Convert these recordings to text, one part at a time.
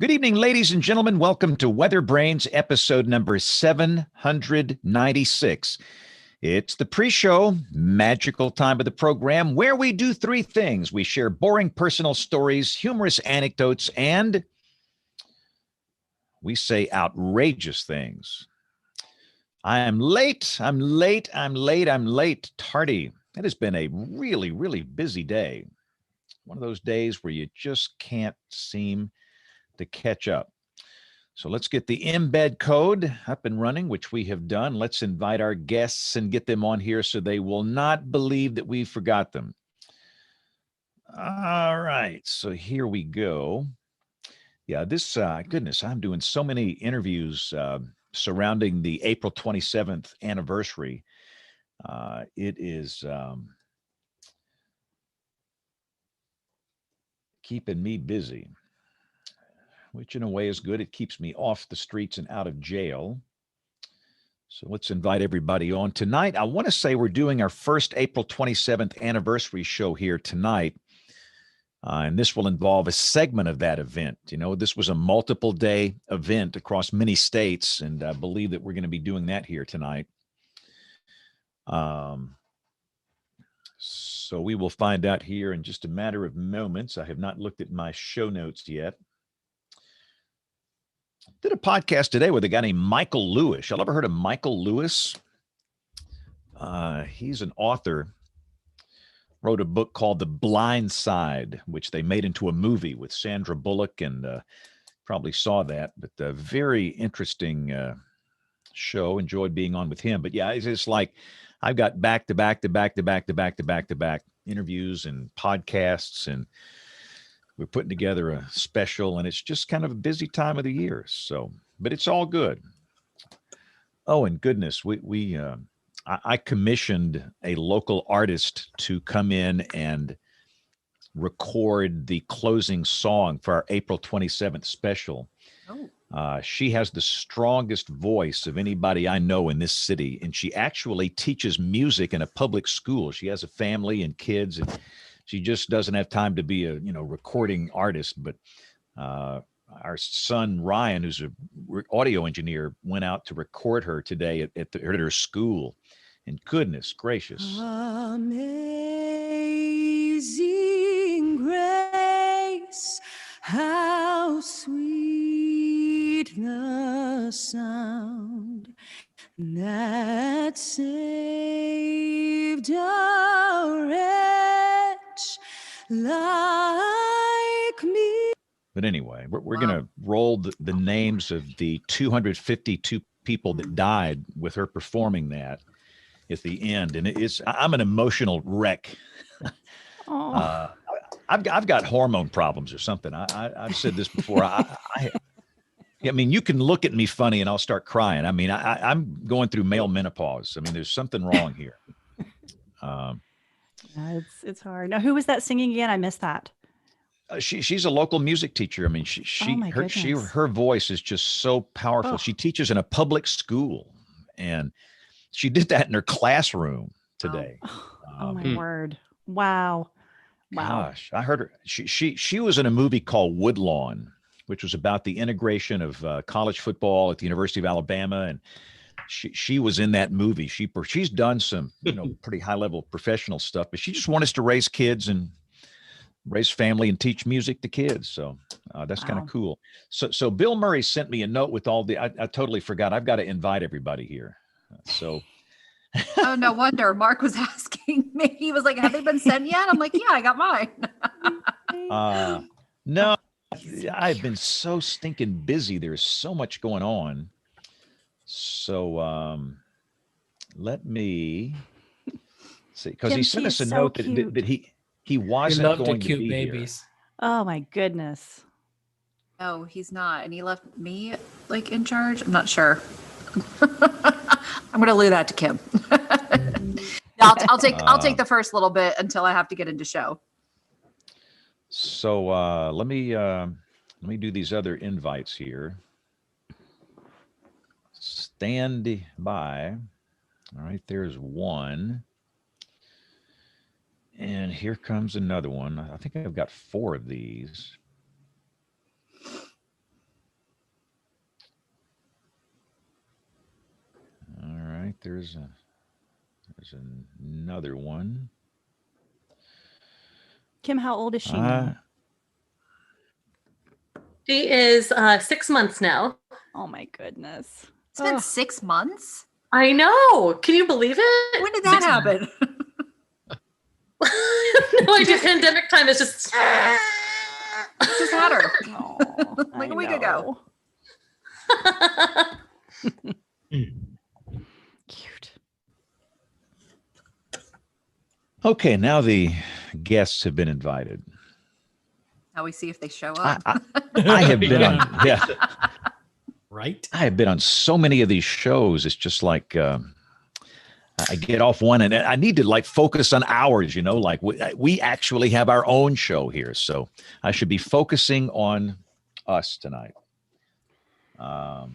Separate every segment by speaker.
Speaker 1: Good evening, ladies and gentlemen. Welcome to WeatherBrains episode number 796. It's the pre-show, magical time of the program where we do three things. We share boring personal stories, humorous anecdotes, and we say outrageous things. I am late. I'm late. Tardy. It has been a really, really busy day. One of those days where you just can't seem to catch up. So let's get the embed code up and running, which we have done. Let's invite our guests and get them on here so they will not believe that we forgot them. All right, so here we go. Yeah, this, goodness, I'm doing so many interviews surrounding the April 27th anniversary. It is keeping me busy, which in a way is good. It keeps me off the streets and out of jail. So let's invite everybody on. Tonight, I want to say we're doing our first April 27th anniversary show here tonight. And this will involve a segment of that event. You know, this was a multiple day event across many states, and I believe that we're going to be doing that here tonight. So we will find out here in just a matter of moments. I have not looked at my show notes yet. Did a podcast today with a guy named Michael Lewis. Y'all ever heard of Michael Lewis? He's an author. Wrote a book called The Blind Side, which they made into a movie with Sandra Bullock, and probably saw that. But a very interesting show. Enjoyed being on with him. But yeah, it's just like I've got back to back interviews and podcasts, and we're putting together a special, and it's just kind of a busy time of the year. So, but it's all good. Oh, and goodness, I commissioned a local artist to come in and record the closing song for our April 27th special. She has the strongest voice of anybody I know in this city, and she actually teaches music in a public school. She has a family and kids, and she just doesn't have time to be a recording artist. But our son Ryan, who's an audio engineer, went out to record her today at her school. And goodness gracious.
Speaker 2: Amazing grace, how sweet the sound that saved a wretch like me.
Speaker 1: But anyway, we're going to roll the names of the 252 people that died with her performing that at the end. And I'm an emotional wreck. I've got hormone problems or something. I've said this before. I mean, you can look at me funny and I'll start crying. I mean, I'm going through male menopause. I mean, there's something wrong here.
Speaker 2: It's hard. Now, who was that singing again? I missed that.
Speaker 1: She's a local music teacher. I mean, her voice is just so powerful. She teaches in a public school, and she did that in her classroom today.
Speaker 2: Oh my word! Wow.
Speaker 1: Gosh, I heard her. She was in a movie called Woodlawn, which was about the integration of college football at the University of Alabama, and she was in that movie. She's done some pretty high level professional stuff, but she just wanted us to raise kids and raise family and teach music to kids. So that's kind of cool. So Bill Murray sent me a note with all I totally forgot. I've got to invite everybody here. So.
Speaker 3: Oh, no wonder. Mark was asking me. He was like, have they been sent yet? I'm like, yeah, I got mine.
Speaker 1: No, I've been so stinking busy. There's so much going on. So let me see, because he sent us a note that he wasn't going to be babies here.
Speaker 2: Oh my goodness.
Speaker 3: No, he's not. And he left me like in charge. I'm not sure. I'm going to leave that to Kim. I'll take the first little bit until I have to get into show.
Speaker 1: So let me do these other invites here. Stand by. All right, there's one. And here comes another one. I think I've got 4 of these. There's another one.
Speaker 2: Kim, how old is she now?
Speaker 4: She is 6 months now.
Speaker 2: Oh my goodness.
Speaker 3: It's been 6 months.
Speaker 4: I know. Can you believe it?
Speaker 3: When did that happen?
Speaker 4: No idea. Pandemic time is just.
Speaker 3: Just had her
Speaker 2: Oh,
Speaker 3: like a week ago.
Speaker 2: Cute.
Speaker 1: Okay, now the guests have been invited.
Speaker 3: Now we see if they show up.
Speaker 1: I have been on, yeah,
Speaker 5: Right?
Speaker 1: I have been on so many of these shows. It's just like I get off one and I need to like focus on ours, you know, like we actually have our own show here. So I should be focusing on us tonight. All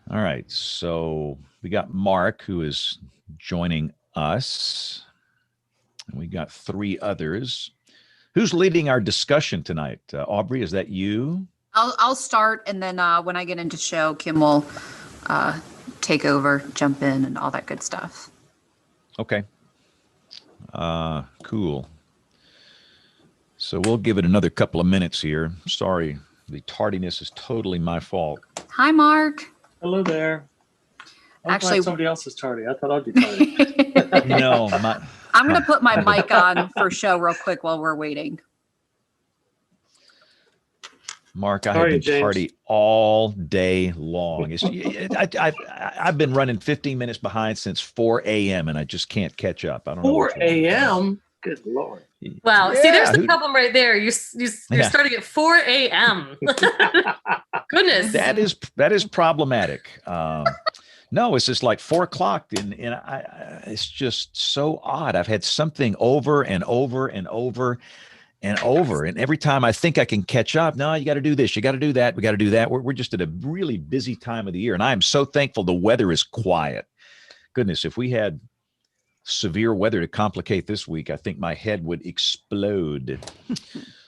Speaker 1: right. So we got Mark, who is joining us. And we got 3 others. Who's leading our discussion tonight? Aubrey, is that you?
Speaker 3: I'll start, and then when I get into show, Kim will take over, jump in, and all that good stuff.
Speaker 1: Okay. Cool. So we'll give it another couple of minutes here. Sorry, the tardiness is totally my fault.
Speaker 3: Hi, Mark.
Speaker 5: Hello there. I'm
Speaker 3: Actually-
Speaker 5: glad somebody else is tardy. I thought I'd be tardy.
Speaker 1: No,
Speaker 3: I'm going to put my mic on for show real quick while we're waiting.
Speaker 1: Mark, I have
Speaker 5: Sorry,
Speaker 1: been
Speaker 5: James.
Speaker 1: tardy all day long. I've been running 15 minutes behind since 4 a.m. and I just can't catch up. I don't know.
Speaker 5: 4
Speaker 1: what's wrong.
Speaker 5: a.m.? Good Lord.
Speaker 4: Wow. See, there's
Speaker 1: Yeah,
Speaker 4: the
Speaker 1: who-
Speaker 4: problem right there. You're
Speaker 1: Yeah.
Speaker 4: starting at 4 a.m. Goodness.
Speaker 1: That is problematic. No, it's just like 4 o'clock, and it's just so odd. I've had something over and over and over and over, and every time I think I can catch up, no, you got to do this, you got to do that, we got to do that. We're just at a really busy time of the year, and I am so thankful the weather is quiet. Goodness, if we had severe weather to complicate this week, I think my head would explode.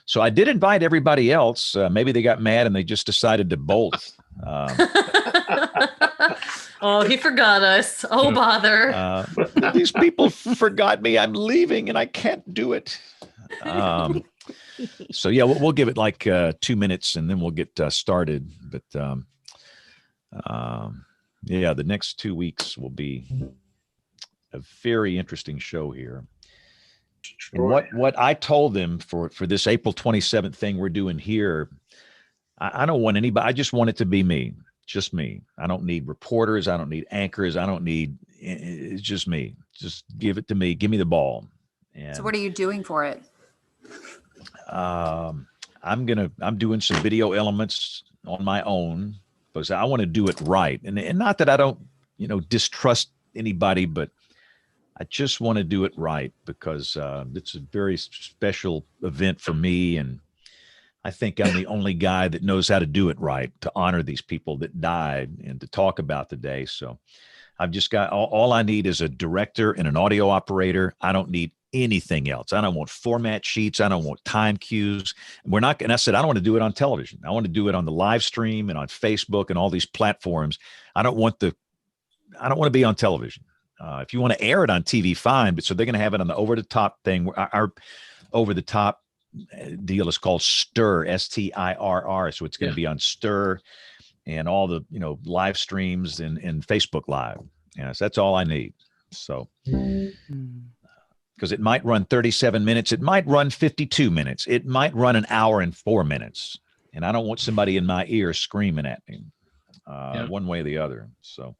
Speaker 1: So I did invite everybody else. Maybe they got mad and they just decided to bolt.
Speaker 4: Oh, he forgot us. Oh, bother.
Speaker 1: These people forgot me. I'm leaving and I can't do it. So yeah, we'll give it like 2 minutes and then we'll get started. But yeah, the next 2 weeks will be a very interesting show here. And what I told them for this April 27th thing we're doing here, I don't want anybody. I just want it to be me, just me. I don't need reporters. I don't need anchors. I don't need. It's just me. Just give it to me. Give me the ball. And
Speaker 3: So what are you doing for it?
Speaker 1: I'm doing some video elements on my own because I want to do it right. And not that I don't, distrust anybody, but I just want to do it right because it's a very special event for me. And I think I'm the only guy that knows how to do it right, to honor these people that died and to talk about the day. So I've just got all I need is a director and an audio operator. I don't need anything else. I don't want format sheets. I don't want time cues. And I said, I don't want to do it on television. I want to do it on the live stream and on Facebook and all these platforms. I don't want to be on television. If you want to air it on TV, fine. But so they're going to have it on the over-the-top thing. Our over-the-top deal is called Stir, STIRR. So it's going to be on Stir and all the live streams and Facebook Live. Yes, that's all I need. So because it might run 37 minutes, it might run 52 minutes, it might run an hour and 4 minutes, and I don't want somebody in my ear screaming at me one way or the other. So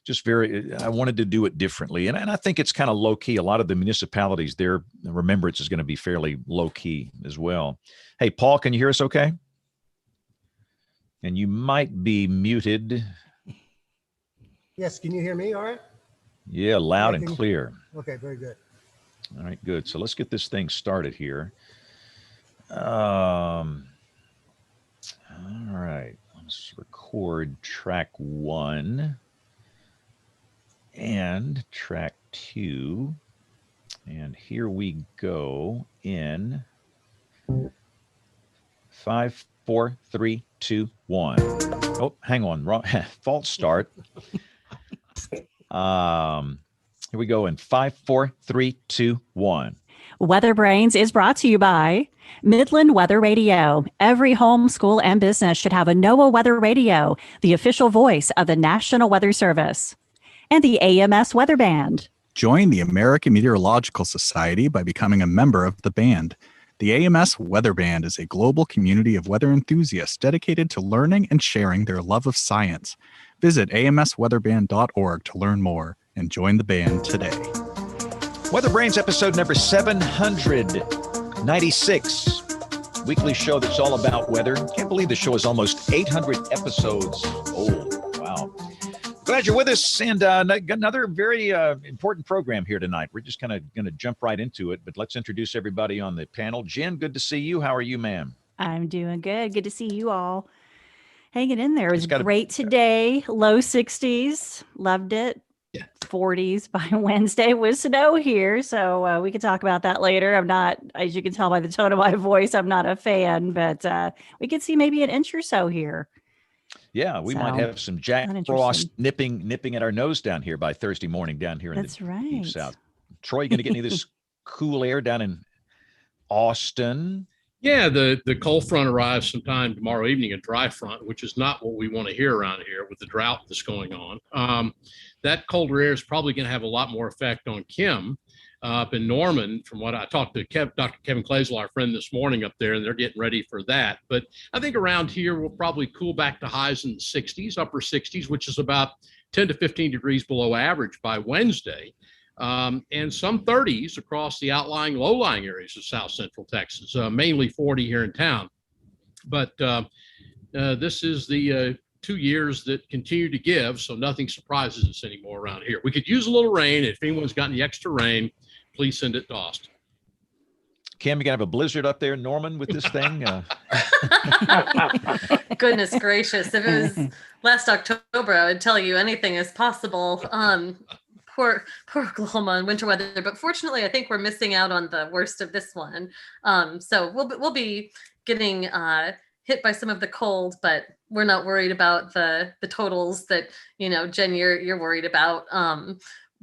Speaker 1: I wanted to do it differently. And I think it's kind of low key. A lot of the municipalities, their remembrance is going to be fairly low key as well. Hey, Paul, can you hear us okay? And you might be muted.
Speaker 6: Yes, can you hear me all right?
Speaker 1: Yeah, loud and clear.
Speaker 6: Okay, very good.
Speaker 1: All right, good. So let's get this thing started here. All right, let's record track 1. And track 2, and here we go in 5, 4, 3, 2, 1. Oh, hang on, wrong. False start. Here we go in 5, 4, 3, 2, 1.
Speaker 2: WeatherBrains is brought to you by Midland Weather Radio. Every home, school, and business should have a NOAA Weather Radio, the official voice of the National Weather Service. And the AMS Weather Band.
Speaker 7: Join the American Meteorological Society by becoming a member of the band. The AMS Weather Band is a global community of weather enthusiasts dedicated to learning and sharing their love of science. Visit amsweatherband.org to learn more and join the band today.
Speaker 1: WeatherBrains episode number 796. Weekly show that's all about weather. Can't believe the show is almost 800 episodes old. Wow. Glad you're with us, and another very important program here tonight. We're just kind of going to jump right into it, but let's introduce everybody on the panel. Jen, good to see you. How are you, ma'am?
Speaker 2: I'm doing good. Good to see you all hanging in there. It was great today. Low 60s. Loved it.
Speaker 5: Yeah.
Speaker 2: 40s by Wednesday with snow here. So we can talk about that later. I'm not, as you can tell by the tone of my voice, I'm not a fan, but we could see maybe an inch or so here.
Speaker 1: Yeah, we might have some Jack Frost nipping at our nose down here by Thursday morning down here in the deep south. Troy, you going to get any of this cool air down in Austin?
Speaker 8: Yeah, the cold front arrives sometime tomorrow evening, a dry front, which is not what we want to hear around here with the drought that's going on. That colder air is probably going to have a lot more effect on Kim up in Norman. From what I talked to Dr. Kevin Clazel, our friend, this morning up there, and they're getting ready for that. But I think around here, we'll probably cool back to highs in the 60s, upper 60s, which is about 10 to 15 degrees below average by Wednesday. And some 30s across the outlying low-lying areas of South Central Texas, mainly 40 here in town. But this is the 2 years that continue to give, so nothing surprises us anymore around here. We could use a little rain. If anyone's got any extra rain, please send it to Austin.
Speaker 1: Cam, you gonna have a blizzard up there in Norman with this thing?
Speaker 4: Goodness gracious. If it was last October, I would tell you anything is possible. Poor Oklahoma and winter weather, but fortunately, I think we're missing out on the worst of this one. So we'll be getting hit by some of the cold, but we're not worried about the totals that Jen, you're worried about.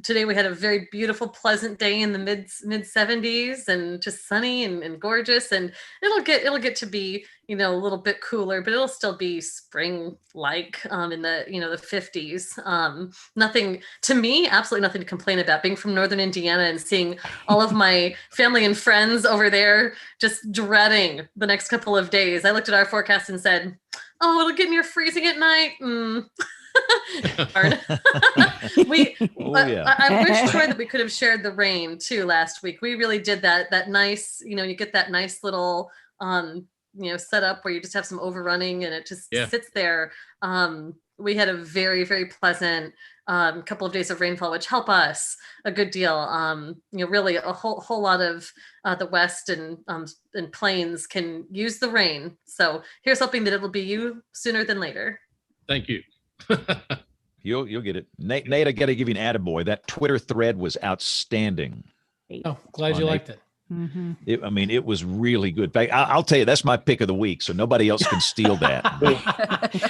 Speaker 4: Today we had a very beautiful, pleasant day in the mid 70s and just sunny and gorgeous, and it'll get to be a little bit cooler, but it'll still be spring like in the the 50s. Nothing to me, absolutely nothing to complain about. Being from northern Indiana and seeing all of my family and friends over there just dreading the next couple of days. I looked at our forecast and said, "Oh, it'll get near freezing at night." Darn. I wish, Troy, that we could have shared the rain too last week. We really did that nice, you get that nice little setup where you just have some overrunning and it just sits there. We had a very, very pleasant couple of days of rainfall, which help us a good deal. Really a whole lot of the West and plains can use the rain. So here's hoping that it'll be you sooner than later.
Speaker 8: Thank you.
Speaker 1: You'll get it. Nate, I got to give you an attaboy. That Twitter thread was outstanding.
Speaker 5: Oh, glad you liked it.
Speaker 2: Mm-hmm.
Speaker 1: It was really good. I'll tell you, that's my pick of the week, so nobody else can steal that.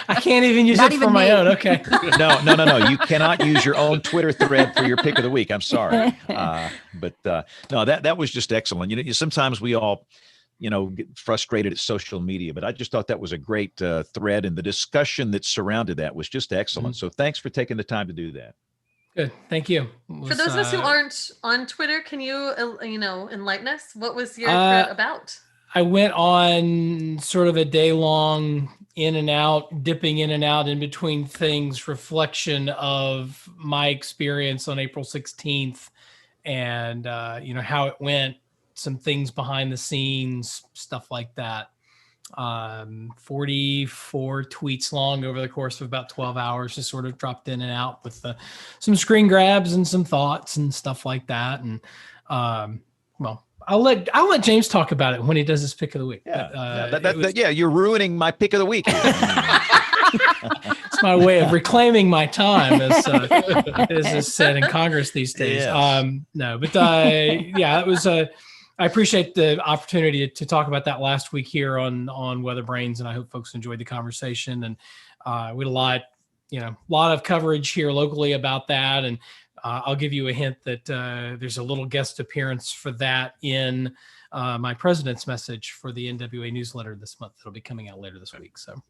Speaker 5: I can't even use it for my own. Okay.
Speaker 1: No. You cannot use your own Twitter thread for your pick of the week. I'm sorry. But that was just excellent. Sometimes we all, get frustrated at social media, but I just thought that was a great thread, and the discussion that surrounded that was just excellent. Mm-hmm. So thanks for taking the time to do that.
Speaker 5: Good. Thank you.
Speaker 4: For those of us who aren't on Twitter, can you, enlighten us? What was your thread about?
Speaker 5: I went on sort of a day-long in and out, dipping in and out in between things, reflection of my experience on April 16th and, how it went, some things behind the scenes, stuff like that. 44 tweets long over the course of about 12 hours, just sort of dropped in and out with some screen grabs and some thoughts and stuff like that. And I'll let James talk about it when he does his pick of the week.
Speaker 1: Yeah, you're ruining my pick of the week.
Speaker 5: It's my way of reclaiming my time, as is said in Congress these days. Yes. It was I appreciate the opportunity to talk about that last week here on WeatherBrains, and I hope folks enjoyed the conversation. And we had a lot a lot of coverage here locally about that. And I'll give you a hint that there's a little guest appearance for that in my president's message for the NWA newsletter this month. It'll be coming out later this week. So,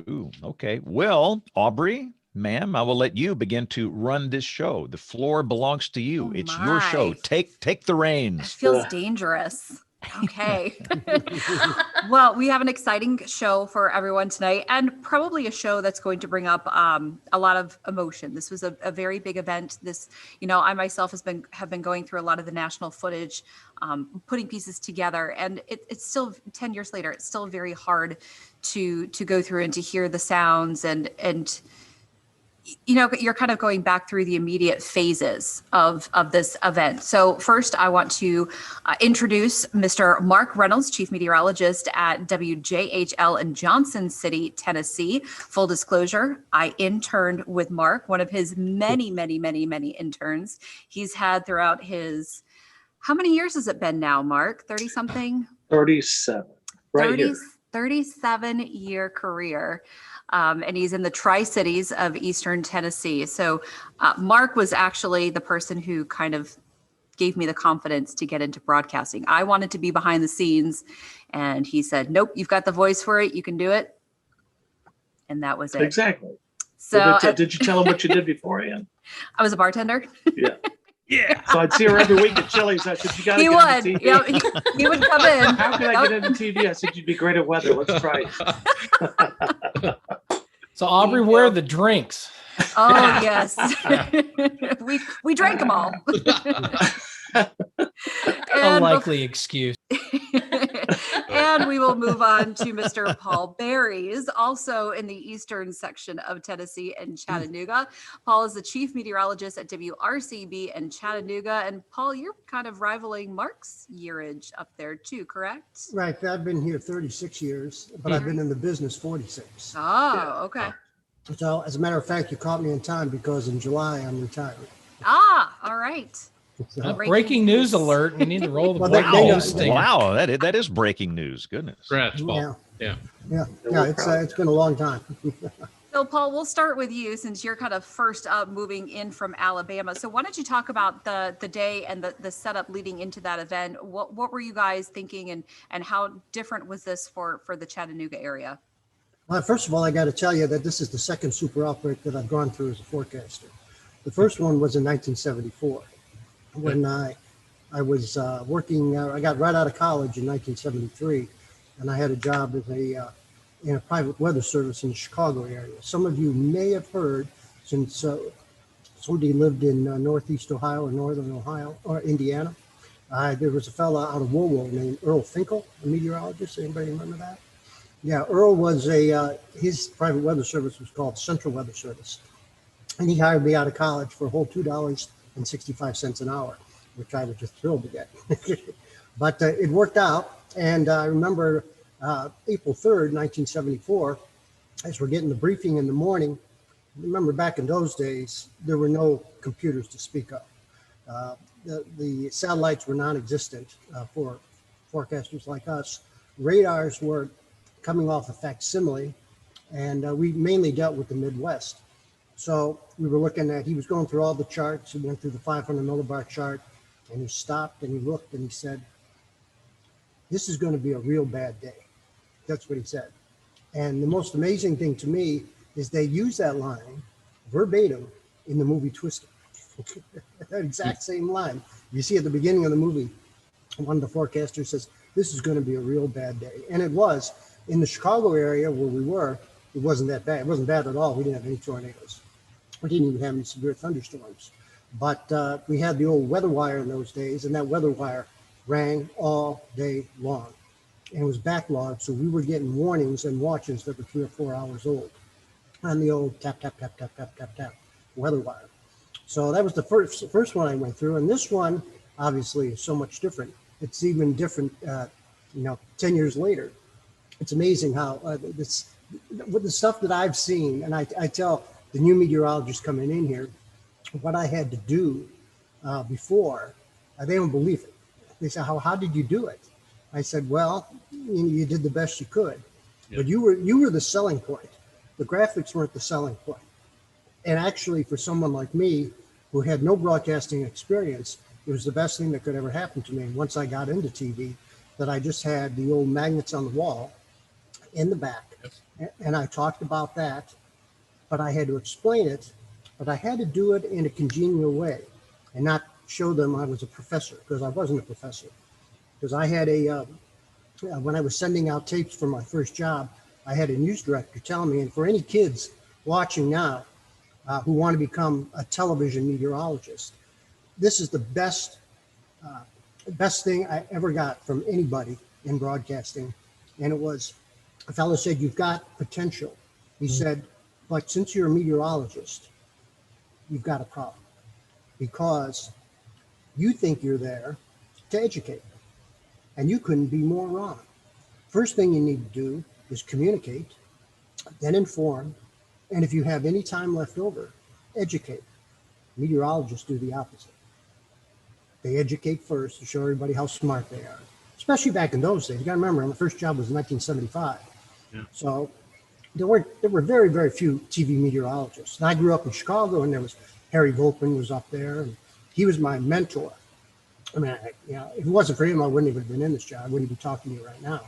Speaker 1: Ooh, okay. Well, Aubrey, ma'am, I will let you begin to run this show. The floor belongs to you.
Speaker 3: Oh,
Speaker 1: It's your show.
Speaker 3: my.
Speaker 1: Take the
Speaker 3: It
Speaker 1: reins.
Speaker 3: feels dangerous. Okay. Well, we have an exciting show for everyone tonight, and probably a show that's going to bring up a lot of emotion. This was a very big event. This, I myself have been going through a lot of the national footage, putting pieces together, and it's still 10 years later. It's still very hard to go through and to hear the sounds and you're kind of going back through the immediate phases of this event. So first, I want to introduce Mr. Mark Reynolds, Chief Meteorologist at WJHL in Johnson City, Tennessee. Full disclosure, I interned with Mark, one of his many, many, many, many interns he's had throughout his, how many years has it been now, Mark? 30-something?
Speaker 9: 37. Right here.
Speaker 3: 37-year career. And he's in the Tri-Cities of Eastern Tennessee. So Mark was actually the person who kind of gave me the confidence to get into broadcasting. I wanted to be behind the scenes, and he said, nope, you've got the voice for it. You can do it. And that was it.
Speaker 9: Exactly.
Speaker 3: So
Speaker 9: Did you tell him what you did beforehand?
Speaker 3: I was a bartender.
Speaker 9: Yeah.
Speaker 1: Yeah.
Speaker 9: So I'd see her every week at Chili's. I said, you got to
Speaker 3: He
Speaker 9: get
Speaker 3: would.
Speaker 9: into TV.
Speaker 3: Yeah, he would come in.
Speaker 9: How can I get into TV? I said, you'd be great at weather. Let's try it.
Speaker 5: So Aubrey, where are the drinks?
Speaker 3: Oh, yes. we drank them all.
Speaker 5: A likely excuse.
Speaker 3: And we will move on to Mr. Paul Berries, also in the eastern section of Tennessee and Chattanooga. Paul is the chief meteorologist at WRCB in Chattanooga. And Paul, you're kind of rivaling Mark's yearage up there too, correct?
Speaker 6: Right. I've been here 36 years, but I've been in the business 46.
Speaker 3: Oh, okay.
Speaker 6: So as a matter of fact, you caught me in time because in July I'm retiring.
Speaker 3: Ah, all right.
Speaker 6: So,
Speaker 5: Breaking news alert. We need to roll the
Speaker 6: Well,
Speaker 5: breaking
Speaker 6: they-
Speaker 5: news stinger.
Speaker 1: Wow, that is breaking news. Goodness.
Speaker 8: Congrats, Paul.
Speaker 6: yeah,
Speaker 8: Yeah.
Speaker 6: it's been a long time.
Speaker 3: So, Paul, we'll start with you since you're kind of first up moving in from Alabama. So why don't you talk about the day and the setup leading into that event? What were you guys thinking, and how different was this for the Chattanooga area?
Speaker 6: Well, first of all, I got to tell you that this is the second super outbreak that I've gone through as a forecaster. The first one was in 1974 when I was working. I got right out of college in 1973, and I had a job as in a private weather service in the Chicago area. Some of you may have heard, since somebody lived in Northeast Ohio or Northern Ohio or Indiana. There was a fella out of Woolwell named Earl Finkel, a meteorologist. Anybody remember that? Yeah, Earl was his private weather service was called Central Weather Service. And he hired me out of college for a whole $2.65 an hour, which I was just thrilled to get. But it worked out. And I remember April 3rd, 1974, as we're getting the briefing in the morning. Remember back in those days, there were no computers to speak of. The satellites were non-existent for forecasters like us. Radars were coming off a facsimile, and we mainly dealt with the Midwest. So we were looking at, he was going through all the charts. He went through the 500 millibar chart, and he stopped and he looked and he said, this is going to be a real bad day. That's what he said. And the most amazing thing to me is they use that line verbatim in the movie Twister. That exact same line. You see at the beginning of the movie, one of the forecasters says, this is going to be a real bad day. And it was. In the Chicago area where we were, it wasn't that bad. It wasn't bad at all. We didn't have any tornadoes. We didn't even have any severe thunderstorms. But we had the old weather wire in those days, and that weather wire rang all day long. And it was backlogged, so we were getting warnings and watches that were 3 or 4 hours old on the old tap, tap, tap, tap, tap, tap, tap weather wire. So that was the first one I went through. And this one, obviously, is so much different. It's even different, 10 years later. It's amazing how with the stuff that I've seen, and I tell the new meteorologists coming in here what I had to do before, they don't believe it. They say, how did you do it? I said, well, you did the best you could, but you were the selling point. The graphics weren't the selling point. And actually, for someone like me who had no broadcasting experience, it was the best thing that could ever happen to me. Once I got into TV, that I just had the old magnets on the wall in the back. And I talked about that, but I had to explain it, but I had to do it in a congenial way and not show them I was a professor, because I wasn't a professor. Because I had when I was sending out tapes for my first job, I had a news director tell me, and for any kids watching now who want to become a television meteorologist, this is the best thing I ever got from anybody in broadcasting. And it was, a fellow said, "You've got potential." He said, "But since you're a meteorologist, you've got a problem, because you think you're there to educate, and you couldn't be more wrong. First thing you need to do is communicate, then inform, and if you have any time left over, educate." Meteorologists do the opposite. They educate first to show everybody how smart they are, especially back in those days. You got to remember, my first job was in 1975.
Speaker 8: Yeah.
Speaker 6: So there were very, very few TV meteorologists. And I grew up in Chicago, and there was Harry Volkman was up there, and he was my mentor. I mean, if it wasn't for him, I wouldn't have been in this job. I wouldn't be talking to you right now.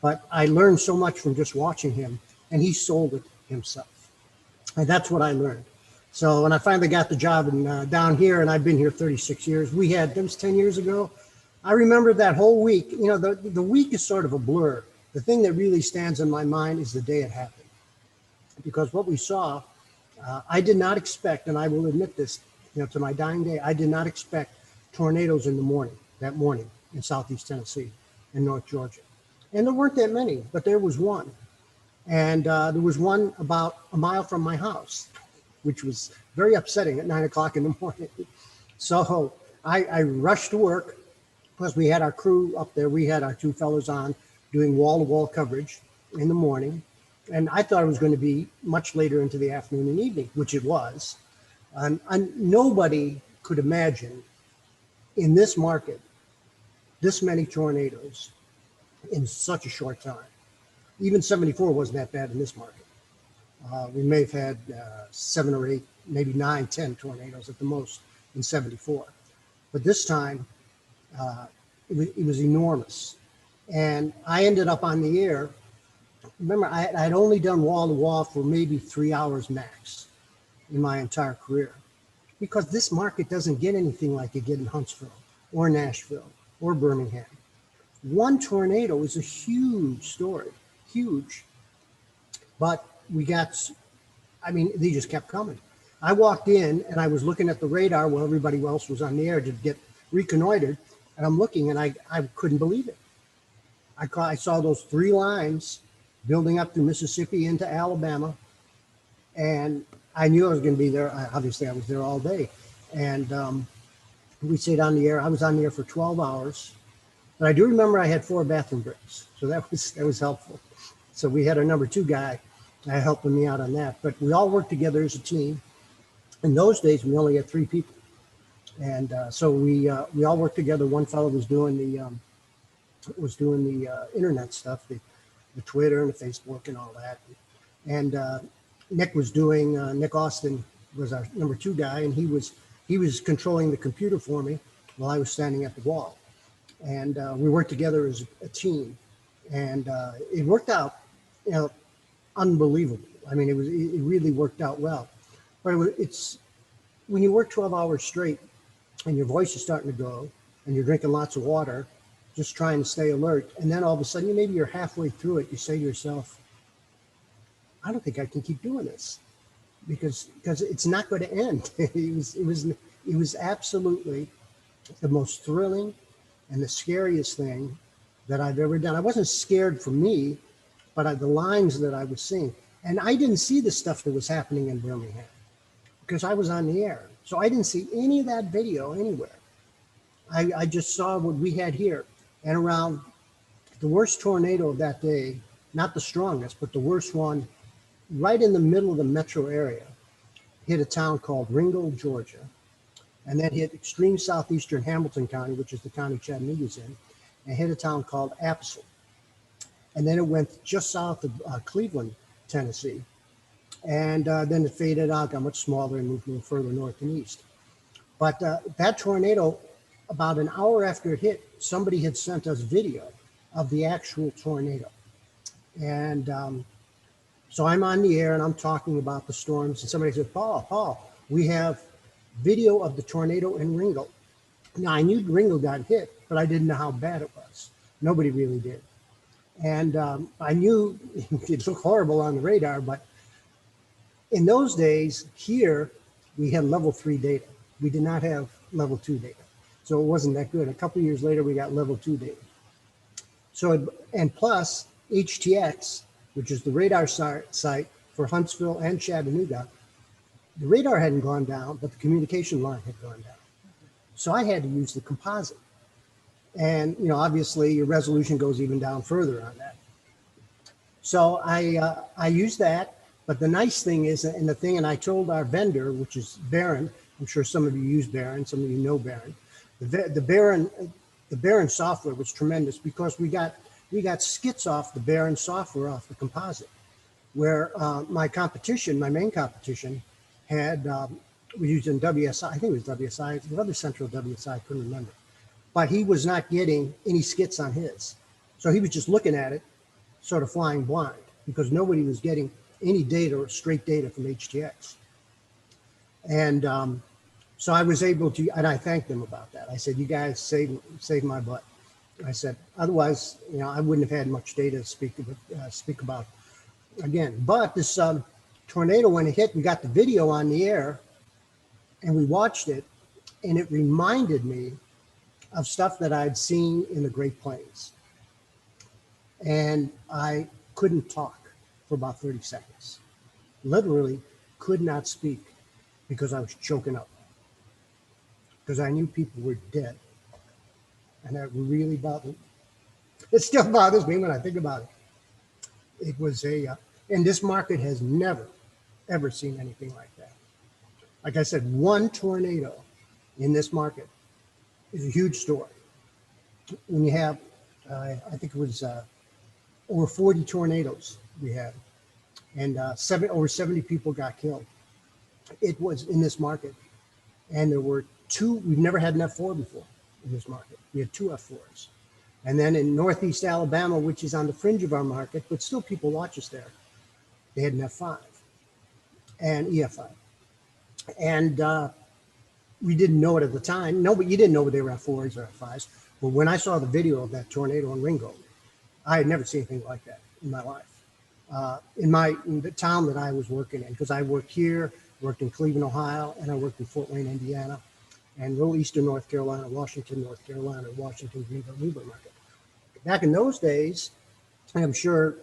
Speaker 6: But I learned so much from just watching him, and he sold it himself. And that's what I learned. So when I finally got the job down here, and I've been here 36 years, that was 10 years ago. I remember that whole week. The week is sort of a blur. The thing that really stands in my mind is the day it happened. Because what we saw, I did not expect, and I will admit this, to my dying day, I did not expect tornadoes in the morning, that morning in Southeast Tennessee and North Georgia. And there weren't that many, but there was one. And there was one about a mile from my house, which was very upsetting at 9 o'clock in the morning. So I rushed to work, because we had our crew up there. We had our two fellows on doing wall-to-wall coverage in the morning. And I thought it was going to be much later into the afternoon and evening, which it was. And nobody could imagine in this market this many tornadoes in such a short time. Even 74 wasn't that bad in this market. We may have had 7 or 8, maybe 9, 10 tornadoes at the most in 74. But this time, it was enormous. And I ended up on the air. Remember, I'd only done wall-to-wall for maybe 3 hours max in my entire career, because this market doesn't get anything like you get in Huntsville or Nashville or Birmingham. One tornado is a huge story, huge. But they just kept coming. I walked in, and I was looking at the radar while everybody else was on the air to get reconnoitered, and I'm looking, and I couldn't believe it. I saw those 3 lines building up through Mississippi into Alabama, and I knew I was going to be there. Obviously, I was there all day. And we stayed on the air. I was on the air for 12 hours. But I do remember I had 4 bathroom breaks. So that was helpful. So we had our number 2 guy helping me out on that. But we all worked together as a team. In those days, we only had 3 people. And so we all worked together. One fellow was doing the internet stuff, the Twitter and the Facebook and all that. And Nick Austin was our number 2 guy, and he was controlling the computer for me while I was standing at the wall. And we worked together as a team, and it worked out, unbelievable. I mean, it really worked out well. But it's when you work 12 hours straight, and your voice is starting to go, and you're drinking lots of water, just trying to stay alert, and then all of a sudden, maybe you're halfway through it, you say to yourself, I don't think I can keep doing this, because it's not going to end. It was absolutely the most thrilling and the scariest thing that I've ever done. I wasn't scared for me, but the lines that I was seeing. And I didn't see the stuff that was happening in Birmingham because I was on the air. So I didn't see any of that video anywhere. I just saw what we had here. And around the worst tornado of that day, not the strongest, but the worst one, right in the middle of the metro area, hit a town called Ringgold, Georgia, and then hit extreme southeastern Hamilton County, which is the county Chattanooga's in, and hit a town called Appleton. And then it went just south of Cleveland, Tennessee, And then it faded out, got much smaller, and moved a little further north and east. But that tornado, about an hour after it hit, somebody had sent us video of the actual tornado. And so I'm on the air and I'm talking about the storms, and somebody said, Paul, we have video of the tornado in Ringgold. Now, I knew Ringgold got hit, but I didn't know how bad it was. Nobody really did. And I knew it looked horrible on the radar, but in those days here, we had level 3 data. We did not have level 2 data. So it wasn't that good. A couple of years later, we got level 2 data. So, and plus HTX, which is the radar site for Huntsville and Chattanooga, the radar hadn't gone down, but the communication line had gone down. So I had to use the composite. And, you know, obviously your resolution goes even down further on that. So I used that. But the nice thing is, and the thing, and I told our vendor, which is Baron, I'm sure some of you use Baron, some of you know Baron. The Baron software was tremendous because we got skits off the Baron software off the composite, where my main competition had, we used in WSI, I think it was WSI, the other central WSI, I couldn't remember. But he was not getting any skits on his. So he was just looking at it, sort of flying blind, because nobody was getting any data or straight data from HTX. And so I was able to, and I thanked them about that. I said, you guys saved my butt. I said, otherwise, you know, I wouldn't have had much data to speak about again. But this tornado, when it hit, we got the video on the air and we watched it, and it reminded me of stuff that I'd seen in the Great Plains. And I couldn't talk for about 30 seconds. Literally could not speak because I was choking up. Because I knew people were dead. And that really bothered me. It still bothers me when I think about it. It was and this market has never, ever seen anything like that. Like I said, one tornado in this market is a huge story. When you have, I think it was over 40 tornadoes we had, and over 70 people got killed. It was in this market, and there were two. We've never had an F4 before in this market. We had 2 F4s, and then in Northeast Alabama, which is on the fringe of our market, but still people watch us there, they had an F5 and EF5, and we didn't know it at the time. No, but you didn't know they were F4s or F5s. But when I saw the video of that tornado in Ringgold, I had never seen anything like that in my life. In the town that I was working in, because I worked here, worked in Cleveland, Ohio, and I worked in Fort Wayne, Indiana, and little eastern North Carolina, Washington, North Carolina, Washington, Greenville market. Back in those days, I'm sure,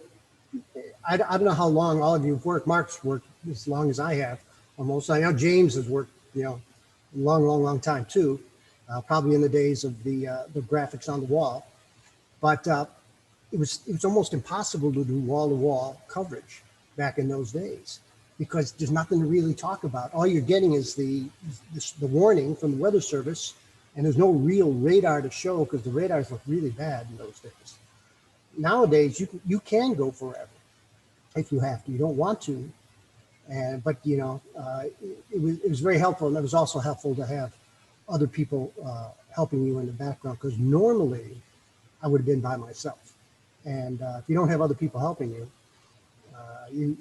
Speaker 6: I don't know how long all of you have worked. Mark's worked as long as I have, almost. I know James has worked, you know, a long time too, probably in the days of the graphics on the wall. But it was almost impossible to do wall-to-wall coverage back in those days because there's nothing to really talk about. All you're getting is the warning from the Weather Service, and there's no real radar to show because the radars look really bad in those days. Nowadays, you can go forever if you have to. You don't want to, but you know, it was very helpful, and it was also helpful to have other people helping you in the background because normally I would have been by myself. And if you don't have other people helping you, you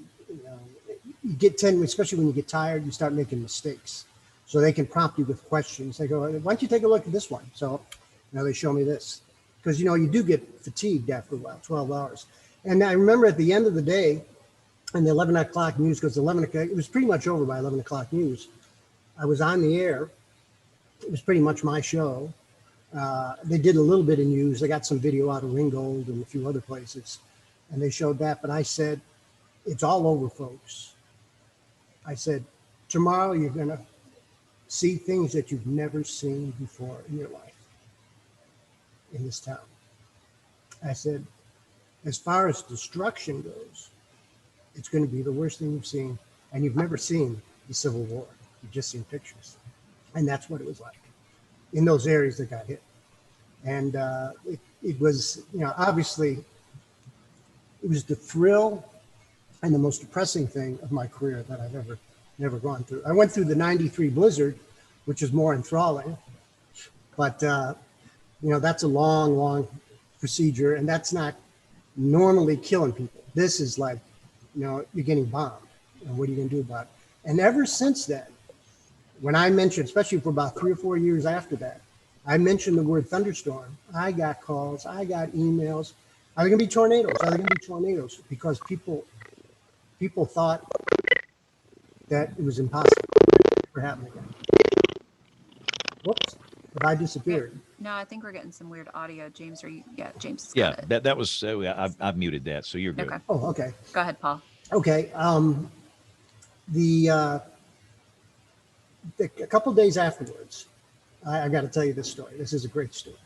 Speaker 6: get especially when you get tired, you start making mistakes. So they can prompt you with questions. They go, why don't you take a look at this one? So now they show me this. Because, you know, you do get fatigued after a while, 12 hours. And I remember at the end of the day, in the 11 o'clock news, because it was pretty much over by 11 o'clock news. I was on the air. It was pretty much my show. They did a little bit of news. They got some video out of Ringgold and a few other places, and they showed that. But I said, it's all over, folks. I said, tomorrow you're going to see things that you've never seen before in your life in this town. I said, as far as destruction goes, it's going to be the worst thing you've seen. And you've never seen the Civil War. You've just seen pictures. And that's what it was like in those areas that got hit. And it was, you know, obviously it was the thrill and the most depressing thing of my career that I've never gone through. I went through the '93 blizzard, which is more enthralling, but that's a long procedure, and that's not normally killing people. This is like, you're getting bombed, and what are you going to do about it? And ever since then, when I mentioned, especially for about 3 or 4 years after that, I mentioned the word thunderstorm, I got calls, I got emails. Are there going to be tornadoes? Are there going to be tornadoes? Because people thought that it was impossible for happening again. Whoops, but I disappeared.
Speaker 3: No, I think we're getting some weird audio. James, James has
Speaker 1: Yeah,
Speaker 3: got it.
Speaker 1: that was I've muted that, so you're good.
Speaker 3: Okay.
Speaker 6: Oh, okay.
Speaker 3: Go ahead, Paul.
Speaker 6: Okay. A couple days afterwards, I got to tell you this story. This is a great story.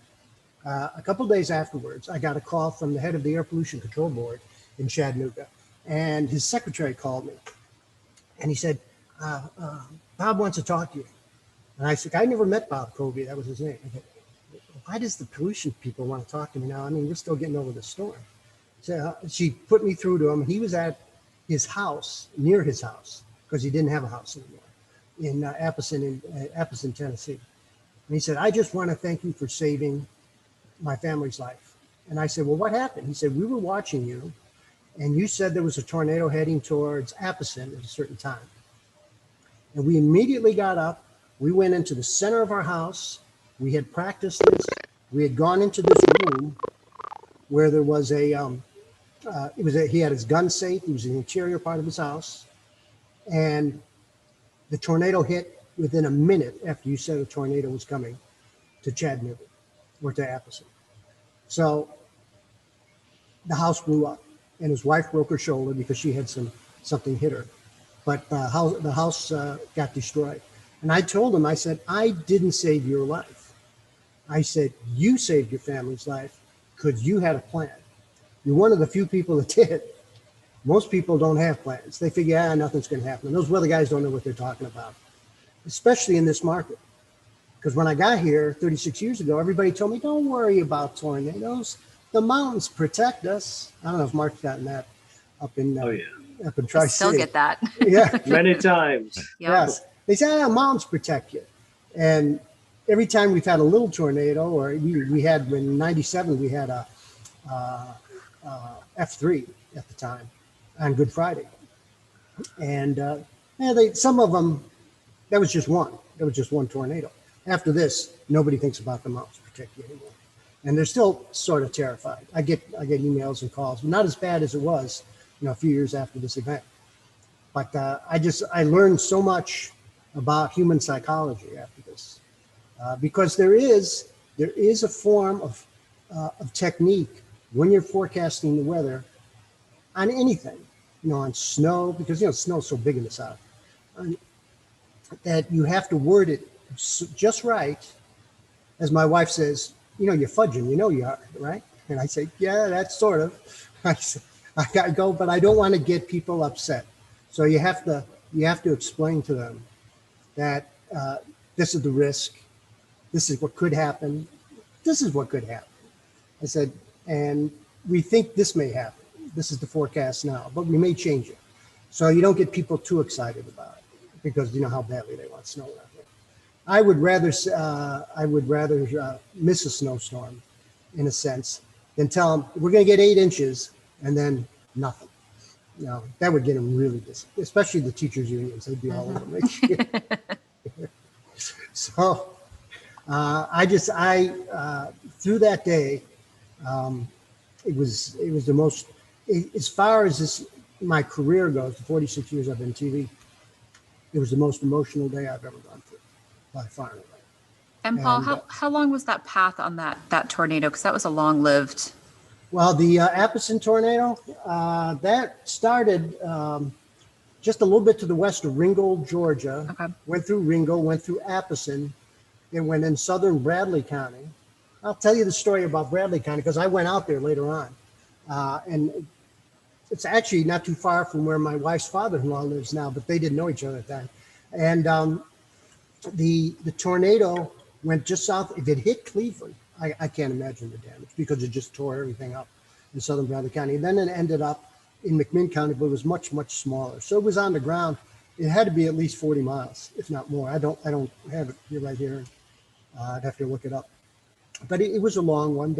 Speaker 6: A couple days afterwards, I got a call from the head of the Air Pollution Control Board in Chattanooga, and his secretary called me, and he said, Bob wants to talk to you. And I said, I never met Bob Covey. That was his name. I said, why does the pollution people want to talk to me now? I mean, we're still getting over the storm. So she put me through to him. He was at his house, near his house, because he didn't have a house anymore, in Appleton, Tennessee. And he said, I just want to thank you for saving my family's life. And I said, well, what happened? He said, we were watching you, and you said there was a tornado heading towards Appleton at a certain time. And we immediately got up. We went into the center of our house. We had practiced this. We had gone into this room where there was he had his gun safe. He was in the interior part of his house. And the tornado hit within a minute after you said a tornado was coming to Chattanooga or to Appleton. So the house blew up, and his wife broke her shoulder because she had something hit her. But the house got destroyed. And I told him, I said, I didn't save your life. I said, you saved your family's life because you had a plan. You're one of the few people that did. Most people don't have plans. They figure, nothing's going to happen. And those weather guys don't know what they're talking about, especially in this market. Because when I got here 36 years ago, everybody told me, don't worry about tornadoes. The mountains protect us. I don't know if Mark's gotten that up in up in Tri-City.
Speaker 3: Still get that.
Speaker 6: Yeah.
Speaker 9: Many times.
Speaker 3: Yep.
Speaker 6: Yes. They say, mountains protect you. And every time we've had a little tornado, or we had, in '97, we had a F3 at the time on Good Friday. And some of them, that was just one. That was just one tornado. After this, nobody thinks about the mountains protect you anymore. And they're still sort of terrified. I get emails and calls, but not as bad as it was, a few years after this event. But I learned so much about human psychology after this, because there is a form of technique when you're forecasting the weather on anything, on snow, because snow's so big in the South, that you have to word it just right. As my wife says, you're fudging, you are, right? And I say, yeah, that's sort of. I gotta go, but I don't want to get people upset. So you have to explain to them that this is the risk. This is what could happen. This is what could happen. I said, and we think this may happen. This is the forecast now, but we may change it. So you don't get people too excited about it, because you know how badly they want snow around here. I would rather miss a snowstorm, in a sense, than tell them we're going to get 8 inches and then nothing. That would get them really especially the teachers' unions. They'd be all over me. So through that day, it was the most, as far as my career goes, the 46 years I've been in TV, it was the most emotional day I've ever gone through, by far and away.
Speaker 3: And Paul, how long was that path on that tornado? Because that was a long-lived.
Speaker 6: Well, the Appleton tornado, that started just a little bit to the west of Ringgold, Georgia.
Speaker 3: Okay.
Speaker 6: Went through Ringgold, went through Appleton, then went in southern Bradley County. I'll tell you the story about Bradley County because I went out there later on. And it's actually not too far from where my wife's father-in-law lives now, but they didn't know each other at that time. And the tornado went just south. If it hit Cleveland, I can't imagine the damage because it just tore everything up in southern Bradley County. And then it ended up in McMinn County, but it was much, much smaller. So it was on the ground. It had to be at least 40 miles, if not more. I don't have it here right here. I'd have to look it up. But it was a long one.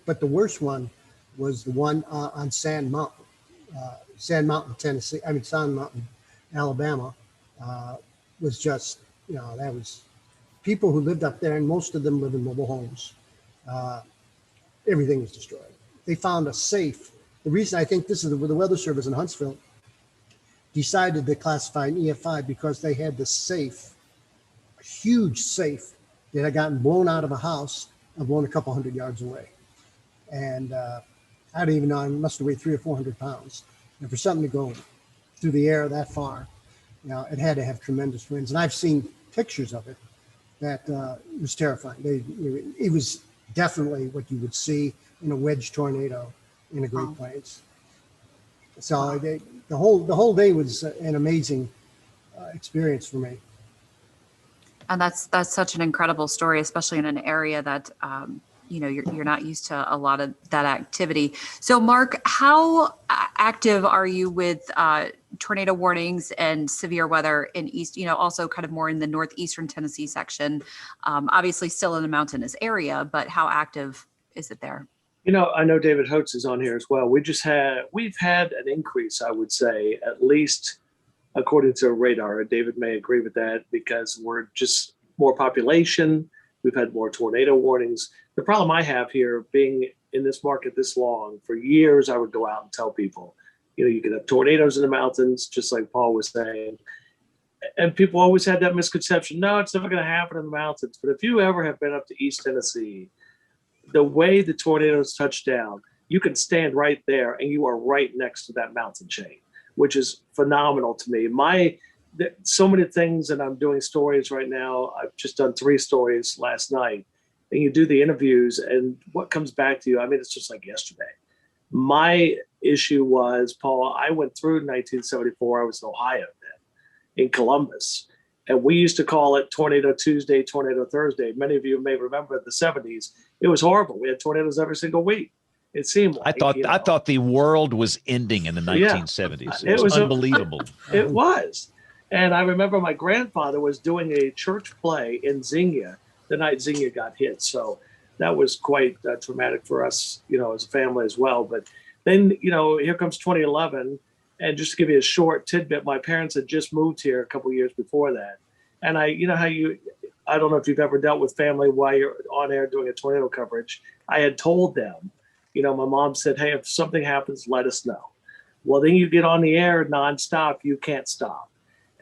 Speaker 6: But the worst one was the one on Sand Mountain, Tennessee. I mean, Sand Mountain, Alabama, was just, that was people who lived up there, and most of them live in mobile homes. Everything was destroyed. They found a safe. The reason I think this is the Weather Service in Huntsville decided to classify an EFI because they had the safe, a huge safe that had gotten blown out of a house and blown a couple hundred yards away. And I don't even know, it must have weighed 300 or 400 pounds. And for something to go through the air that far, it had to have tremendous winds. And I've seen pictures of it that it was terrifying. It was definitely what you would see in a wedge tornado in the Great Plains. So the whole day was an amazing experience for me.
Speaker 3: And that's such an incredible story, especially in an area that you're not used to a lot of that activity. So, Mark, how active are you with tornado warnings and severe weather in East? Also kind of more in the northeastern Tennessee section. Obviously, still in the mountainous area, but how active is it there?
Speaker 9: I know David Holtz is on here as well. We've had an increase, I would say, at least according to radar. David may agree with that because we're just more population. We've had more tornado warnings. The problem I have here, being in this market this long, for years I would go out and tell people, you could have tornadoes in the mountains, just like Paul was saying. And people always had that misconception, no, it's never going to happen in the mountains. But if you ever have been up to East Tennessee, the way the tornadoes touch down, you can stand right there and you are right next to that mountain chain, which is phenomenal to me. So many things, and I'm doing stories right now. I've just done 3 stories last night, and you do the interviews, and what comes back to you, it's just like yesterday. My issue was, Paul, I went through 1974. I was in Ohio then, in Columbus, and we used to call it Tornado Tuesday, Tornado Thursday. Many of you may remember the 70s. It was horrible. We had tornadoes every single week. It seemed like.
Speaker 1: I thought the world was ending in the 1970s. It was unbelievable.
Speaker 9: It was. And I remember my grandfather was doing a church play in Xenia the night Xenia got hit. So that was quite traumatic for us, as a family as well. But then, here comes 2011. And just to give you a short tidbit, my parents had just moved here a couple of years before that. And I don't know if you've ever dealt with family while you're on air doing a tornado coverage. I had told them, my mom said, hey, if something happens, let us know. Well, then you get on the air nonstop, you can't stop.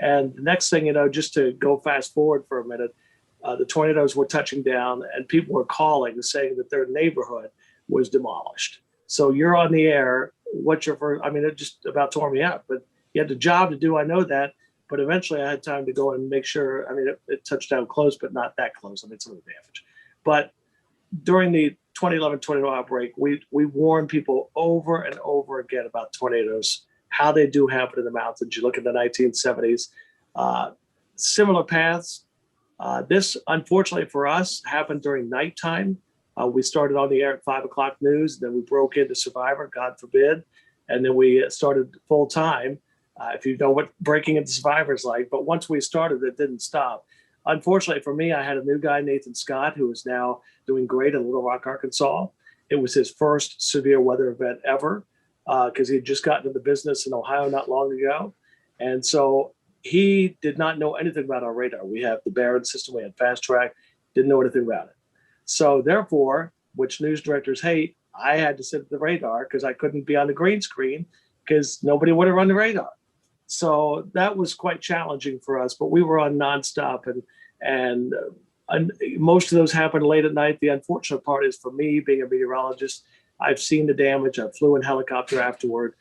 Speaker 9: And the next thing, just to go fast forward for a minute, the tornadoes were touching down and people were calling saying that their neighborhood was demolished. So you're on the air. What's your first? It just about tore me up, but you had the job to do. I know that. But eventually I had time to go and make sure, it touched down close, but not that close. Some of the damage. But during the 2011 tornado outbreak, we warned people over and over again about tornadoes, how they do happen in the mountains. You look at the 1970s, similar paths. This, unfortunately for us, happened during nighttime. We started on the air at 5 o'clock news, then we broke into Survivor, God forbid, and then we started full time. If you know what breaking into Survivor is like, but once we started, it didn't stop. Unfortunately for me, I had a new guy, Nathan Scott, who is now doing great in Little Rock, Arkansas. It was his first severe weather event ever because he had just gotten into the business in Ohio not long ago. And so he did not know anything about our radar. We have the Barron system, we had Fast Track, didn't know anything about it. So therefore, which news directors hate, I had to sit at the radar because I couldn't be on the green screen because nobody would have run the radar. So that was quite challenging for us, but we were on nonstop and most of those happened late at night. The unfortunate part is for me being a meteorologist, I've seen the damage. I flew in helicopter afterward.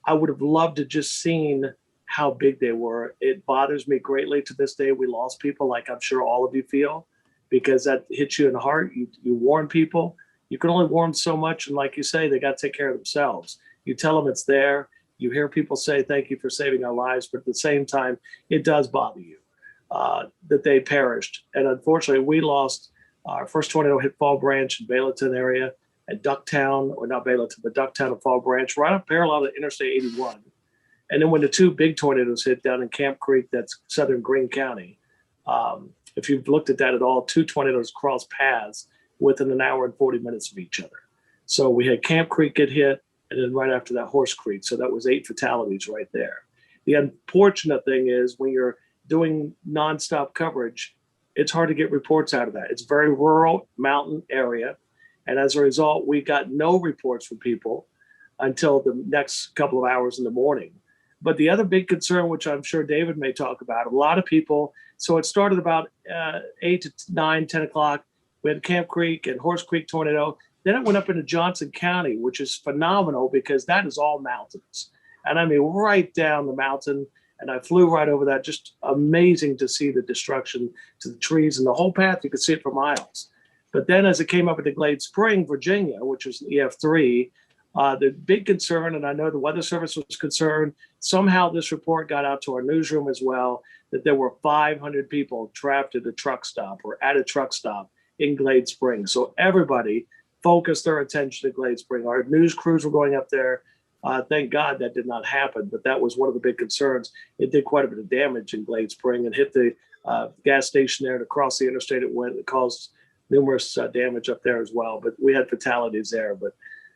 Speaker 9: I would have loved to just seen how big they were. It bothers me greatly to this day. We lost people like I'm sure all of you feel because that hits you in the heart. You warn people. You can only warn so much. And like you say, they got to take care of themselves. You tell them it's there. You hear people say, thank you for saving our lives. But at the same time, it does bother you that they perished. And unfortunately, we lost our first tornado hit Fall Branch in Bayleton area. and Ducktown, or not Bayleton, but Ducktown and Fall Branch, right up parallel to Interstate 81. And then when the two big tornadoes hit down in Camp Creek, that's southern Greene County, if you've looked at that at all, two tornadoes crossed paths within an hour and 40 minutes of each other. So we had Camp Creek get hit, and then right after that, Horse Creek. So that was 8 fatalities right there. The unfortunate thing is when you're doing nonstop coverage, it's hard to get reports out of that. It's very rural, mountain area. And as a result, we got no reports from people until the next couple of hours in the morning. But the other big concern, which I'm sure David may talk about, a lot of people, so it started about 8 to 9, 10 o'clock. We had Camp Creek and Horse Creek tornado. Then it went up into Johnson County, which is phenomenal because that is all mountains. And I mean, right down the mountain. And I flew right over that. Just amazing to see the destruction to the trees and the whole path. You could see it for miles. But then as it came up into Glade Spring, Virginia, which was an EF3, the big concern, and I know the Weather Service was concerned, somehow this report got out to our newsroom as well, that there were 500 people trapped at a truck stop or at a truck stop in Glade Spring. So everybody focused their attention to Glade Spring. Our news crews were going up there. Thank God that did not happen, but that was one of the big concerns. It did quite a bit of damage in Glade Spring and hit the gas station there. And across the interstate it went. It caused numerous damage up there as well. But we had fatalities there. But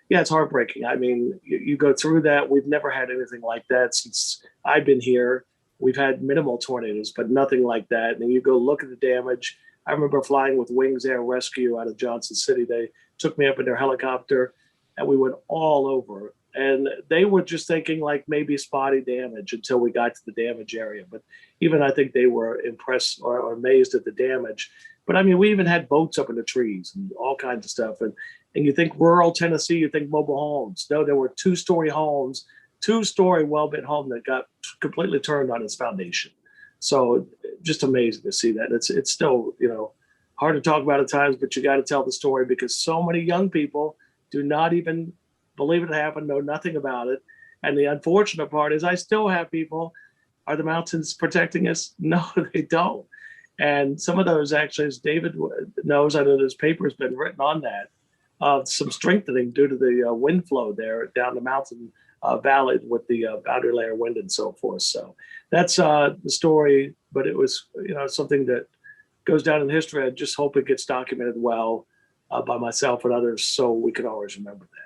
Speaker 9: yeah, it's heartbreaking. I mean, you go through that. We've never had anything like that since I've been here. We've had minimal tornadoes, but nothing like that. And then you go look at the damage. I remember flying with Wings Air Rescue out of Johnson City. They took me up in their helicopter, and we went all over. And they were just thinking like maybe spotty damage until we got to the damage area. But even I think they were impressed or amazed at the damage. But I mean, we even had boats up in the trees and all kinds of stuff. And you think rural Tennessee, you think mobile homes. No, there were two-story homes, two-story well-built home that got completely turned on its foundation. So just amazing to see that. It's still, hard to talk about at times, but you got to tell the story because so many young people do not even believe it happened, know nothing about it. And the unfortunate part is I still have people, are the mountains protecting us? No, they don't. And some of those actually, as David knows, I know this paper has been written on that, some strengthening due to the wind flow there down the mountain valley with the boundary layer wind and so forth. So that's the story, but it was, something that goes down in history. I just hope it gets documented well by myself and others so we can always remember that.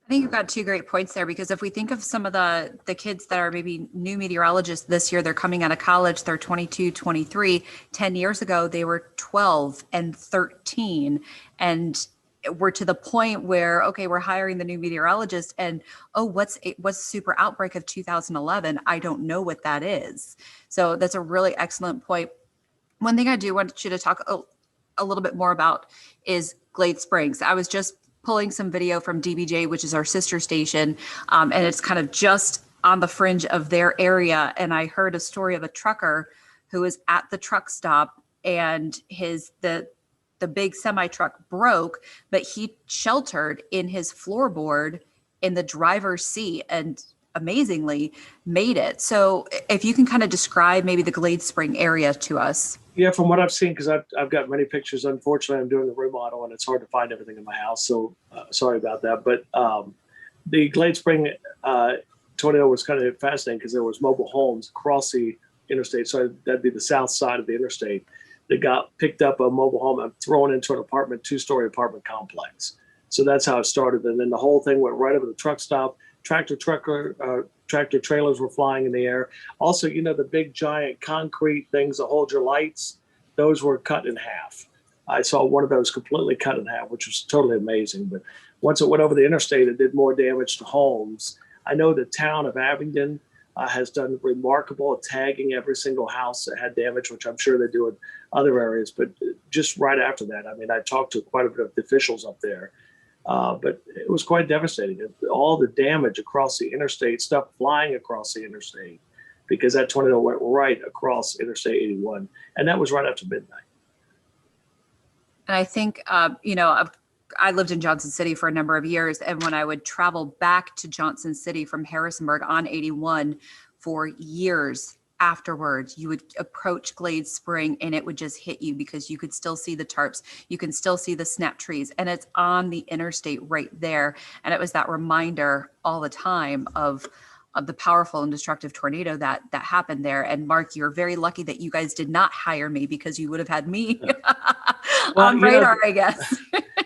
Speaker 3: I think you've got two great points there, because if we think of some of the kids that are maybe new meteorologists this year, they're coming out of college, they're 22, 23. 10 years ago, they were 12 and 13. And we're to the point where, okay, we're hiring the new meteorologist and, what's super outbreak of 2011? I don't know what that is. So that's a really excellent point. One thing I do want you to talk a little bit more about is Glade Springs. I was just pulling some video from DBJ, which is our sister station, and it's kind of just on the fringe of their area. And I heard a story of a trucker who was at the truck stop, and the big semi truck broke, but he sheltered in his floorboard in the driver's seat and amazingly made it. So if you can kind of describe maybe the Glade Spring area to us.
Speaker 9: Yeah, from what I've seen, because I've got many pictures. Unfortunately, I'm doing a remodel and it's hard to find everything in my house. So sorry about that. But the Glade Spring tornado was kind of fascinating because there was mobile homes across the interstate. So that'd be the south side of the interstate. That got picked up a mobile home and thrown into an apartment, 2-story apartment complex. So that's how it started. And then the whole thing went right over the truck stop. Tractor trailers were flying in the air. Also, the big giant concrete things that hold your lights, those were cut in half. I saw one of those completely cut in half, which was totally amazing. But once it went over the interstate, it did more damage to homes. I know the town of Abingdon has done remarkable at tagging every single house that had damage, which I'm sure they do in other areas. But just right after that, I mean, I talked to quite a bit of the officials up there. But it was quite devastating. All the damage across the interstate, stuff flying across the interstate, because that tornado went right across Interstate 81. And that was right after midnight.
Speaker 3: And I think, I lived in Johnson City for a number of years. And when I would travel back to Johnson City from Harrisonburg on 81 for years, afterwards, you would approach Glade Spring and it would just hit you because you could still see the tarps, you can still see the snap trees, and it's on the interstate right there. And it was that reminder all the time of the powerful and destructive tornado that happened there. And Mark, you're very lucky that you guys did not hire me, because you would have had me on radar, I guess.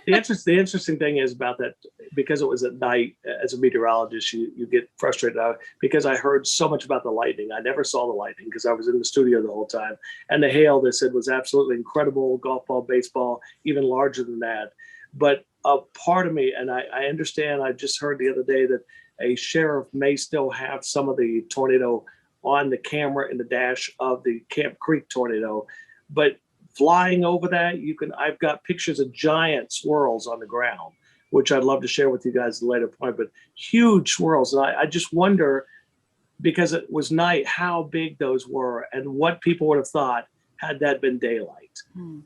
Speaker 9: The interesting thing is about that, because it was at night, as a meteorologist, you get frustrated because I heard so much about the lightning. I never saw the lightning because I was in the studio the whole time. And the hail, they said, was absolutely incredible. Golf ball, baseball, even larger than that. But a part of me, and I understand, I just heard the other day that a sheriff may still have some of the tornado on the camera in the dash of the Camp Creek tornado. But flying over that, I've got pictures of giant swirls on the ground, which I'd love to share with you guys at a later point, but huge swirls. And I just wonder, because it was night, how big those were and what people would have thought had that been daylight.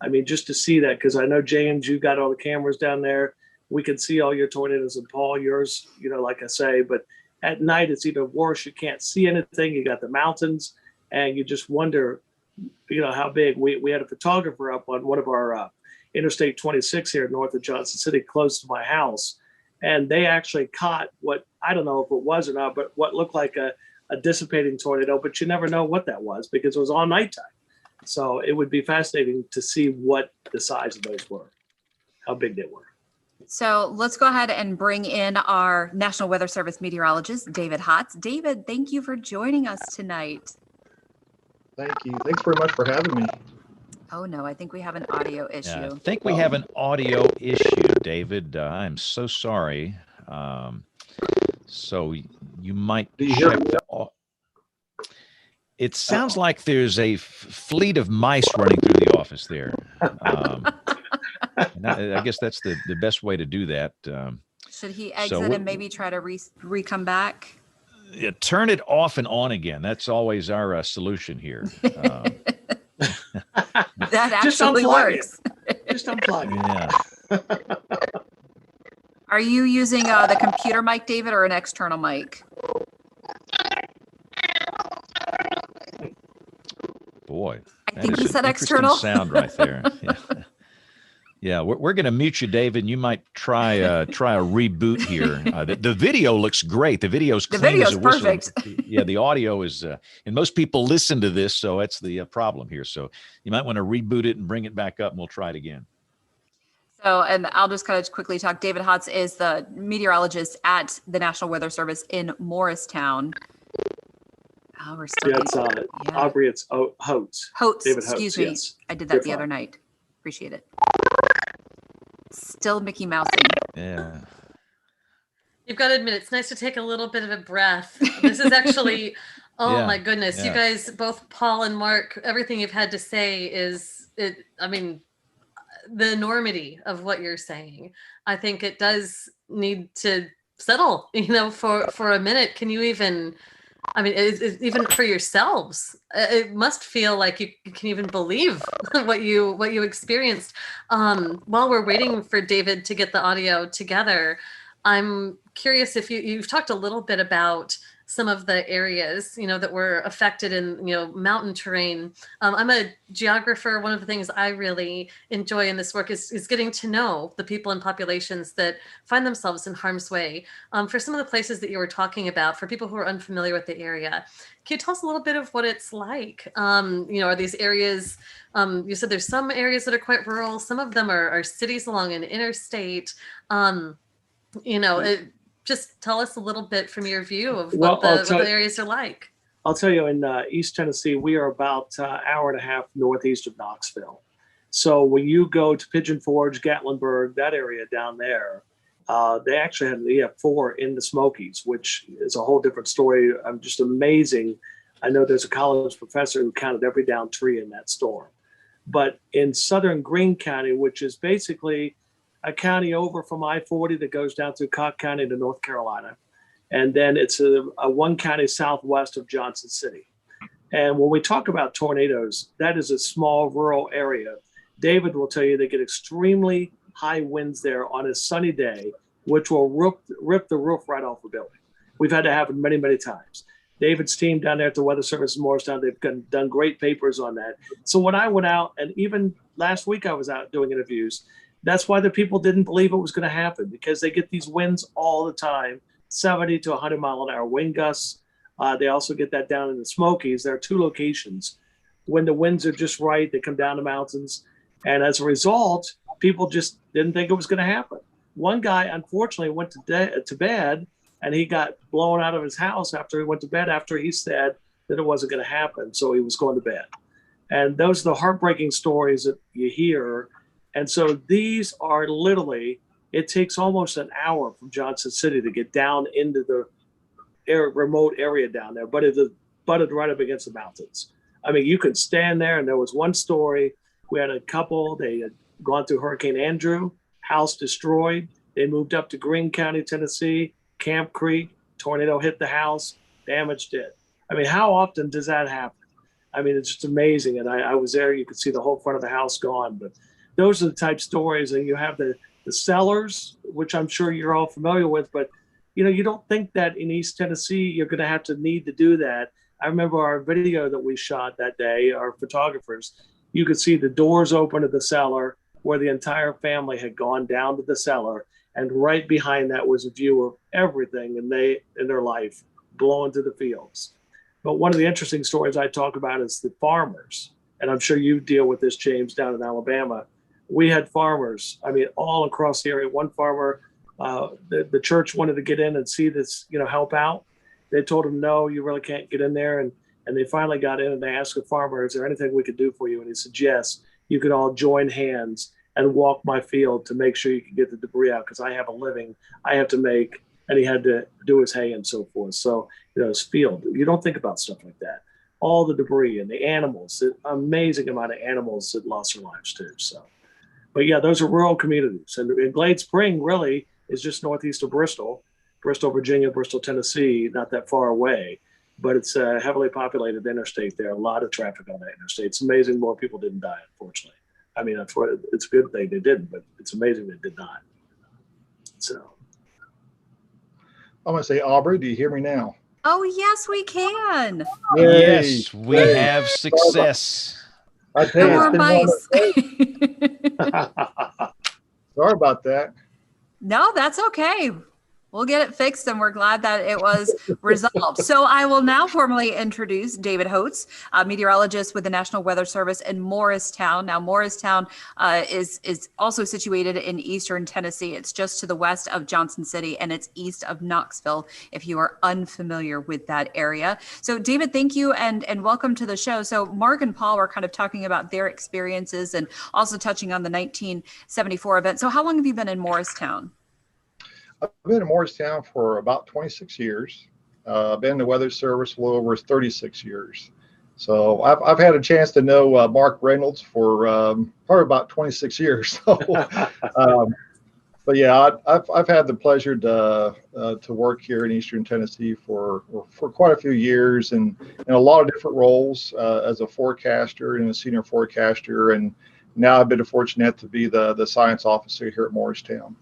Speaker 9: I mean, just to see that, because I know, James, you got all the cameras down there. We can see all your tornadoes, and Paul, yours, like I say, but at night it's even worse. You can't see anything. You got the mountains, and you just wonder, how big. We had a photographer up on one of our Interstate 26 here north of Johnson City, close to my house, and they actually caught what, I don't know if it was or not, but what looked like a dissipating tornado, but you never know what that was because it was all nighttime. So it would be fascinating to see what the size of those were, how big they were.
Speaker 3: So let's go ahead and bring in our National Weather Service meteorologist, David Hotz. David, thank you for joining us tonight.
Speaker 10: Thank you. Thanks very much for having me.
Speaker 3: Oh, no, I think we have an audio issue.
Speaker 1: I think we have an audio issue, David. I'm so sorry. So you might check the... It sounds like there's a fleet of mice running through the office there. I guess that's the best way to do that.
Speaker 3: Should he exit and maybe try to re-come back?
Speaker 1: Yeah, turn it off and on again. That's always our solution here.
Speaker 3: That actually works.
Speaker 9: Just unplug
Speaker 1: it. Yeah.
Speaker 3: Are you using the computer mic, David, or an external mic?
Speaker 1: Boy,
Speaker 3: I think he said external
Speaker 1: sound right there. Yeah. Yeah, we're going to mute you, David. You might try a reboot here. The video looks great. The video's clean. The video's
Speaker 3: perfect.
Speaker 1: Yeah, the audio is, and most people listen to this, so that's the problem here. So you might want to reboot it and bring it back up, and we'll try it again.
Speaker 3: So, and I'll just kind of quickly talk. David Hotz is the meteorologist at the National Weather Service in Morristown. Oh, we're still.
Speaker 9: Yeah, it's Aubrey. It's Hotz.
Speaker 3: Hotz.
Speaker 9: David
Speaker 3: Excuse
Speaker 9: Hotz,
Speaker 3: me.
Speaker 9: yes.
Speaker 3: I did that the other night. Appreciate it. Still Mickey Mousing.
Speaker 1: Yeah.
Speaker 4: You've got to admit, it's nice to take a little bit of a breath. This is actually, my goodness. Yeah. You guys, both Paul and Mark, everything you've had to say the enormity of what you're saying. I think it does need to settle, for a minute. Can you even... even for yourselves, it must feel like you can even believe what you experienced. While we're waiting for David to get the audio together, I'm curious if you've talked a little bit about some of the areas, that were affected in, mountain terrain. I'm a geographer. One of the things I really enjoy in this work is getting to know the people and populations that find themselves in harm's way. For some of the places that you were talking about, for people who are unfamiliar with the area, can you tell us a little bit of what it's like? Are these areas, you said there's some areas that are quite rural. Some of them are cities along an interstate. Just tell us a little bit from your view of what the areas are like.
Speaker 9: I'll tell you, in East Tennessee, we are about an hour and a half northeast of Knoxville. So when you go to Pigeon Forge, Gatlinburg, that area down there, they actually have 4 in the Smokies, which is a whole different story. I'm just amazing. I know there's a college professor who counted every downed tree in that storm. But in southern Greene County, which is basically a county over from I-40 that goes down through Cobb County to North Carolina. And then it's a one county southwest of Johnson City. And when we talk about tornadoes, that is a small rural area. David will tell you they get extremely high winds there on a sunny day, which will rip the roof right off a building. We've had to happen many, many times. David's team down there at the Weather Service in Morristown, they've done great papers on that. So when I went out, and even last week I was out doing interviews, that's why the people didn't believe it was going to happen, because they get these winds all the time, 70 to 100 mile an hour wind gusts. They also get that down in the Smokies. There are 2 locations. When the winds are just right, they come down the mountains. And as a result, people just didn't think it was going to happen. One guy, unfortunately, went to bed, and he got blown out of his house after he went to bed, after he said that it wasn't going to happen. So he was going to bed. And those are the heartbreaking stories that you hear. And so these are literally, it takes almost an hour from Johnson City to get down into the remote area down there, but it's butted right up against the mountains. I mean, you could stand there, and there was one story. We had a couple, they had gone through Hurricane Andrew, house destroyed. They moved up to Greene County, Tennessee, Camp Creek, tornado hit the house, damaged it. I mean, how often does that happen? I mean, it's just amazing. And I was there, you could see the whole front of the house gone. But those are the type stories. And you have the cellars, which I'm sure you're all familiar with, but you don't think that in East Tennessee, you're going to have to need to do that. I remember our video that we shot that day, our photographers, you could see the doors open to the cellar where the entire family had gone down to the cellar. And right behind that was a view of everything in their life blowing to the fields. But one of the interesting stories I talk about is the farmers. And I'm sure you deal with this, James, down in Alabama. We had farmers, I mean, all across the area. One farmer, the church wanted to get in and see this, help out. They told him, no, you really can't get in there. And they finally got in, and they asked the farmer, is there anything we could do for you? And he said, yes, you could all join hands and walk my field to make sure you can get the debris out, because I have a living I have to make. And he had to do his hay and so forth. So, his field, you don't think about stuff like that. All the debris and the animals, the amazing amount of animals that lost their lives too. So, but yeah, those are rural communities. And Glade Spring really is just northeast of Bristol, Virginia, Bristol, Tennessee, not that far away. But it's a heavily populated interstate there. A lot of traffic on that interstate. It's amazing more people didn't die, unfortunately. I mean, it's a good thing they didn't, but it's amazing they did not. So.
Speaker 10: I'm going to say, Aubrey, do you hear me now?
Speaker 3: Oh, yes, we can.
Speaker 10: Yay.
Speaker 1: Yes, we have success.
Speaker 10: I tell
Speaker 3: No
Speaker 10: you,
Speaker 3: more mice.
Speaker 10: sorry about that.
Speaker 3: No, that's okay. We'll get it fixed, and we're glad that it was resolved. So I will now formally introduce David Holtz, a meteorologist with the National Weather Service in Morristown. Now, Morristown is also situated in eastern Tennessee. It's just to the west of Johnson City, and it's east of Knoxville, if you are unfamiliar with that area. So, David, thank you, and welcome to the show. So Mark and Paul were kind of talking about their experiences and also touching on the 1974 event. So how long have you been in Morristown?
Speaker 10: I've been in Morristown for about 26 years. I've been in the Weather Service a little over 36 years. So I've had a chance to know Mark Reynolds for probably about 26 years. So, but yeah, I've had the pleasure to work here in Eastern Tennessee for quite a few years, and in a lot of different roles as a forecaster and a senior forecaster, and now I've been fortunate to be the science officer here at Morristown.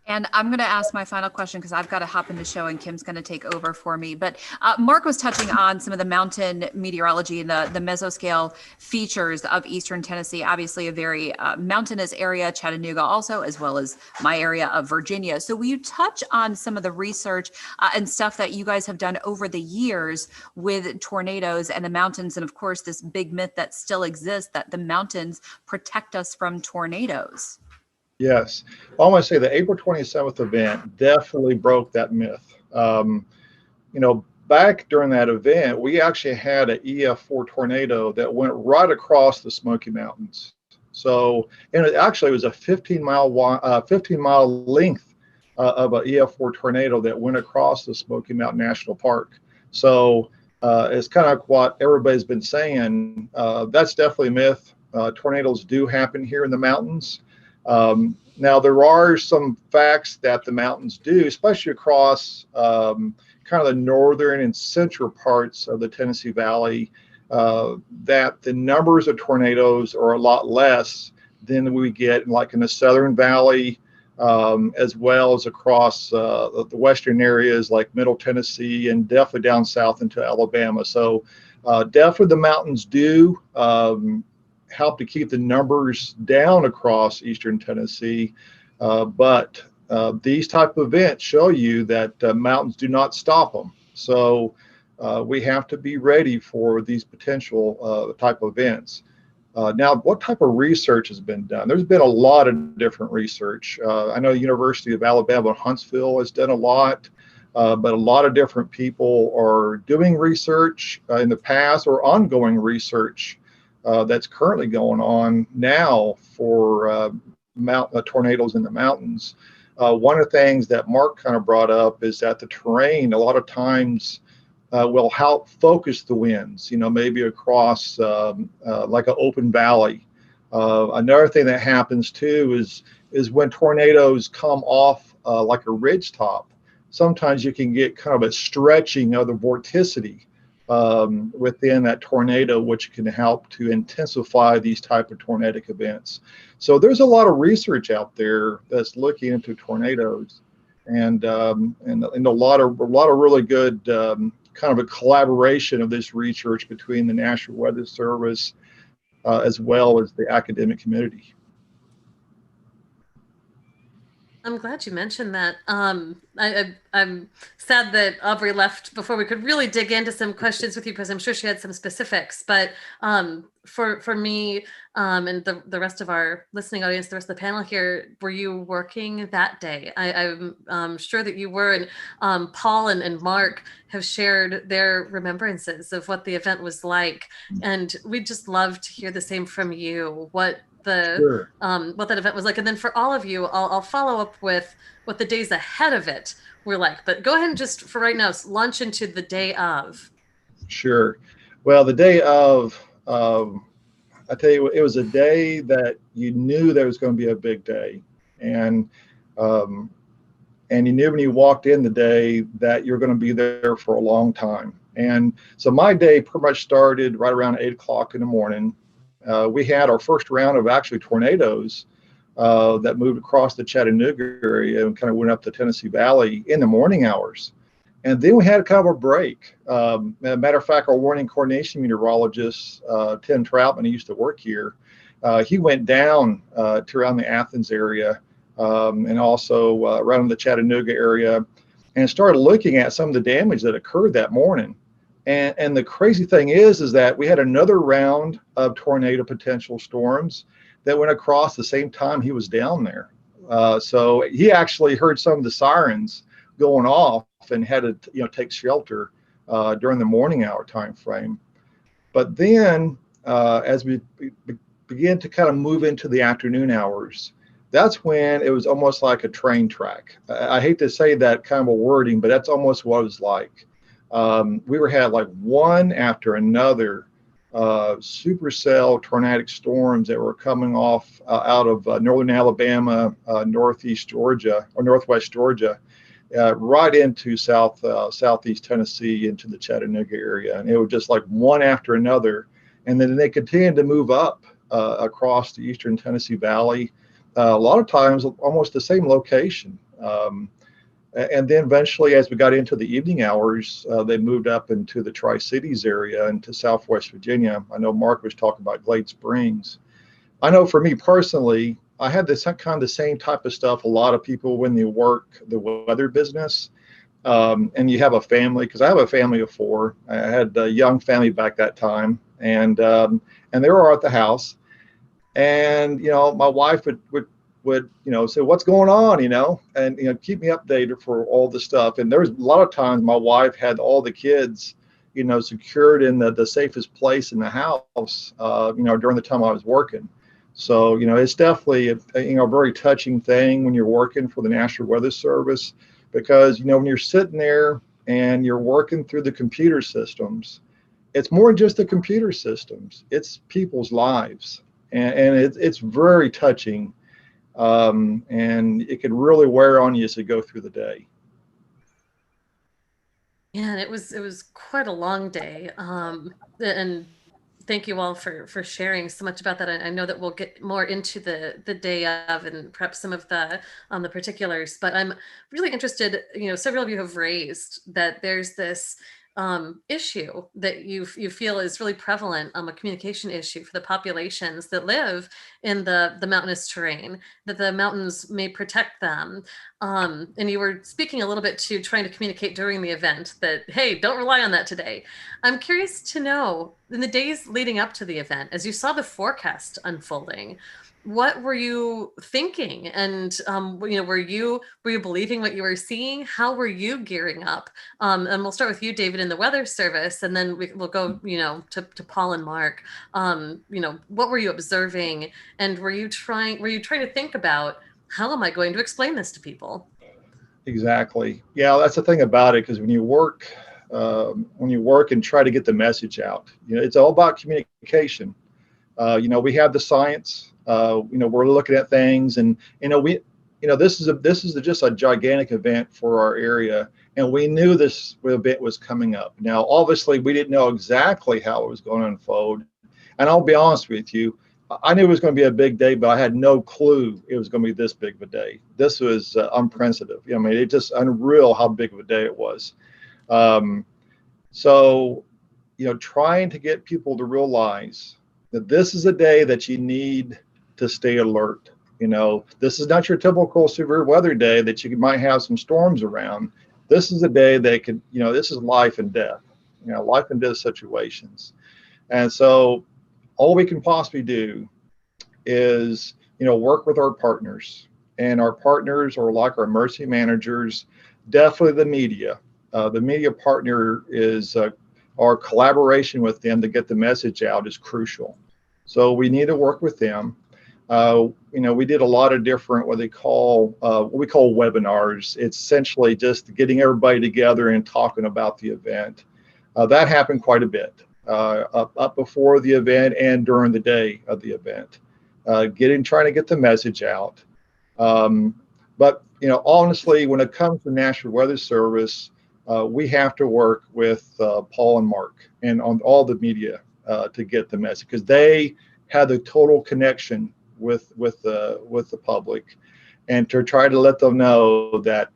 Speaker 3: And I'm going to ask my final question because I've got to hop in the show and Kim's going to take over for me. But Mark was touching on some of the mountain meteorology and the mesoscale features of Eastern Tennessee, obviously a very mountainous area, Chattanooga also, as well as my area of Virginia. So will you touch on some of the research and stuff that you guys have done over the years with tornadoes and the mountains? And of course, this big myth that still exists that the mountains protect us from tornadoes.
Speaker 10: Yes. I want to say the April 27th event definitely broke that myth. Back during that event, we actually had an EF4 tornado that went right across the Smoky Mountains. So, and it actually was a 15-mile length of an EF4 tornado that went across the Smoky Mountain National Park. So it's kind of what everybody's been saying. That's definitely a myth. Tornadoes do happen here in the mountains. Now, there are some facts that the mountains do, especially across kind of the northern and central parts of the Tennessee Valley, that the numbers of tornadoes are a lot less than we get like in the Southern Valley as well as across the western areas like Middle Tennessee and definitely down south into Alabama. So definitely the mountains do help to keep the numbers down across eastern Tennessee, but these type of events show you that mountains do not stop them. So we have to be ready for these potential type of events. Now, what type of research has been done? There's been a lot of different research. I know the University of Alabama Huntsville has done a lot, but a lot of different people are doing research in the past or ongoing research that's currently going on now for tornadoes in the mountains. One of the things that Mark kind of brought up is that the terrain, a lot of times, will help focus the winds, maybe across like an open valley. Another thing that happens too is when tornadoes come off like a ridge top, sometimes you can get kind of a stretching of the vorticity within that tornado, which can help to intensify these type of tornadic events. So there's a lot of research out there that's looking into tornadoes, and a lot of really good kind of a collaboration of this research between the National Weather Service as well as the academic community.
Speaker 4: I'm glad you mentioned that. I'm sad that Aubrey left before we could really dig into some questions with you, because I'm sure she had some specifics. But for me and the rest of our listening audience, the rest of the panel here, were you working that day? I'm sure that you were. And Paul and Mark have shared their remembrances of what the event was like. And we'd just love to hear the same from you. What that event was like, and then for all of you, I'll follow up with what the days ahead of it were like. But go ahead and just for right now launch into the day of.
Speaker 10: Sure. Well, the day of, I tell you, it was a day that you knew there was going to be a big day, and you knew when you walked in the day that you're going to be there for a long time. And so my day pretty much started right around 8 o'clock in the morning. We had our first round of actually tornadoes that moved across the Chattanooga area and kind of went up the Tennessee Valley in the morning hours. And then we had kind of a break. As a matter of fact, our warning coordination meteorologist, Tim Troutman, who used to work here, he went down to around the Athens area and also around the Chattanooga area and started looking at some of the damage that occurred that morning. And the crazy thing is that we had another round of tornado potential storms that went across the same time he was down there. So he actually heard some of the sirens going off and had to take shelter during the morning hour time frame. But then as we began to kind of move into the afternoon hours, that's when it was almost like a train track. I hate to say that kind of a wording, but that's almost what it was like. We had like one after another supercell tornadic storms that were coming off out of northern Alabama, northwest Georgia, right into southeast Tennessee, into the Chattanooga area. And it was just like one after another. And then they continued to move up across the eastern Tennessee Valley, a lot of times almost the same location. And then eventually, as we got into the evening hours, they moved up into the Tri-Cities area into Southwest Virginia. I know Mark was talking about Glade Springs. I know for me personally, I had this kind of the same type of stuff. A lot of people, when they work the weather business, and you have a family, because I have a family of 4. I had a young family back that time, and they were at the house, and my wife would say, what's going on, and keep me updated for all the stuff. And there's a lot of times my wife had all the kids secured in the safest place in the house during the time I was working. So it's definitely a very touching thing when you're working for the National Weather Service, because when you're sitting there and you're working through the computer systems, it's more than just the computer systems, it's people's lives, and it's very touching. And it could really wear on you as you go through the day.
Speaker 4: Yeah, and it was quite a long day. And Thank you all for sharing so much about that. I know that we'll get more into the day of and perhaps some of the particulars, but I'm really interested. Several of you have raised that there's this issue that you feel is really prevalent, a communication issue for the populations that live in the mountainous terrain, that the mountains may protect them. And you were speaking a little bit to trying to communicate during the event that, hey, don't rely on that today. I'm curious to know, in the days leading up to the event, as you saw the forecast unfolding, what were you thinking? And were you believing what you were seeing? How were you gearing up? And we'll start with you, David, in the Weather Service, and then we'll go, to Paul and Mark. What were you observing? And were you trying to think about, how am I going to explain this to people?
Speaker 10: Exactly. Yeah, that's the thing about it, because when you work and try to get the message out, it's all about communication. We have the science. We're looking at things, and this is just a gigantic event for our area, and we knew this event was coming up. Now, obviously, we didn't know exactly how it was going to unfold, and I'll be honest with you, I knew it was going to be a big day, but I had no clue it was going to be this big of a day. This was unprecedented. I mean, it's just unreal how big of a day it was. So, trying to get people to realize that this is a day that you need to stay alert. This is not your typical severe weather day that you might have some storms around. This is a day that could, this is life and death, life and death situations. And so all we can possibly do is, work with our partners. And our partners are like our emergency managers, definitely the media. The media partner is our collaboration with them to get the message out is crucial. So we need to work with them. We did a lot of different what we call webinars. It's essentially just getting everybody together and talking about the event. That happened quite a bit up before the event and during the day of the event. Trying to get the message out. But honestly, when it comes to National Weather Service, we have to work with Paul and Mark and on all the media to get the message, because they have the total connection with the public, and to try to let them know that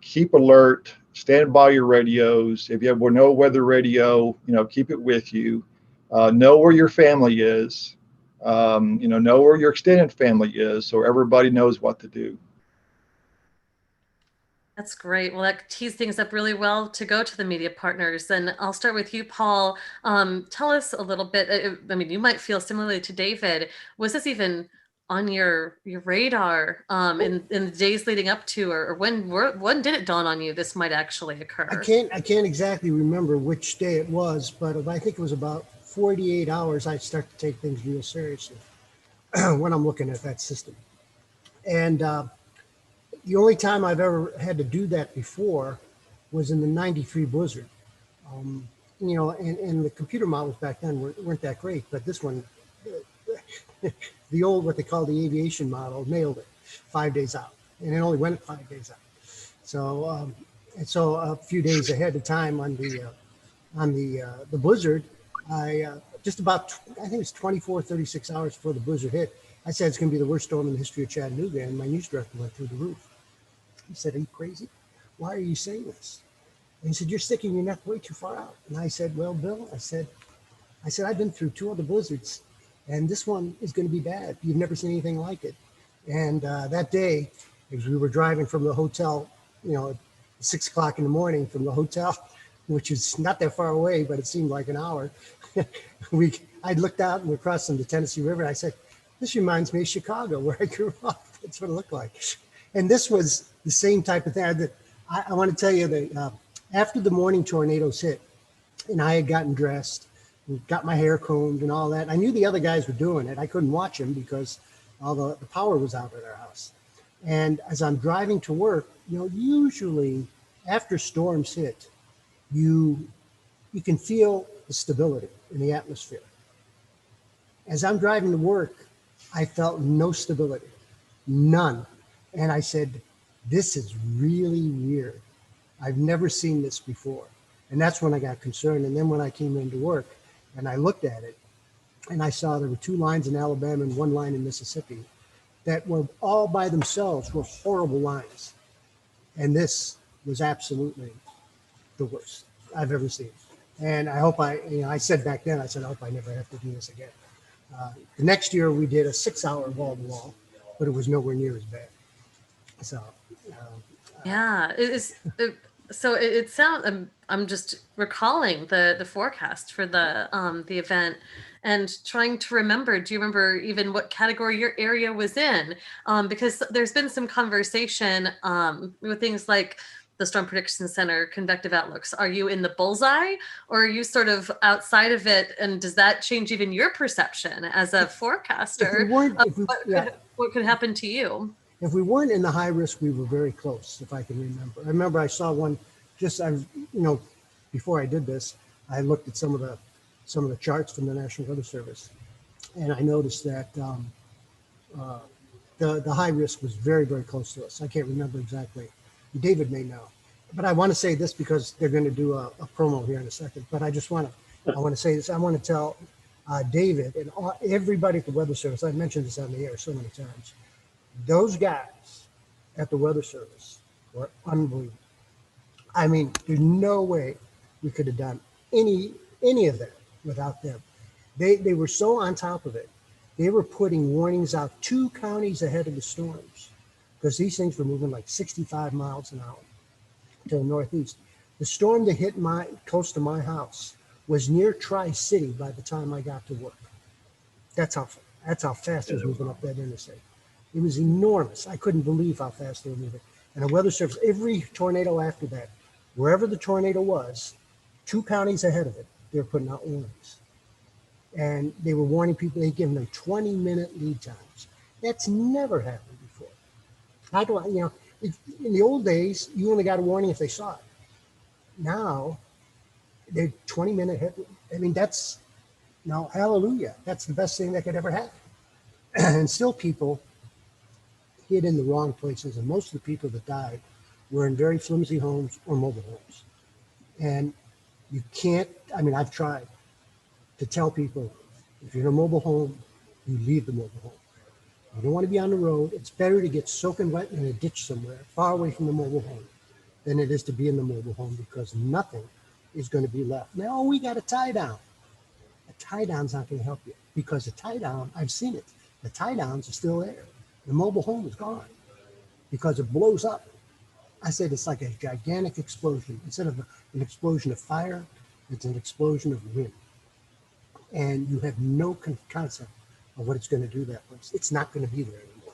Speaker 10: keep alert, stand by your radios. If you have no weather radio, keep it with you. Know where your family is. Know where your extended family is, so everybody knows what to do.
Speaker 4: That's great. Well, that tees things up really well to go to the media partners. And I'll start with you, Paul. Tell us a little bit. I mean, you might feel similarly to David. Was this even on your radar in the days leading up to, or when did it dawn on you this might actually occur?
Speaker 6: I can't exactly remember which day it was, but I think it was about 48 hours. I start to take things real seriously when I'm looking at that system. And the only time I've ever had to do that before was in the '93 blizzard. And the computer models back then weren't that great, but this one, the old, what they call the aviation model, nailed it 5 days out, and it only went 5 days out. So, so a few days ahead of time on the blizzard, I think it was 24, 36 hours before the blizzard hit, I said it's going to be the worst storm in the history of Chattanooga, and my news director went through the roof. He said, "Are you crazy? Why are you saying this?" And he said, "You're sticking your neck way too far out." And I said, "Well, Bill," I said, "I've been through 2 other blizzards, and this one is going to be bad. You've never seen anything like it." And that day, as we were driving from the hotel, at 6 o'clock in the morning from the hotel, which is not that far away, but it seemed like an hour, I looked out and we're crossing the Tennessee River. And I said, "This reminds me of Chicago, where I grew up." That's what it looked like. And this was the same type of thing. I want to tell you that after the morning tornadoes hit, and I had gotten dressed, and got my hair combed and all that, I knew the other guys were doing it. I couldn't watch them because all the power was out at our house. And as I'm driving to work, usually after storms hit, you can feel the stability in the atmosphere. As I'm driving to work, I felt no stability, none. And I said, "This is really weird. I've never seen this before." And that's when I got concerned. And then when I came into work, And I looked at it and I saw there were 2 lines in Alabama and 1 line in Mississippi that were all by themselves were horrible lines. And this was absolutely the worst I've ever seen. And I hope I said back then, I said, I hope I never have to do this again. The next year we did a 6-hour wall-to-wall, but it was nowhere near as bad. So,
Speaker 4: Yeah, so it sounds. I'm just recalling the forecast for the event and trying to remember. Do you remember even what category your area was in? Because there's been some conversation with things like the Storm Prediction Center convective outlooks. Are you in the bullseye, or are you sort of outside of it? And does that change even your perception as a forecaster? What could happen to you?
Speaker 6: If we weren't in the high risk, we were very close, if I can remember. I remember I saw one before I did this, I looked at some of the charts from the National Weather Service, and I noticed that the high risk was very, very close to us. I can't remember exactly. David may know, but I want to say this because they're going to do a promo here in a second. But I want to say this. I want to tell David and everybody at the Weather Service. I've mentioned this on the air so many times. Those guys at the Weather Service were unbelievable. I mean, there's no way we could have done any of that without them. They were so on top of it. They were putting warnings out 2 counties ahead of the storms because these things were moving like 65 miles an hour to the northeast. The storm that hit close to my house was near Tri-City by the time I got to work. That's how fast it was moving up that interstate. It was enormous. I couldn't believe how fast they were moving. And the Weather Service, every tornado after that, wherever the tornado was, 2 counties ahead of it, they were putting out warnings. And they were warning people, they'd given them 20-minute lead times. That's never happened before. How do I, in the old days, you only got a warning if they saw it. Now, they're 20-minute hit. I mean, hallelujah. That's the best thing that could ever happen. And still people hid in the wrong places. And most of the people that died were in very flimsy homes or mobile homes. And you can't, I've tried to tell people, if you're in a mobile home, you leave the mobile home. You don't want to be on the road. It's better to get soaking wet in a ditch somewhere, far away from the mobile home, than it is to be in the mobile home because nothing is going to be left. Now, we got a tie down. A tie down's not going to help you because a tie down, I've seen it. The tie downs are still there. The mobile home is gone because it blows up. I said it's like a gigantic explosion. Instead of an explosion of fire, it's an explosion of wind. And you have no concept of what it's going to do that place. It's not going to be there anymore.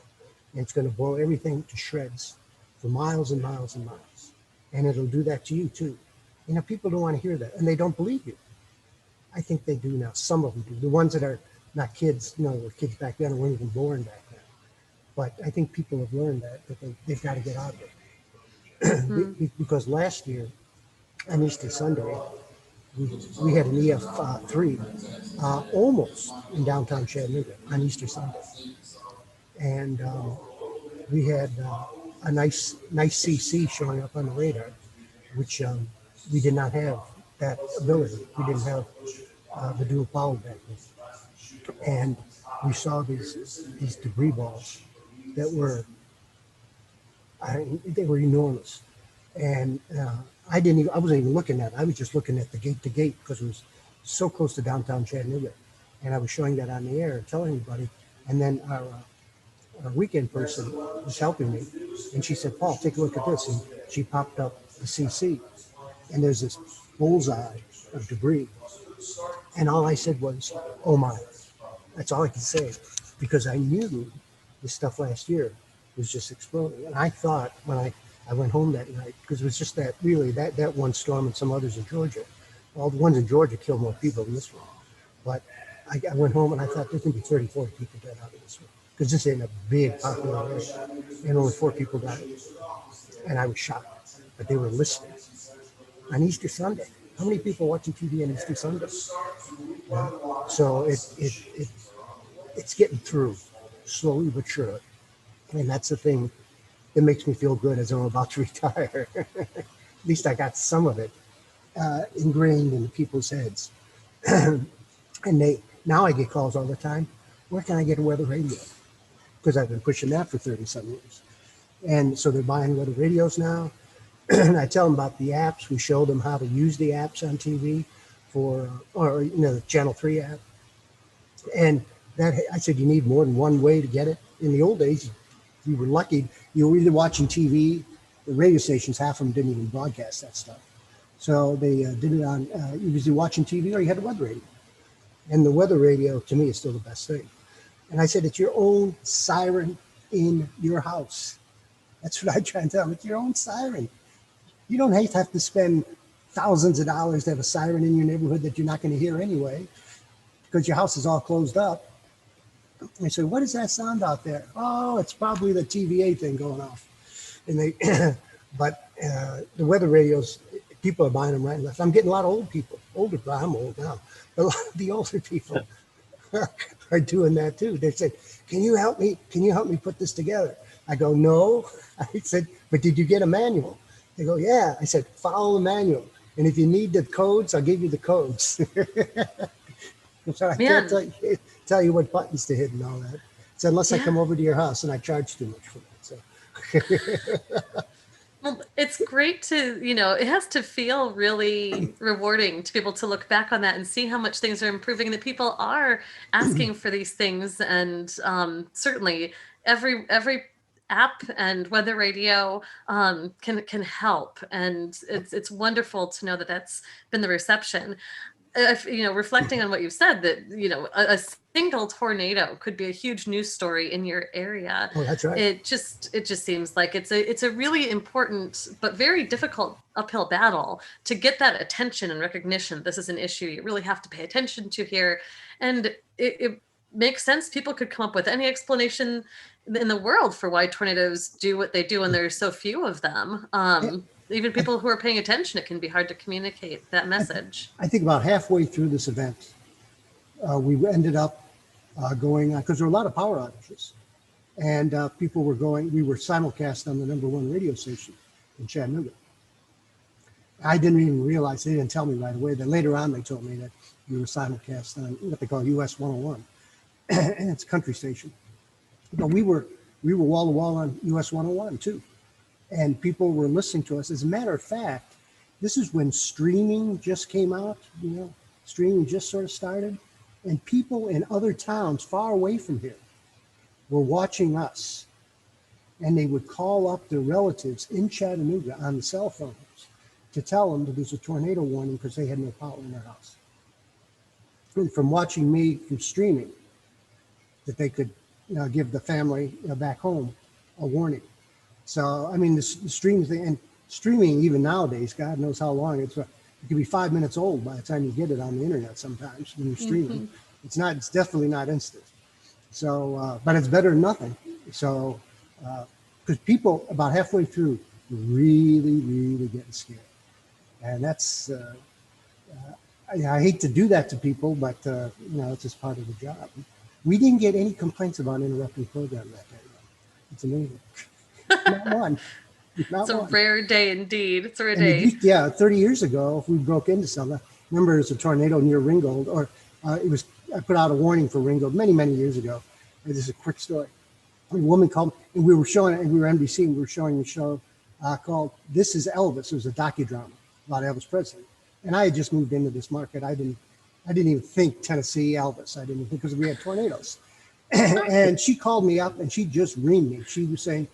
Speaker 6: And it's going to blow everything to shreds for miles and miles and miles. And it'll do that to you too. People don't want to hear that and they don't believe you. I think they do now. Some of them do. The ones that are not kids, were kids back then or weren't even born back then. But I think people have learned that they've got to get out of it. Because last year on Easter Sunday, we had an EF3 almost in downtown Chattanooga on Easter Sunday. And we had a nice CC showing up on the radar, which we did not have that ability. We didn't have the dual power back then. And we saw these debris balls that were, they were enormous. And I wasn't even looking at it. I was just looking at the gate to gate because it was so close to downtown Chattanooga. And I was showing that on the air and telling everybody. And then our weekend person was helping me. And she said, Paul, take a look at this. And she popped up the CC. And there's this bullseye of debris. And all I said was, oh my. That's all I could say. Because I knew this stuff last year was just exploding. And I thought when I went home that night, because it was just that one storm and some others in Georgia. All the ones in Georgia killed more people than this one. But I went home and I thought there's going to be 30, 40 people dead out of this one. Because this ain't a big popular area. And only 4 people died. And I was shocked. But they were listening. On Easter Sunday. How many people watching TV on Easter Sunday? So it's getting through, slowly but surely. And that's the thing that makes me feel good as I'm about to retire. At least I got some of it ingrained in people's heads. And now I get calls all the time. Where can I get a weather radio? Because I've been pushing that for 30-some years. And so they're buying weather radios now. And I tell them about the apps. We show them how to use the apps on TV or the Channel 3 app. And that I said, you need more than one way to get it. In the old days, you were lucky. You were either watching TV, the radio stations, half of them didn't even broadcast that stuff. So they did it on, you was either watching TV or you had a weather radio. And the weather radio, to me, is still the best thing. And I said, it's your own siren in your house. That's what I try and tell them. It's your own siren. You don't have to spend thousands of dollars to have a siren in your neighborhood that you're not going to hear anyway, because your house is all closed up. I said, what is that sound out there? Oh, it's probably the TVA thing going off. And but the weather radios, people are buying them right and left. I'm getting a lot of old people, I'm old now, but a lot of the older people are doing that too. They said, can you help me? Can you help me put this together? I go, no. I said, but did you get a manual? They go, yeah. I said, follow the manual. And if you need the codes, I'll give you the codes. So I can't tell you what buttons to hit and all that. So unless I come over to your house and I charge too much for that. So.
Speaker 4: Well, it's great to, it has to feel really rewarding to be able to look back on that and see how much things are improving and that people are asking for these things. And certainly every app and weather radio can help. And it's wonderful to know that that's been the reception. Reflecting on what you've said, that a single tornado could be a huge news story in your area.
Speaker 6: Oh, that's right.
Speaker 4: It just seems like it's a really important but very difficult uphill battle to get that attention and recognition. This is an issue you really have to pay attention to here, and it makes sense. People could come up with any explanation in the world for why tornadoes do what they do, and there's so few of them. Even people who are paying attention, it can be hard to communicate that message.
Speaker 6: I think about halfway through this event, we ended up going, because there were a lot of power outages. And people were going, we were simulcast on the #1 radio station in Chattanooga. I didn't even realize, they didn't tell me right away. Then later on, they told me that we were simulcast on what they call US 101. And it's a country station. But we were wall to wall on US 101 too. And people were listening to us. As a matter of fact, this is when streaming just came out, streaming just sort of started. And people in other towns far away from here were watching us. And they would call up their relatives in Chattanooga on the cell phones to tell them that there's a tornado warning because they had no power in their house. And from watching me from streaming, that they could give the family back home a warning. So, I mean, the streaming thing, and streaming even nowadays, God knows how long, it could be 5 minutes old by the time you get it on the internet sometimes when you're streaming. Mm-hmm. It's definitely not instant. So, but it's better than nothing. So, because people about halfway through really, really getting scared. And that's, I hate to do that to people, but, it's just part of the job. We didn't get any complaints about interrupting program that day. It's amazing. Not one. Not
Speaker 4: it's
Speaker 6: one.
Speaker 4: A rare day indeed. It's a rare day.
Speaker 6: 30 years ago, if we broke into something, remember there was a tornado near Ringgold, or I put out a warning for Ringgold many, many years ago. This is a quick story. A woman called, and we were NBC, and we were showing a show called This Is Elvis. It was a docudrama about Elvis Presley. And I had just moved into this market. I didn't even think Tennessee Elvis. I didn't even think, because we had tornadoes. And she called me up and she just reamed me. She was saying,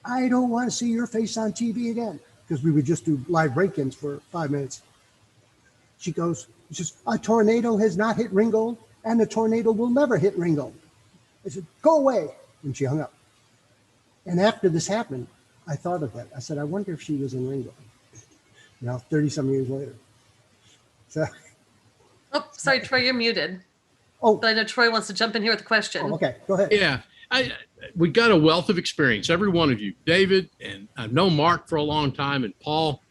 Speaker 6: I don't want to see your face on TV again, because we would just do live break-ins for 5 minutes. She says, a tornado has not hit Ringgold, and the tornado will never hit Ringgold. I said, go away. And she hung up. And after this happened, I thought of that. I said, I wonder if she was in Ringgold. 30-some years later. So.
Speaker 4: Oh, sorry, Troy, you're muted.
Speaker 6: Oh.
Speaker 4: But I know Troy wants to jump in here with a question.
Speaker 6: Oh, okay, go ahead.
Speaker 8: Yeah. We got a wealth of experience, every one of you, David, and I've known Mark for a long time, and Paul,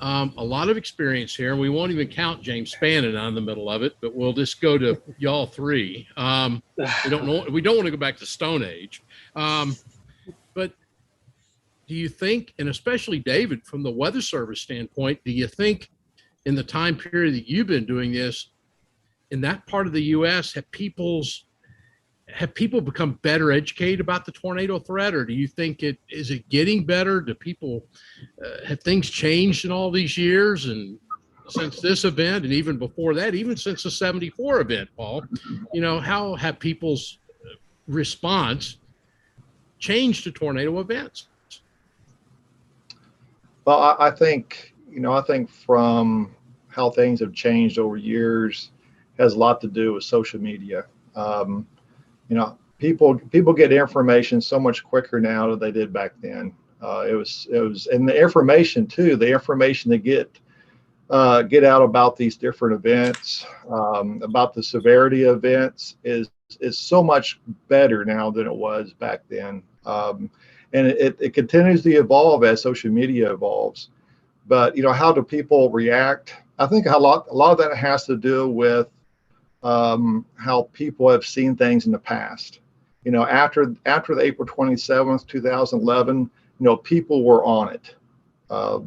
Speaker 8: a lot of experience here. And we won't even count James Spannon on the middle of it, but we'll just go to y'all three. We don't want to go back to Stone Age. But do you think, and especially David, from the Weather Service standpoint, do you think in the time period that you've been doing this, in that part of the U.S. have people become better educated about the tornado threat, or do you think is it getting better? Do people have things changed in all these years, and since this event, and even before that, even since the '74 event, Paul? How have people's response changed to tornado events?
Speaker 10: Well, I think from how things have changed over years has a lot to do with social media. People get information so much quicker now than they did back then. It was, and the information too. The information they get out about these different events, about the severity of events, is so much better now than it was back then. And it continues to evolve as social media evolves. But how do people react? I think a lot of that has to do with how people have seen things in the past. After the April 27th, 2011, people were on it.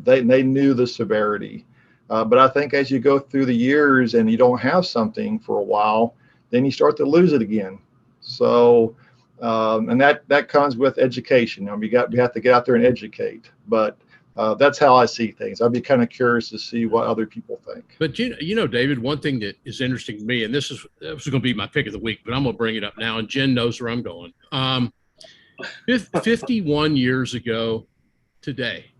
Speaker 10: They knew the severity. But I think as you go through the years and you don't have something for a while, then you start to lose it again. So, and that comes with education. We have to get out there and educate. But that's how I see things. I'd be kind of curious to see what other people think.
Speaker 8: But David, one thing that is interesting to me, and this was going to be my pick of the week, but I'm going to bring it up now, and Jen knows where I'm going. 51 years ago today,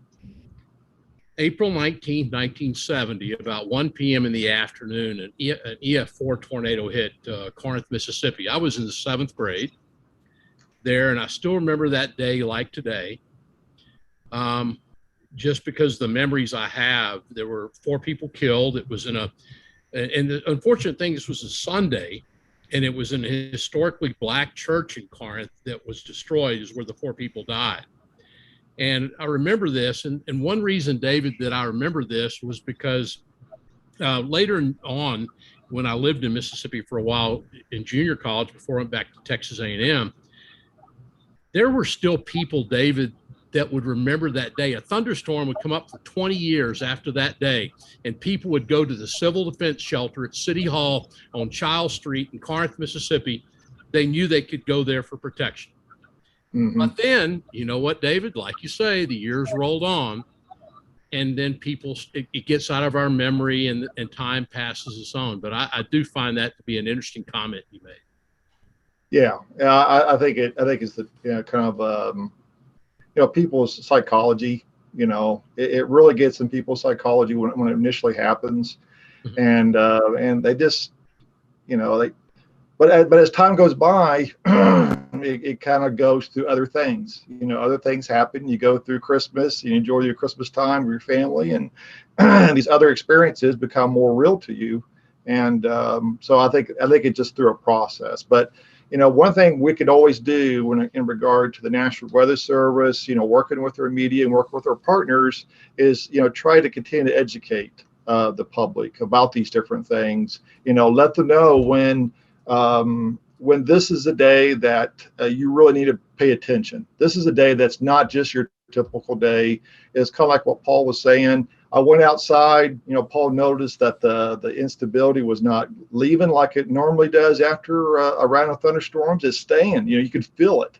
Speaker 8: April 19th, 1970, about 1 p.m. in the afternoon, an EF4 tornado hit Corinth, Mississippi. I was in the 7th grade there, and I still remember that day like today. Just because the memories I have, there were 4 people killed. It was and the unfortunate thing, this was a Sunday, and it was in a historically black church in Corinth that was destroyed, is where the 4 people died. And I remember this, and one reason, David, that I remember this was because later on, when I lived in Mississippi for a while in junior college before I went back to Texas A&M, there were still people, David, that would remember that day. A thunderstorm would come up for 20 years after that day, and people would go to the Civil Defense Shelter at City Hall on Child Street in Corinth, Mississippi. They knew they could go there for protection. Mm-hmm. But then, you know what, David, like you say, the years rolled on, and then it gets out of our memory, and time passes us on. But I do find that to be an interesting comment you made.
Speaker 10: Yeah, I think it's the kind of people's psychology. It really gets in people's psychology when it initially happens, mm-hmm. and they just but as time goes by, it kind of goes through other things. Other things happen. You go through Christmas, you enjoy your Christmas time with your family, and these other experiences become more real to you. And so I think it's just through a process. But one thing we could always do in regard to the National Weather Service, working with our media and working with our partners, is try to continue to educate the public about these different things. Let them know when this is a day that you really need to pay attention. This is a day that's not just your typical day. It's kind of like what Paul was saying. I went outside, Paul noticed that the instability was not leaving like it normally does after a round of thunderstorms. It's staying, you could feel it.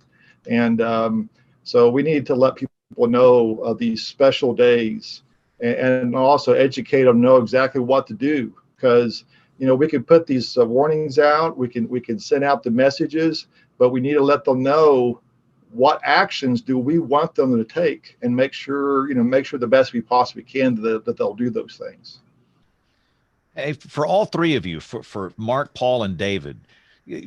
Speaker 10: And so we need to let people know of these special days, and also educate them, know exactly what to do. Because, we can put these warnings out, we can send out the messages, but we need to let them know what actions do we want them to take, and make sure the best we possibly can that they'll do those things.
Speaker 1: Hey, for all 3 of you, for Mark, Paul, and David,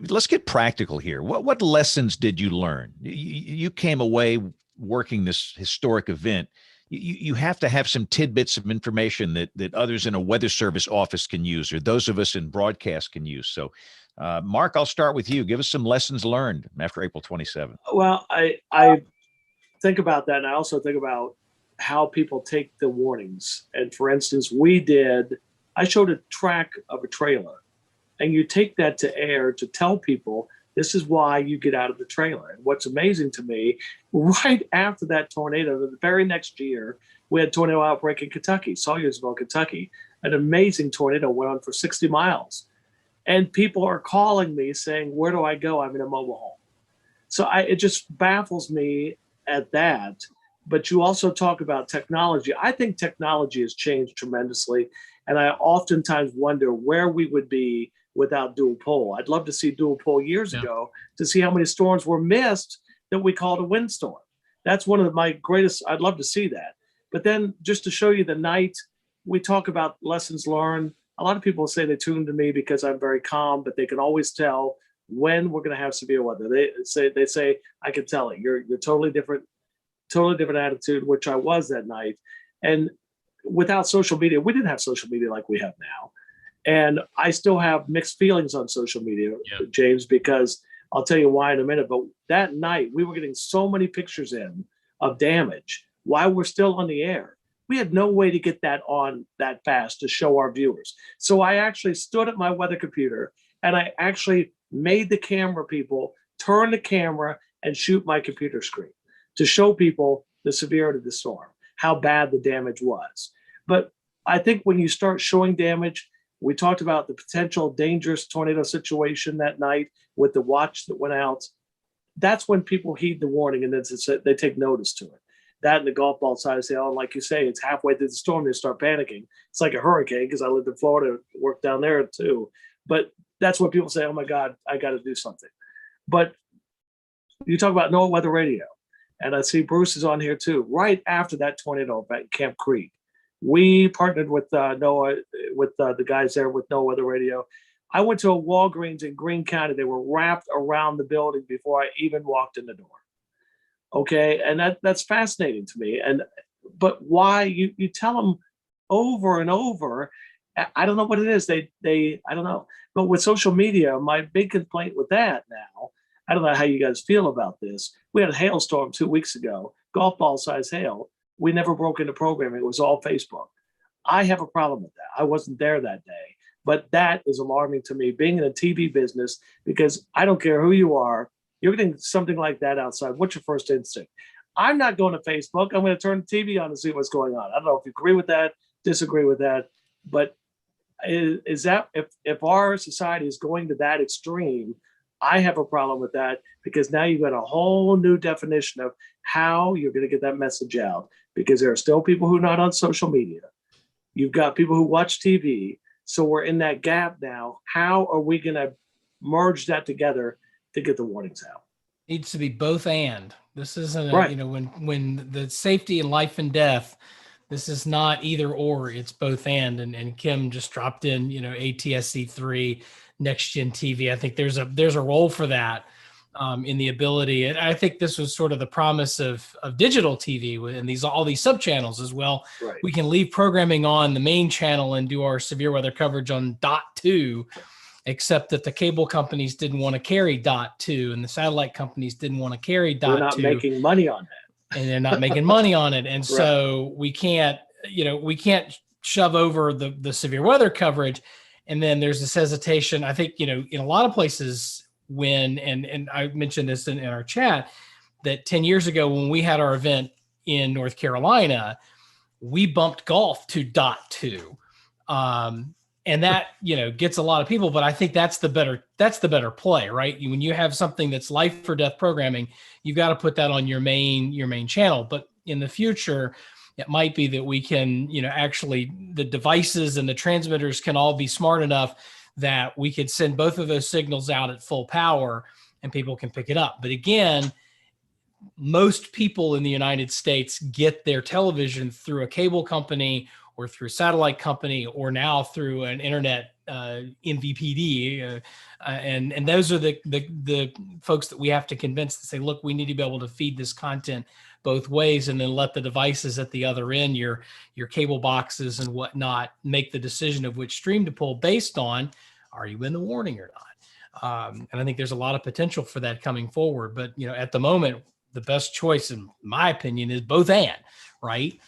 Speaker 1: let's get practical here. What lessons did you learn? You came away working this historic event. You have to have some tidbits of information that others in a weather service office can use, or those of us in broadcast can use. So, Mark, I'll start with you. Give us some lessons learned after April 27th.
Speaker 9: Well, I think about that, and I also think about how people take the warnings. And for instance, I showed a track of a trailer, and you take that to air to tell people this is why you get out of the trailer. And what's amazing to me, right after that tornado, the very next year, we had a tornado outbreak in Kentucky, Sawyersville, Kentucky. An amazing tornado went on for 60 miles. And people are calling me saying, where do I go? I'm in a mobile home. So it just baffles me at that. But you also talk about technology. I think technology has changed tremendously. And I oftentimes wonder where we would be without dual pole. I'd love to see dual pole years ago to see how many storms were missed that we called a windstorm. That's one of my greatest, I'd love to see that. But then just to show you the night, we talk about lessons learned. A lot of people say they tune to me because I'm very calm, but they can always tell when we're going to have severe weather. They say I can tell it. You're totally different attitude, which I was that night. And without social media, we didn't have social media like we have now. And I still have mixed feelings on social media, James, because I'll tell you why in a minute. But that night we were getting so many pictures in of damage while we're still on the air. We had no way to get that on that fast to show our viewers. So I actually stood at my weather computer and I actually made the camera people turn the camera and shoot my computer screen to show people the severity of the storm, how bad the damage was. But I think when you start showing damage, we talked about the potential dangerous tornado situation that night with the watch that went out. That's when people heed the warning and then they take notice to it. That and the golf ball side say, oh, like you say, it's halfway through the storm, they start panicking. It's like a hurricane because I lived in Florida, worked down there too. But that's what people say, oh my God, I got to do something. But you talk about NOAA Weather Radio, and I see Bruce is on here too. Right after that tornado at Camp Creek, we partnered with NOAA, with the guys there with NOAA Weather Radio. I went to a Walgreens in Greene County. They were wrapped around the building before I even walked in the door. Okay, and that's fascinating to me. But why you tell them over and over? I don't know what it is. They I don't know. But with social media, my big complaint with that now, I don't know how you guys feel about this. We had a hailstorm 2 weeks ago, golf ball size hail. We never broke into programming. It was all Facebook. I have a problem with that. I wasn't there that day, but that is alarming to me, being in a TV business, because I don't care who you are. You're getting something like that outside. What's your first instinct? I'm not going to Facebook. I'm going to turn the TV on and see what's going on. I don't know if you agree with that, disagree with that, but is that if our society is going to that extreme, I have a problem with that, because now you've got a whole new definition of how you're going to get that message out, because there are still people who are not on social media. You've got people who watch TV. So we're in that gap now. How are we going to merge that together to get the warnings out?
Speaker 5: Needs to be both and. This isn't
Speaker 9: right.
Speaker 5: When the safety and life and death, this is not either or, it's both and Kim just dropped in, ATSC3 next gen TV. I think there's a role for that in the ability. And I think this was sort of the promise of digital TV and all these sub channels as well.
Speaker 9: Right.
Speaker 5: We can leave programming on the main channel and do our severe weather coverage on .2, except that the cable companies didn't want to carry .2 and the satellite companies didn't want to carry .2.
Speaker 9: They're not making money on that.
Speaker 5: And they're not making money on it. And so we can't shove over the severe weather coverage. And then there's this hesitation, I think, in a lot of places and I mentioned this in our chat, that 10 years ago when we had our event in North Carolina, we bumped golf to .2. And that, gets a lot of people, but I think that's the better play, right? When you have something that's life or death programming, you've got to put that on your main channel. But in the future, it might be that we can, actually the devices and the transmitters can all be smart enough that we could send both of those signals out at full power and people can pick it up. But again, most people in the United States get their television through a cable company or through a satellite company, or now through an internet MVPD, and those are the folks that we have to convince to say, look, we need to be able to feed this content both ways, and then let the devices at the other end, your cable boxes and whatnot, make the decision of which stream to pull based on, are you in the warning or not? And I think there's a lot of potential for that coming forward. But at the moment, the best choice, in my opinion, is both and, right?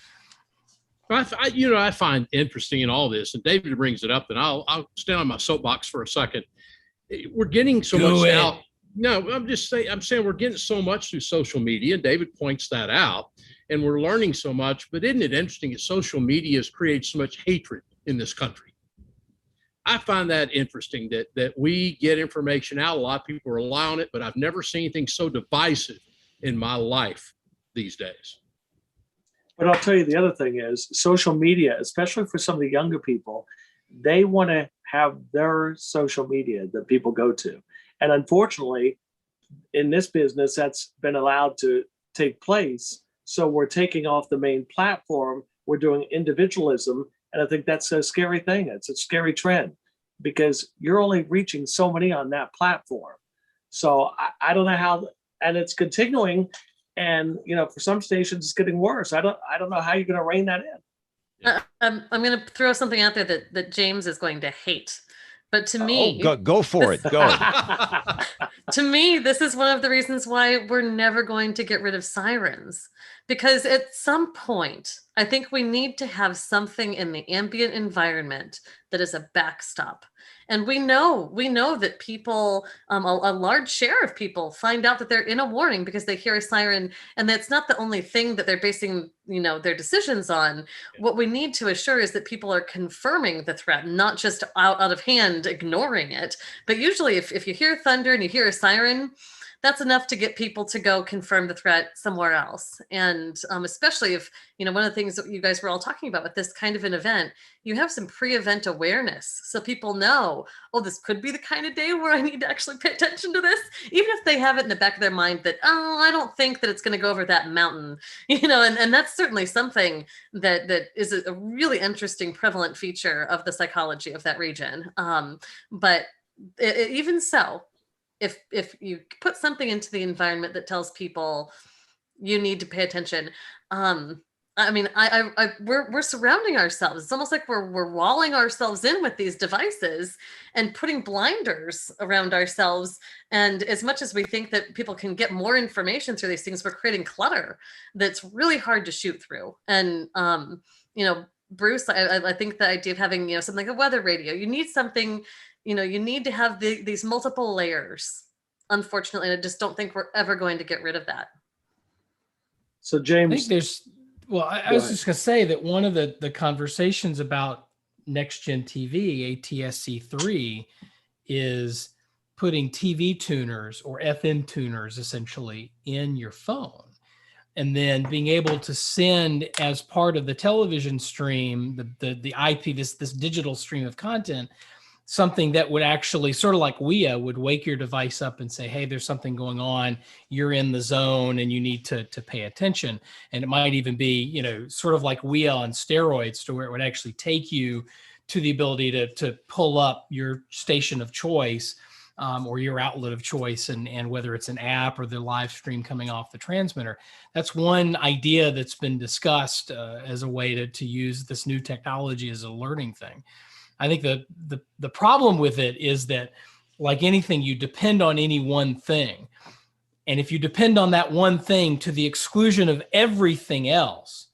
Speaker 8: I find interesting in all this, and David brings it up, and I'll stand on my soapbox for a second. We're getting so much now. No, I'm saying we're getting so much through social media, and David points that out, and we're learning so much. But isn't it interesting that social media has created so much hatred in this country? I find that interesting that we get information out. A lot of people rely on it, but I've never seen anything so divisive in my life these days.
Speaker 9: But I'll tell you the other thing is social media, especially for some of the younger people, they want to have their social media that people go to. And unfortunately, in this business, that's been allowed to take place. So we're taking off the main platform. We're doing individualism. And I think that's a scary thing. It's a scary trend because you're only reaching so many on that platform. So I don't know how, and it's continuing. And for some stations, it's getting worse. I don't know how you're going to rein that in.
Speaker 4: I'm going to throw something out there that James is going to hate. But to me,
Speaker 1: go for it. Go.
Speaker 4: To me, this is one of the reasons why we're never going to get rid of sirens. Because at some point, I think we need to have something in the ambient environment that is a backstop. And we know that people, a large share of people find out that they're in a warning because they hear a siren, and that's not the only thing that they're basing, their decisions on. What we need to assure is that people are confirming the threat, not just out of hand ignoring it. But usually if you hear thunder and you hear a siren, that's enough to get people to go confirm the threat somewhere else. And especially if, one of the things that you guys were all talking about with this kind of an event, you have some pre-event awareness. So people know, this could be the kind of day where I need to actually pay attention to this, even if they have it in the back of their mind that, I don't think that it's going to go over that mountain, and that's certainly something that is a really interesting prevalent feature of the psychology of that region. But even so, if you put something into the environment that tells people you need to pay attention, we're surrounding ourselves. It's almost like we're walling ourselves in with these devices and putting blinders around ourselves. And as much as we think that people can get more information through these things, we're creating clutter that's really hard to shoot through. And Bruce, I think the idea of having something like a weather radio, you need something. You need to have these multiple layers. Unfortunately, I just don't think we're ever going to get rid of that.
Speaker 9: So James,
Speaker 5: I think I was just going to say that one of the conversations about next gen TV, ATSC3, is putting TV tuners or FM tuners essentially in your phone. And then being able to send as part of the television stream, the IP, this digital stream of content, something that would actually sort of like WEA would wake your device up and say, hey, there's something going on. You're in the zone and you need to pay attention. And it might even be, sort of like WEA on steroids, to where it would actually take you to the ability to pull up your station of choice or your outlet of choice, and whether it's an app or the live stream coming off the transmitter. That's one idea that's been discussed as a way to use this new technology as a learning thing. I think the problem with it is that, like anything, you depend on any one thing. And if you depend on that one thing to the exclusion of everything else,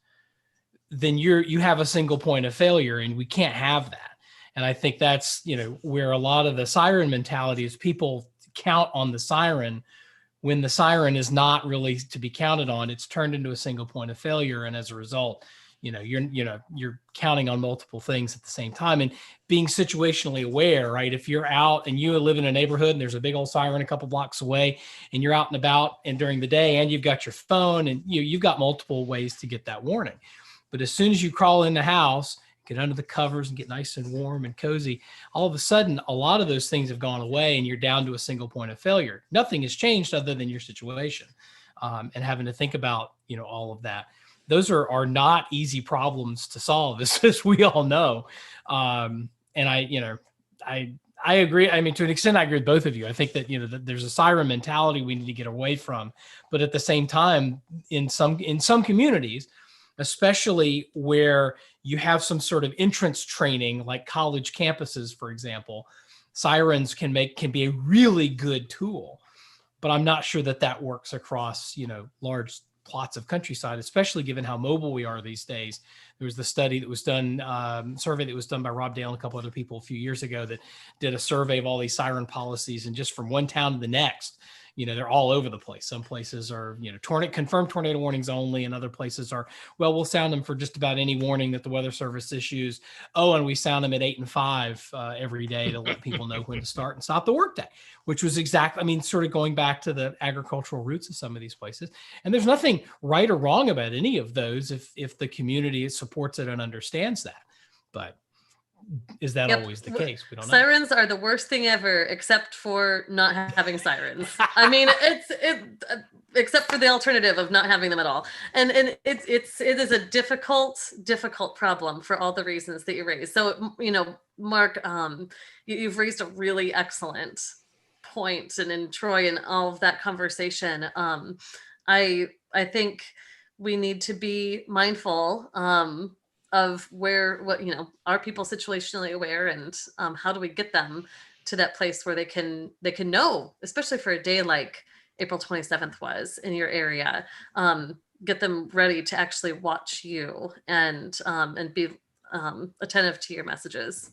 Speaker 5: then you have a single point of failure, and we can't have that. And I think that's, where a lot of the siren mentality is. People count on the siren when the siren is not really to be counted on. It's turned into a single point of failure. And as a result, you're counting on multiple things at the same time, and being situationally aware, right? If you're out and you live in a neighborhood and there's a big old siren a couple blocks away, and you're out and about and during the day, and you've got your phone, and you've got multiple ways to get that warning. But as soon as you crawl in the house, get under the covers and get nice and warm and cozy, all of a sudden, a lot of those things have gone away, and you're down to a single point of failure. Nothing has changed other than your situation, and having to think about, all of that. Those are not easy problems to solve, as we all know. And I agree. I mean, to an extent, I agree with both of you. I think that, that there's a siren mentality we need to get away from. But at the same time, in some communities, especially where you have some sort of entrance training, like college campuses, for example, sirens can be a really good tool. But I'm not sure that works across, large plots of countryside, especially given how mobile we are these days. There was the study that was done, survey that was done by Rob Dale and a couple other people a few years ago that did a survey of all these siren policies, and just from one town to the next, they're all over the place. Some places are, confirmed tornado warnings only, and other places are, well, we'll sound them for just about any warning that the Weather Service issues. Oh, and we sound them at 8 and 5 every day to let people know when to start and stop the workday, which was exactly, sort of going back to the agricultural roots of some of these places. And there's nothing right or wrong about any of those if the community supports it and understands that. But is that always the case? We don't know.
Speaker 4: Sirens are the worst thing ever, except for not having sirens. I mean, except for the alternative of not having them at all. And it is a difficult problem for all the reasons that you raised. So, Mark, you've raised a really excellent point, and in Troy and all of that conversation, I think we need to be mindful of are people situationally aware, and how do we get them to that place where they can know, especially for a day like April 27th was in your area, get them ready to actually watch you and be attentive to your messages.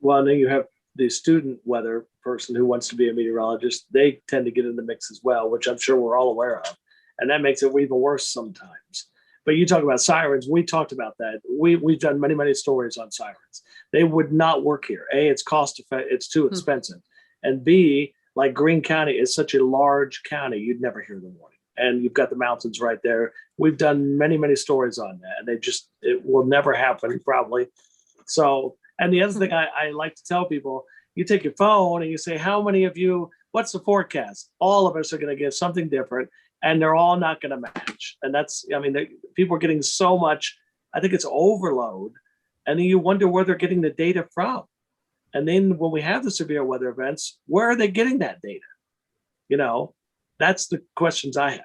Speaker 9: Well, and then you have the student weather person who wants to be a meteorologist. They tend to get in the mix as well, which I'm sure we're all aware of. And that makes it even worse sometimes. But you talk about sirens. We talked about that. We've done many, many stories on sirens. They would not work here. A, it's cost effective. It's too expensive. And B, like Greene County is such a large county, you'd never hear the warning. And you've got the mountains right there. We've done many, many stories on that. And it will never happen probably. So, and the other thing I like to tell people, you take your phone and you say, how many of you, what's the forecast? All of us are going to give something different. And they're all not going to match. And that's, people are getting so much, I think it's overload. And then you wonder where they're getting the data from. And then when we have the severe weather events, where are they getting that data? That's the questions I have.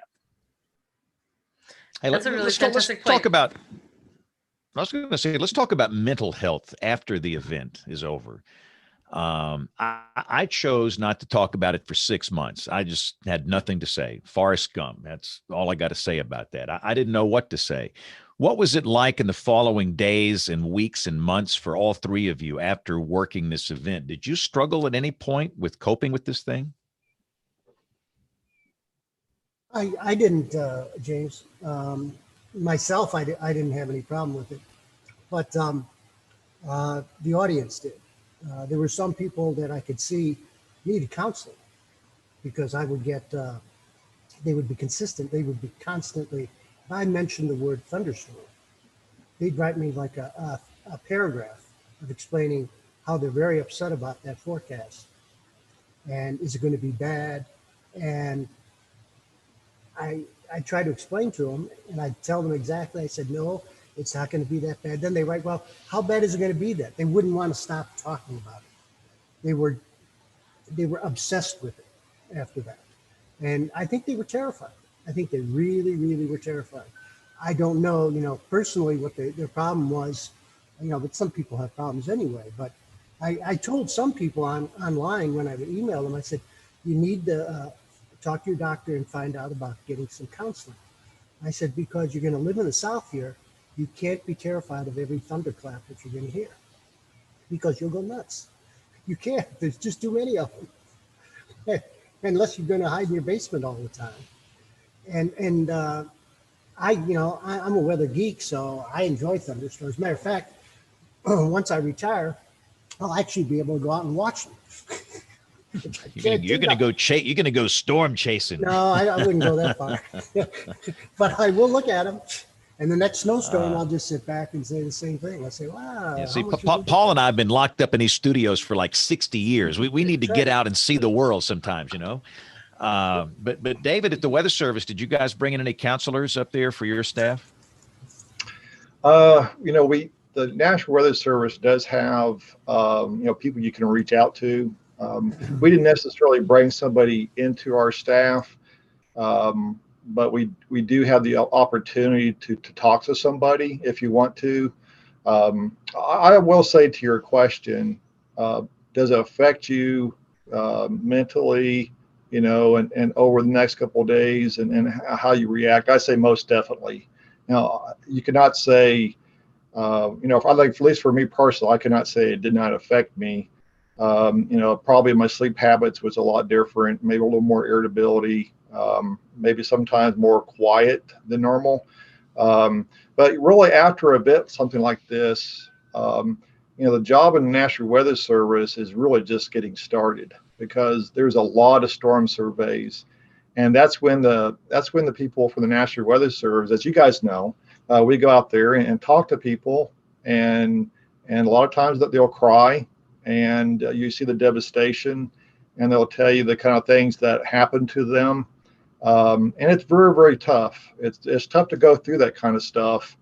Speaker 1: Hey,
Speaker 4: that's a really fantastic point.
Speaker 1: I was going to say, let's talk about mental health after the event is over. I chose not to talk about it for 6 months. I just had nothing to say. Forrest Gump. That's all I got to say about that. I didn't know what to say. What was it like in the following days and weeks and months for all three of you after working this event? Did you struggle at any point with coping with this thing?
Speaker 6: I didn't, James. Myself, I didn't have any problem with it, but the audience did. There were some people that I could see needed counseling because I would get, they would be consistent. They would be constantly, if I mentioned the word thunderstorm, they'd write me like a paragraph of explaining how they're very upset about that forecast. And is it going to be bad? And I try to explain to them, and I tell them exactly. I said, no, it's not going to be that bad. Then they write, well, how bad is it going to be that? They wouldn't want to stop talking about it. They were obsessed with it after that. And I think they were terrified. I think they really, really were terrified. I don't know, personally what their problem was, but some people have problems anyway. But I told some people online when I would email them, I said, you need to talk to your doctor and find out about getting some counseling. I said, because you're going to live in the South here, you can't be terrified of every thunderclap that you're going to hear because you'll go nuts. You can't. There's just too many of them. Unless you're going to hide in your basement all the time. And I'm a weather geek, so I enjoy thunderstorms. Matter of fact, once I retire, I'll actually be able to go out and watch them.
Speaker 1: You're going to go storm chasing.
Speaker 6: No, I wouldn't go that far. But I will look at them. And the next snowstorm, I'll just sit back and say the same thing. I say, wow.
Speaker 1: Yeah, see, Paul and I have been locked up in these studios for like 60 years. We need to get out and see the world sometimes, But David, at the Weather Service, did you guys bring in any counselors up there for your staff?
Speaker 10: The National Weather Service does have, people you can reach out to. We didn't necessarily bring somebody into our staff. But we do have the opportunity to talk to somebody if you want to. I will say to your question, does it affect you mentally, and over the next couple of days and how you react? I say most definitely. Now, you cannot say, if I at least for me personally, I cannot say it did not affect me. Probably my sleep habits was a lot different, maybe a little more irritability, maybe sometimes more quiet than normal. But really, after a bit, something like this, the job in the National Weather Service is really just getting started because there's a lot of storm surveys, and that's when the people from the National Weather Service, as you guys know, we go out there and talk to people, and a lot of times that they'll cry, and you see the devastation, and they'll tell you the kind of things that happened to them. And it's very, very tough. It's tough to go through that kind of stuff.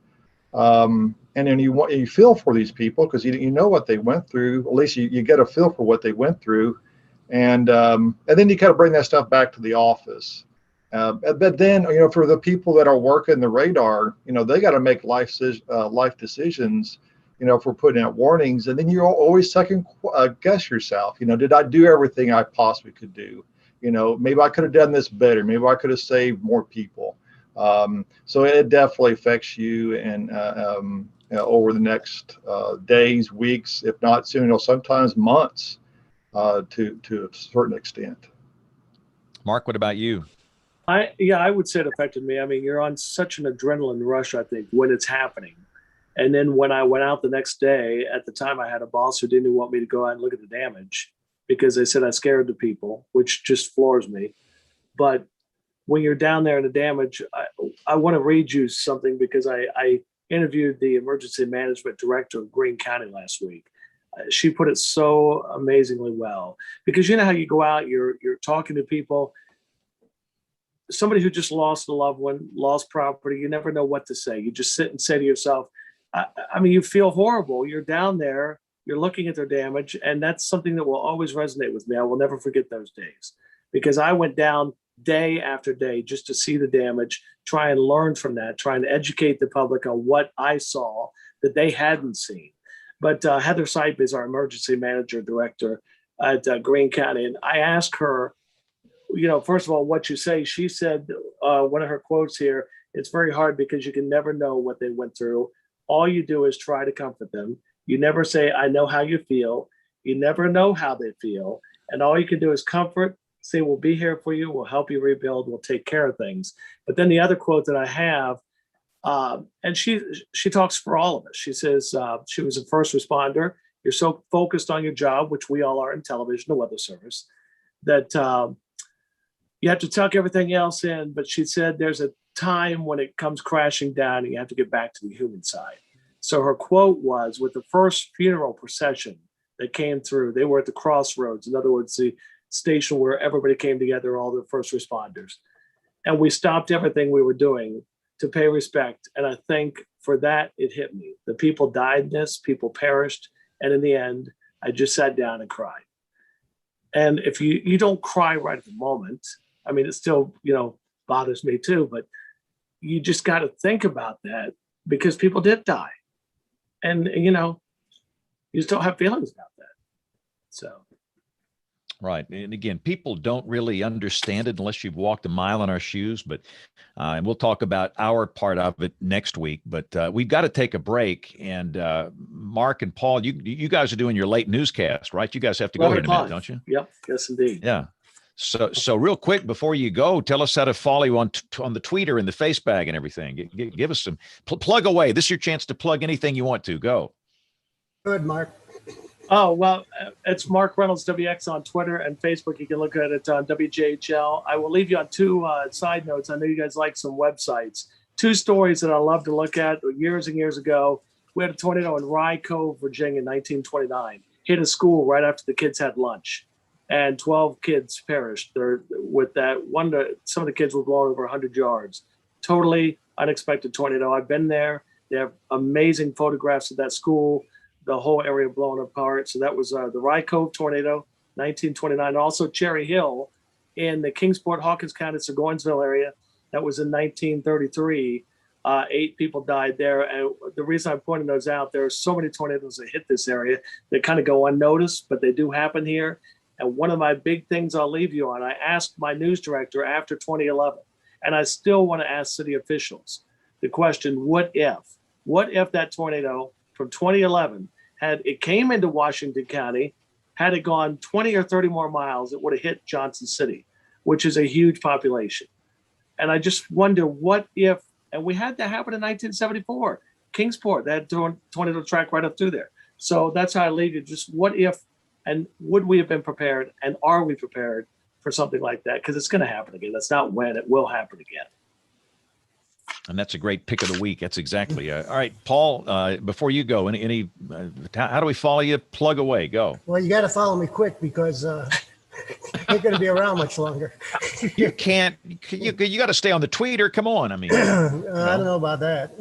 Speaker 10: And then you feel for these people because you know what they went through. At least you get a feel for what they went through, and then you kind of bring that stuff back to the office. But then for the people that are working the radar, they got to make life decisions. For putting out warnings, and then you always second guess yourself. Did I do everything I possibly could do? Maybe I could have done this better. Maybe I could have saved more people. So it definitely affects you, and over the next days, weeks, if not soon, sometimes months, to a certain extent.
Speaker 1: Mark, what about you?
Speaker 9: I would say it affected me. I mean, you're on such an adrenaline rush, I think, when it's happening. And then when I went out the next day, at the time I had a boss who didn't want me to go out and look at the damage because they said I scared the people, which just floors me. But when you're down there in the damage, I want to read you something because I interviewed the emergency management director of Greene County last week. She put it so amazingly well, because you know how you go out, you're talking to people, somebody who just lost a loved one, lost property, you never know what to say. You just sit and say to yourself, I mean, you feel horrible. You're down there, you're looking at their damage, and that's something that will always resonate with me. I will never forget those days because I went down day after day just to see the damage, try and learn from that, try and educate the public on what I saw that they hadn't seen. But Heather Sipe is our emergency manager director at Greene County, and I asked her, first of all, what you say. She said, one of her quotes here, it's very hard because you can never know what they went through. All you do is try to comfort them. You never say, I know how you feel. You never know how they feel. And all you can do is comfort, say, we'll be here for you. We'll help you rebuild. We'll take care of things. But then the other quote that I have, and she talks for all of us. She says she was a first responder. You're so focused on your job, which we all are in television, the weather service, that you have to tuck everything else in. But she said there's a time when it comes crashing down and you have to get back to the human side. So her quote was, with the first funeral procession that came through, they were at the crossroads. In other words, the station where everybody came together, all the first responders. And we stopped everything we were doing to pay respect. And I think for that, it hit me. The people died in this, people perished. And in the end, I just sat down and cried. And if you don't cry right at the moment, I mean, it still, bothers me too, but you just got to think about that because people did die. And, you just don't have feelings about that. So.
Speaker 1: Right. And again, people don't really understand it unless you've walked a mile in our shoes. But and we'll talk about our part of it next week. But we've got to take a break. And Mark and Paul, you guys are doing your late newscast, right? You guys have to go here in a minute, don't you?
Speaker 9: Yep. Yes, indeed.
Speaker 1: Yeah. So real quick before you go, tell us how to follow you on the Twitter and the Facebag and everything. Give us some plug away. This is your chance to plug anything you want to. Go.
Speaker 6: Go ahead, Mark.
Speaker 9: Oh, well, it's Mark Reynolds WX on Twitter and Facebook. You can look at it on WJHL. I will leave you on two side notes. I know you guys like some websites. Two stories that I love to look at. Years and years ago, we had a tornado in Rye Cove, Virginia in 1929. Hit a school right after the kids had lunch, and 12 kids perished. With that, some of the kids were blown over 100 yards. Totally unexpected tornado. I've been there. They have amazing photographs of that school. The whole area blown apart. So that was the Rye Cove tornado, 1929. Also Cherry Hill in the Kingsport, Hawkins County, Burnsville area. That was in 1933. 8 people died there. And the reason I'm pointing those out, there are so many tornadoes that hit this area that kind of go unnoticed, but they do happen here. And one of my big things I'll leave you on, I asked my news director after 2011, and I still want to ask city officials the question, what if that tornado from 2011 it came into Washington County, had it gone 20 or 30 more miles, it would have hit Johnson City, which is a huge population. And I just wonder what if, and we had that happen in 1974, Kingsport, that tornado track right up through there. So that's how I leave you. Just what if, and would we have been prepared, and are we prepared for something like that? Because it's going to happen again. That's not when, it will happen again.
Speaker 1: And that's a great pick of the week. That's exactly. All right, Paul, before you go, how do we follow you? Plug away. Go.
Speaker 6: Well, you got to follow me quick because I ain't going to be around much longer.
Speaker 1: You can't. You got to stay on the tweeter. Come on. I mean,
Speaker 6: I don't know about that.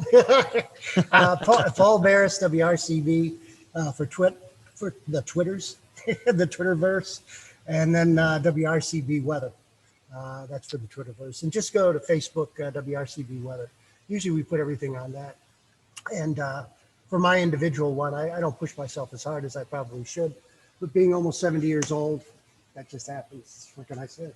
Speaker 6: Paul Barris, WRCB, for the Twitters, the Twitterverse, and then WRCB Weather. That's for the Twitterverse. And just go to Facebook, WRCB Weather. Usually we put everything on that. And for my individual one, I don't push myself as hard as I probably should. But being almost 70 years old, that just happens. What can I say?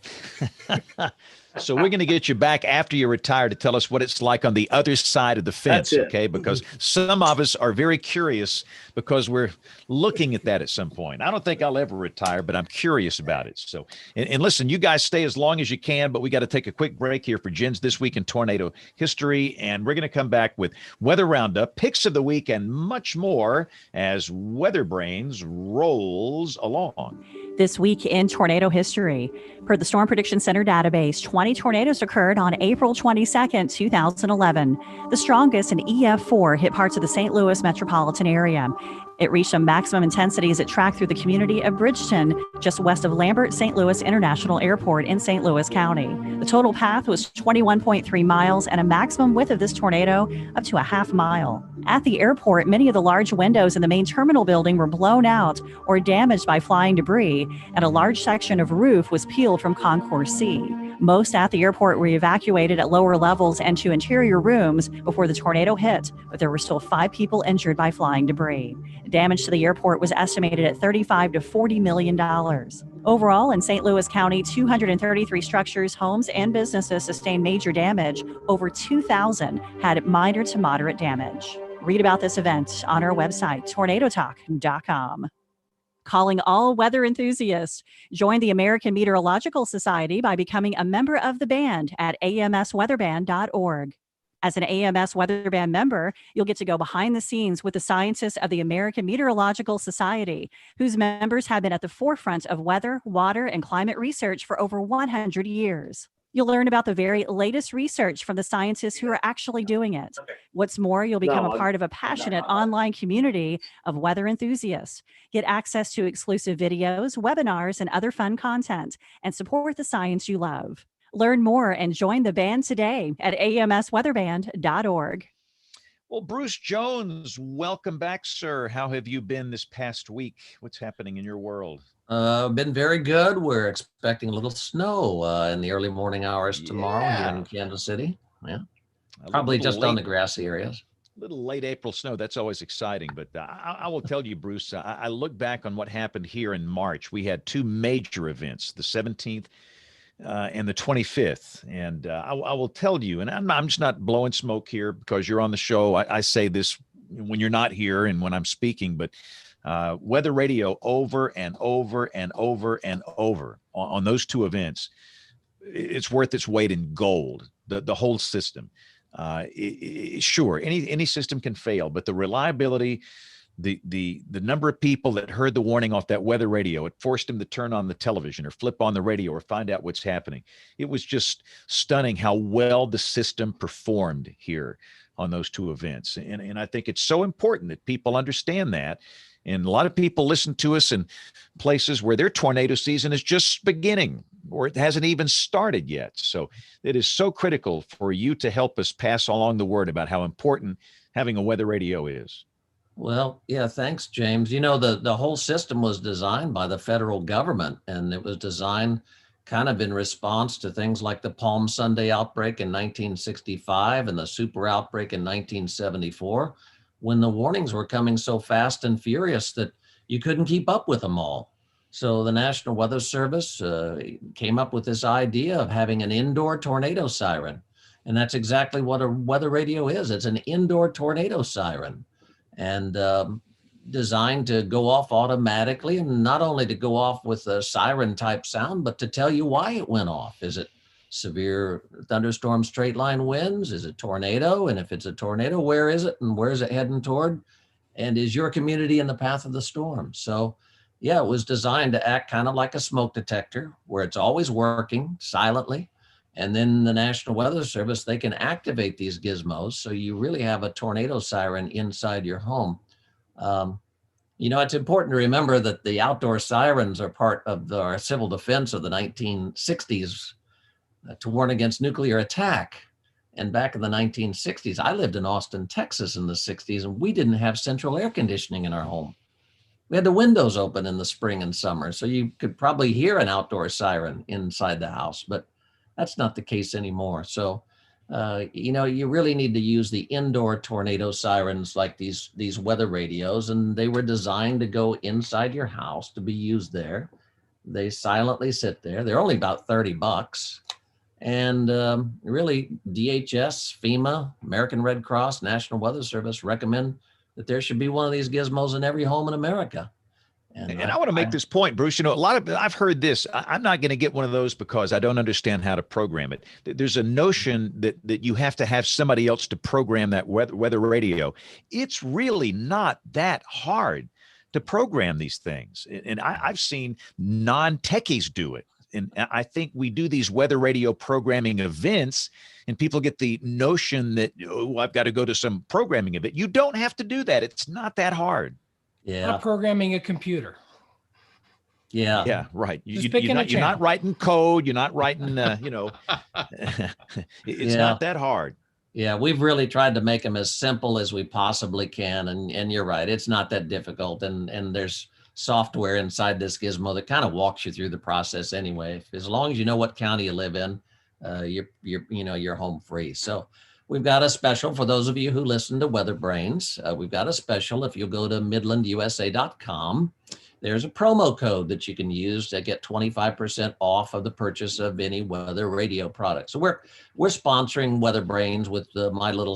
Speaker 1: So we're going to get you back after you retire to tell us what it's like on the other side of the fence, okay? Because some of us are very curious because we're looking at that at some point. I don't think I'll ever retire, but I'm curious about it. So, and listen, you guys stay as long as you can, but we got to take a quick break here for Jen's This Week in Tornado History, and we're going to come back with Weather Roundup, Picks of the Week, and much more as WeatherBrains rolls along.
Speaker 2: This week in tornado history, per the Storm Prediction Center database, 20 tornadoes occurred on April 22nd, 2011. The strongest, an EF4, hit parts of the St. Louis metropolitan area. It reached a maximum intensity as it tracked through the community of Bridgeton, just west of Lambert St. Louis International Airport in St. Louis County. The total path was 21.3 miles and a maximum width of this tornado up to a half mile. At the airport, many of the large windows in the main terminal building were blown out or damaged by flying debris, and a large section of roof was peeled from Concourse C. Most at the airport were evacuated at lower levels and to interior rooms before the tornado hit, but there were still 5 people injured by flying debris. Damage to the airport was estimated at $35 to $40 million. Overall, in St. Louis County, 233 structures, homes, and businesses sustained major damage. Over 2,000 had minor to moderate damage. Read about this event on our website, tornadotalk.com. Calling all weather enthusiasts. Join the American Meteorological Society by becoming a member of the band at amsweatherband.org. As an AMS Weather Band member, you'll get to go behind the scenes with the scientists of the American Meteorological Society, whose members have been at the forefront of weather, water, and climate research for over 100 years. You'll learn about the very latest research from the scientists who are actually doing it. What's more, you'll become a part of a passionate online community of weather enthusiasts. Get access to exclusive videos, webinars, and other fun content, and support the science you love. Learn more and join the band today at amsweatherband.org.
Speaker 1: Well, Bruce Jones, welcome back, sir. How have you been this past week? What's happening in your world?
Speaker 11: Been very good. We're expecting a little snow in the early morning hours tomorrow here in Kansas City. Yeah, probably just on the grassy areas.
Speaker 1: Little late April snow. That's always exciting. But I will tell you, Bruce, I look back on what happened here in March. We had 2 major events, the 17th and the 25th. And I will tell you, and I'm just not blowing smoke here because you're on the show. I say this when you're not here and when I'm speaking, but weather radio over and over and over and over on those 2 events, it's worth its weight in gold, the whole system. Sure, any system can fail, but the reliability, the number of people that heard the warning off that weather radio, it forced them to turn on the television or flip on the radio or find out what's happening. It was just stunning how well the system performed here on those 2 events. And I think it's so important that people understand that. And a lot of people listen to us in places where their tornado season is just beginning or it hasn't even started yet. So it is so critical for you to help us pass along the word about how important having a weather radio is.
Speaker 11: Well, yeah, thanks, James. You know, the whole system was designed by the federal government, and it was designed kind of in response to things like the Palm Sunday outbreak in 1965 and the super outbreak in 1974. When the warnings were coming so fast and furious that you couldn't keep up with them all. So the National Weather Service came up with this idea of having an indoor tornado siren. And that's exactly what a weather radio is. It's an indoor tornado siren. And designed to go off automatically, and not only to go off with a siren type sound, but to tell you why it went off. Is it severe thunderstorm straight line winds? Is it tornado? And if it's a tornado, where is it and where is it heading toward? And is your community in the path of the storm? So yeah, it was designed to act kind of like a smoke detector where it's always working silently. And then the National Weather Service, they can activate these gizmos. So you really have a tornado siren inside your home. It's important to remember that the outdoor sirens are part of our civil defense of the 1960s to warn against nuclear attack. And back in the 1960s, I lived in Austin, Texas in the 60s, and we didn't have central air conditioning in our home. We had the windows open in the spring and summer, so you could probably hear an outdoor siren inside the house, but that's not the case anymore. So, you really need to use the indoor tornado sirens like these weather radios, and they were designed to go inside your house to be used there. They silently sit there. They're only about $30. And really, DHS, FEMA, American Red Cross, National Weather Service recommend that there should be one of these gizmos in every home in America.
Speaker 1: And I want to make this point, Bruce. I've heard this. I'm not going to get one of those because I don't understand how to program it. There's a notion that you have to have somebody else to program that weather radio. It's really not that hard to program these things. And I've seen non-techies do it. And I think we do these weather radio programming events and people get the notion that, I've got to go to some programming event. You don't have to do that. It's not that hard.
Speaker 11: Yeah.
Speaker 5: Not programming a computer.
Speaker 11: Yeah.
Speaker 1: Yeah, right.
Speaker 5: You're
Speaker 1: not writing code. You're not writing, it's not that hard.
Speaker 11: Yeah, we've really tried to make them as simple as we possibly can. And you're right. It's not that difficult. And there's software inside this gizmo that kind of walks you through the process anyway. As long as you know what county you live in, you're home free. So we've got a special for those of you who listen to WeatherBrains. We've got a special. If you'll go to midlandusa.com, there's a promo code that you can use to get 25% off of the purchase of any weather radio product. So we're sponsoring WeatherBrains with my little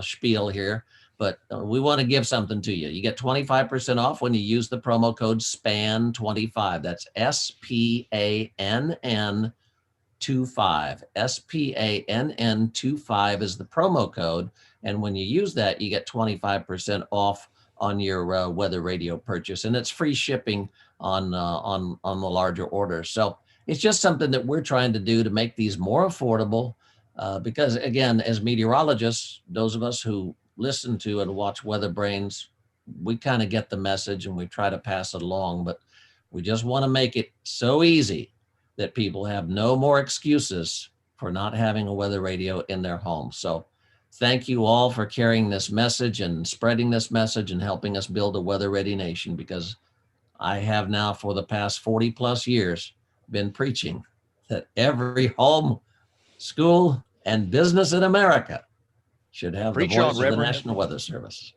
Speaker 11: spiel here. But we want to give something to you. You get 25% off when you use the promo code SPANN25. That's SPANN25. SPANN25 is the promo code. And when you use that, you get 25% off on your weather radio purchase. And it's free shipping on the larger orders. So it's just something that we're trying to do to make these more affordable. Because again, as meteorologists, those of us who listen to and watch WeatherBrains, we kind of get the message and we try to pass it along, but we just want to make it so easy that people have no more excuses for not having a weather radio in their home. So thank you all for carrying this message and spreading this message and helping us build a weather ready nation, because I have now for the past 40 plus years been preaching that every home, school, and business in America should have the voice of the National Weather Service.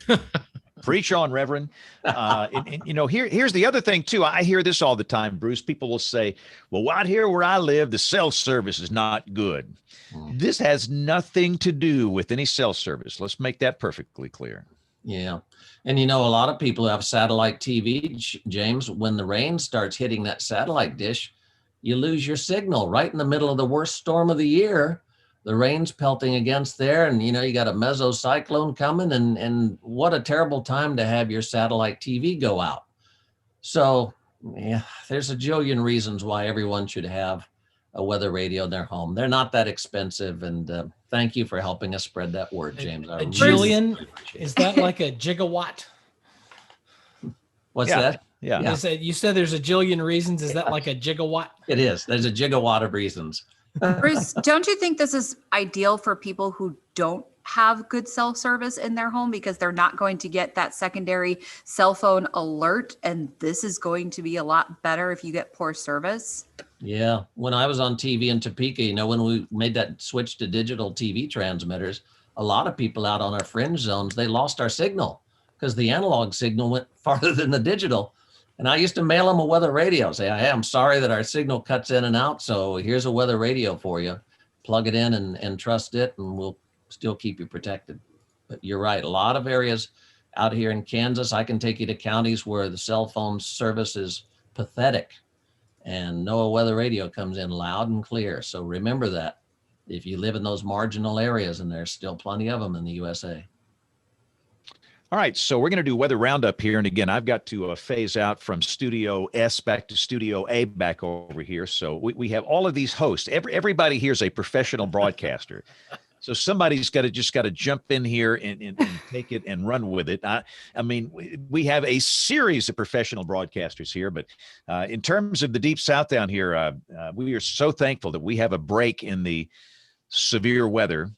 Speaker 1: Preach on, Reverend. Here's the other thing too. I hear this all the time, Bruce. People will say, well, out here where I live, the cell service is not good. This has nothing to do with any cell service. Let's make that perfectly clear.
Speaker 11: Yeah. And a lot of people have satellite TV, James. When the rain starts hitting that satellite dish, you lose your signal right in the middle of the worst storm of the year. The rain's pelting against there, and you got a mesocyclone coming, and what a terrible time to have your satellite TV go out. So yeah, there's a jillion reasons why everyone should have a weather radio in their home. They're not that expensive, and thank you for helping us spread that word, James.
Speaker 5: A jillion, is that like a gigawatt?
Speaker 11: What's that?
Speaker 1: Yeah.
Speaker 5: You said there's a jillion reasons. Is that like a gigawatt?
Speaker 11: It is. There's a gigawatt of reasons.
Speaker 3: Bruce, don't you think this is ideal for people who don't have good cell service in their home, because they're not going to get that secondary cell phone alert? And this is going to be a lot better if you get poor service.
Speaker 11: Yeah. When I was on TV in Topeka, when we made that switch to digital TV transmitters, a lot of people out on our fringe zones, they lost our signal because the analog signal went farther than the digital. And I used to mail them a weather radio, say, hey, I'm sorry that our signal cuts in and out, so here's a weather radio for you. Plug it in and trust it, and we'll still keep you protected. But you're right, a lot of areas Out here in Kansas, I can take you to counties where the cell phone service is pathetic, and NOAA Weather Radio comes in loud and clear. So remember that if you live in those marginal areas, and there's still plenty of them in the USA.
Speaker 1: All right, so we're going to do weather roundup here, and again, I've got to phase out from Studio S back to Studio A back over here. So we have all of these hosts. Everybody here is a professional broadcaster. So somebody's got to jump in here and take it and run with it. I mean, we have a series of professional broadcasters here, but in terms of the Deep South down here, we are so thankful that we have a break in the severe weather.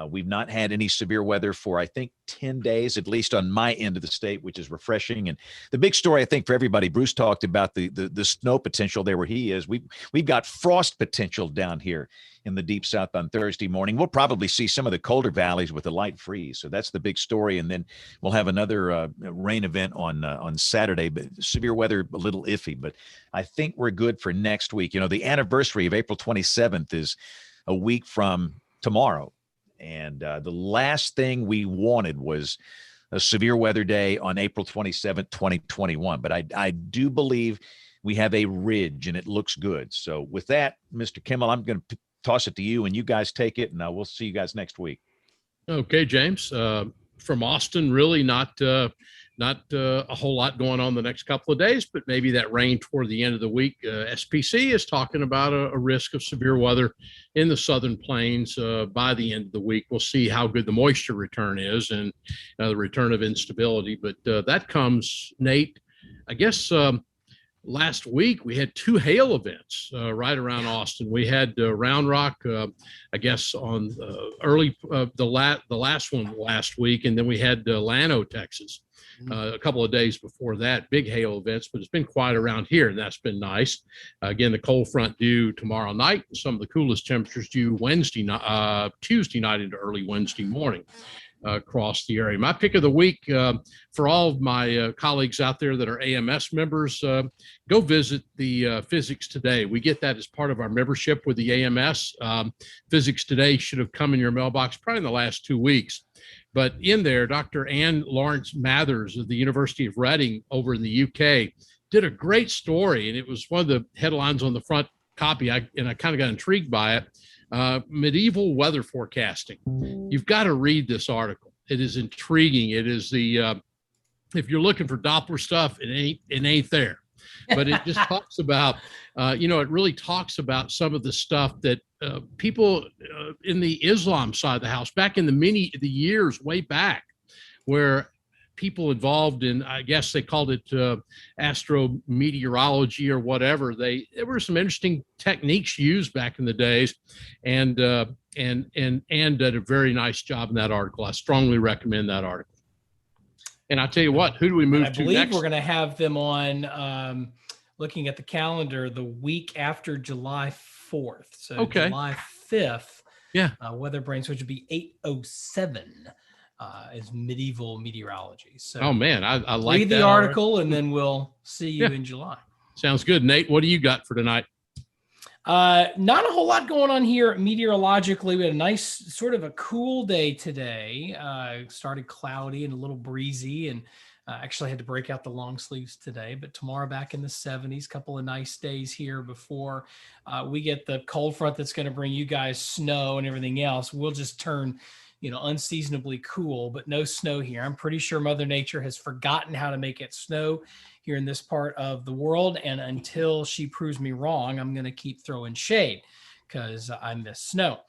Speaker 1: We've not had any severe weather for, I think, 10 days, at least on my end of the state, which is refreshing. And the big story, I think, for everybody, Bruce talked about the snow potential there where he is. We've got frost potential down here in the Deep South on Thursday morning. We'll probably see some of the colder valleys with a light freeze. So that's the big story. And then we'll have another rain event on Saturday, but severe weather, a little iffy. But I think we're good for next week. You know, the anniversary of April 27th is a week from tomorrow. And the last thing we wanted was a severe weather day on April 27th, 2021. But I do believe we have a ridge and it looks good. So with that, Mr. Kimmel, I'm going to toss it to you and you guys take it, and we'll see you guys next week.
Speaker 8: Okay, James. From Austin, really not a whole lot going on the next couple of days, but maybe that rain toward the end of the week. SPC is talking about a risk of severe weather in the southern plains by the end of the week. We'll see how good the moisture return is and the return of instability. But that comes, Nate, I guess last week we had 2 hail events right around Austin. We had Round Rock, I guess, on early the last one last week, and then we had Llano, Texas. A couple of days before that, big hail events, but it's been quiet around here, and that's been nice. Again, the cold front due tomorrow night, some of the coolest temperatures due Tuesday night into early Wednesday morning across the area. My pick of the week for all of my colleagues out there that are AMS members, go visit the Physics Today. We get that as part of our membership with the AMS. Physics Today should have come in your mailbox probably in the last 2 weeks. But in there, Dr. Anne Lawrence Mathers of the University of Reading over in the UK did a great story. And it was one of the headlines on the front copy. I kind of got intrigued by it. Medieval weather forecasting. You've got to read this article. It is intriguing. It is if you're looking for Doppler stuff, it ain't there. But it just talks about, it really talks about some of the stuff that people in the Islam side of the house, back in the years way back, where people involved in, I guess they called it astrometeorology or whatever. There were some interesting techniques used back in the days, and did a very nice job in that article. I strongly recommend that article. And I tell you what, who do we move to next?
Speaker 5: I believe we're going to have them on, looking at the calendar, the week after July 4th. So okay. July 5th, WeatherBrains, which would be 8:07, is medieval meteorology. So,
Speaker 8: oh man, I like
Speaker 5: read the article, and then we'll see you in July.
Speaker 8: Sounds good, Nate. What do you got for tonight?
Speaker 5: Not a whole lot going on here meteorologically. We had a nice sort of a cool day today. Started cloudy and a little breezy, and actually had to break out the long sleeves today. But tomorrow back in the 70s, couple of nice days here before we get the cold front that's going to bring you guys snow and everything else. We'll just turn, unseasonably cool, but no snow here. I'm pretty sure Mother Nature has forgotten how to make it snow here in this part of the world. And until she proves me wrong, I'm going to keep throwing shade because I miss snow.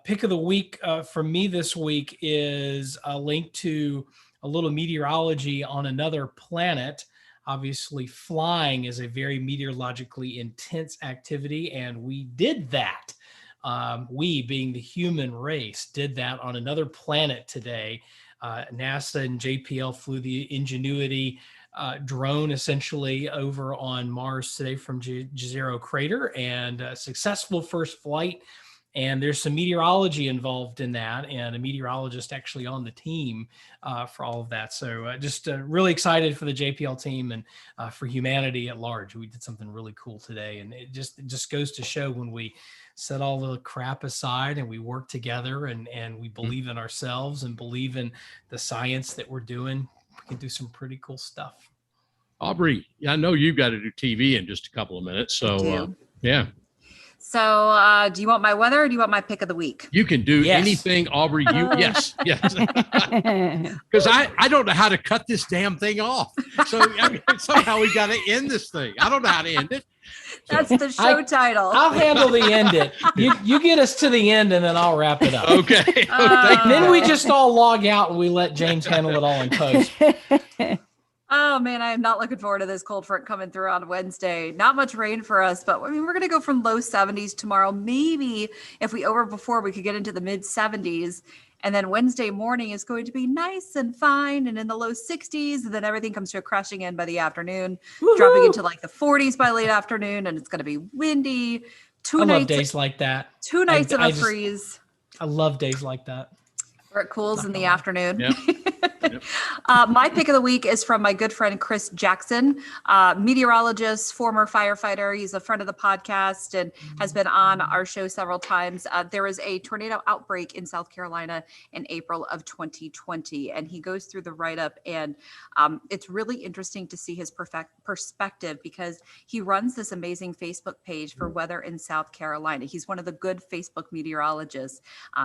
Speaker 5: Pick of the week for me this week is a link to a little meteorology on another planet. Obviously, flying is a very meteorologically intense activity, and we did that. We, being the human race, did that on another planet today. NASA and JPL flew the Ingenuity drone essentially over on Mars today from Jezero Crater, and a successful first flight. And there's some meteorology involved in that, and a meteorologist actually on the team for all of that. So just really excited for the JPL team and for humanity at large. We did something really cool today, and it just goes to show when we set all the crap aside and we work together and we believe in ourselves and believe in the science that we're doing, we can do some pretty cool stuff.
Speaker 8: Aubrey, I know you've got to do TV in just a couple of minutes. So, yeah.
Speaker 3: So do you want my weather or do you want my pick of the week?
Speaker 8: You can do
Speaker 5: Yes.
Speaker 8: anything, Aubrey. Yes. Because I don't know how to cut this damn thing off. So I mean, somehow we got to end this thing. I don't know how to end it.
Speaker 3: That's the show title.
Speaker 5: I'll handle the end it. You get us to the end and then I'll wrap it up.
Speaker 8: Okay.
Speaker 5: Then we just all log out and we let James handle it all in post.
Speaker 3: Oh man, I am not looking forward to this cold front coming through on Wednesday. Not much rain for us, but I mean, we're going to go from low 70s tomorrow. Maybe if we overperform, we could get into the mid 70s. And then Wednesday morning is going to be nice and fine and in the low 60s. And then everything comes to a crashing end by the afternoon, dropping into like the 40s by late afternoon. And it's going to be windy.
Speaker 5: I love days like that.
Speaker 3: 2 nights in a freeze.
Speaker 5: I love days like that.
Speaker 3: Where it cools in the afternoon.
Speaker 8: Yep.
Speaker 3: My pick of the week is from my good friend Chris Jackson, meteorologist, former firefighter. He's a friend of the podcast and has been on our show several times. There was a tornado outbreak in South Carolina in April of 2020, and he goes through the write-up, and it's really interesting to see his perspective because he runs this amazing Facebook page for weather in South Carolina. He's one of the good Facebook meteorologists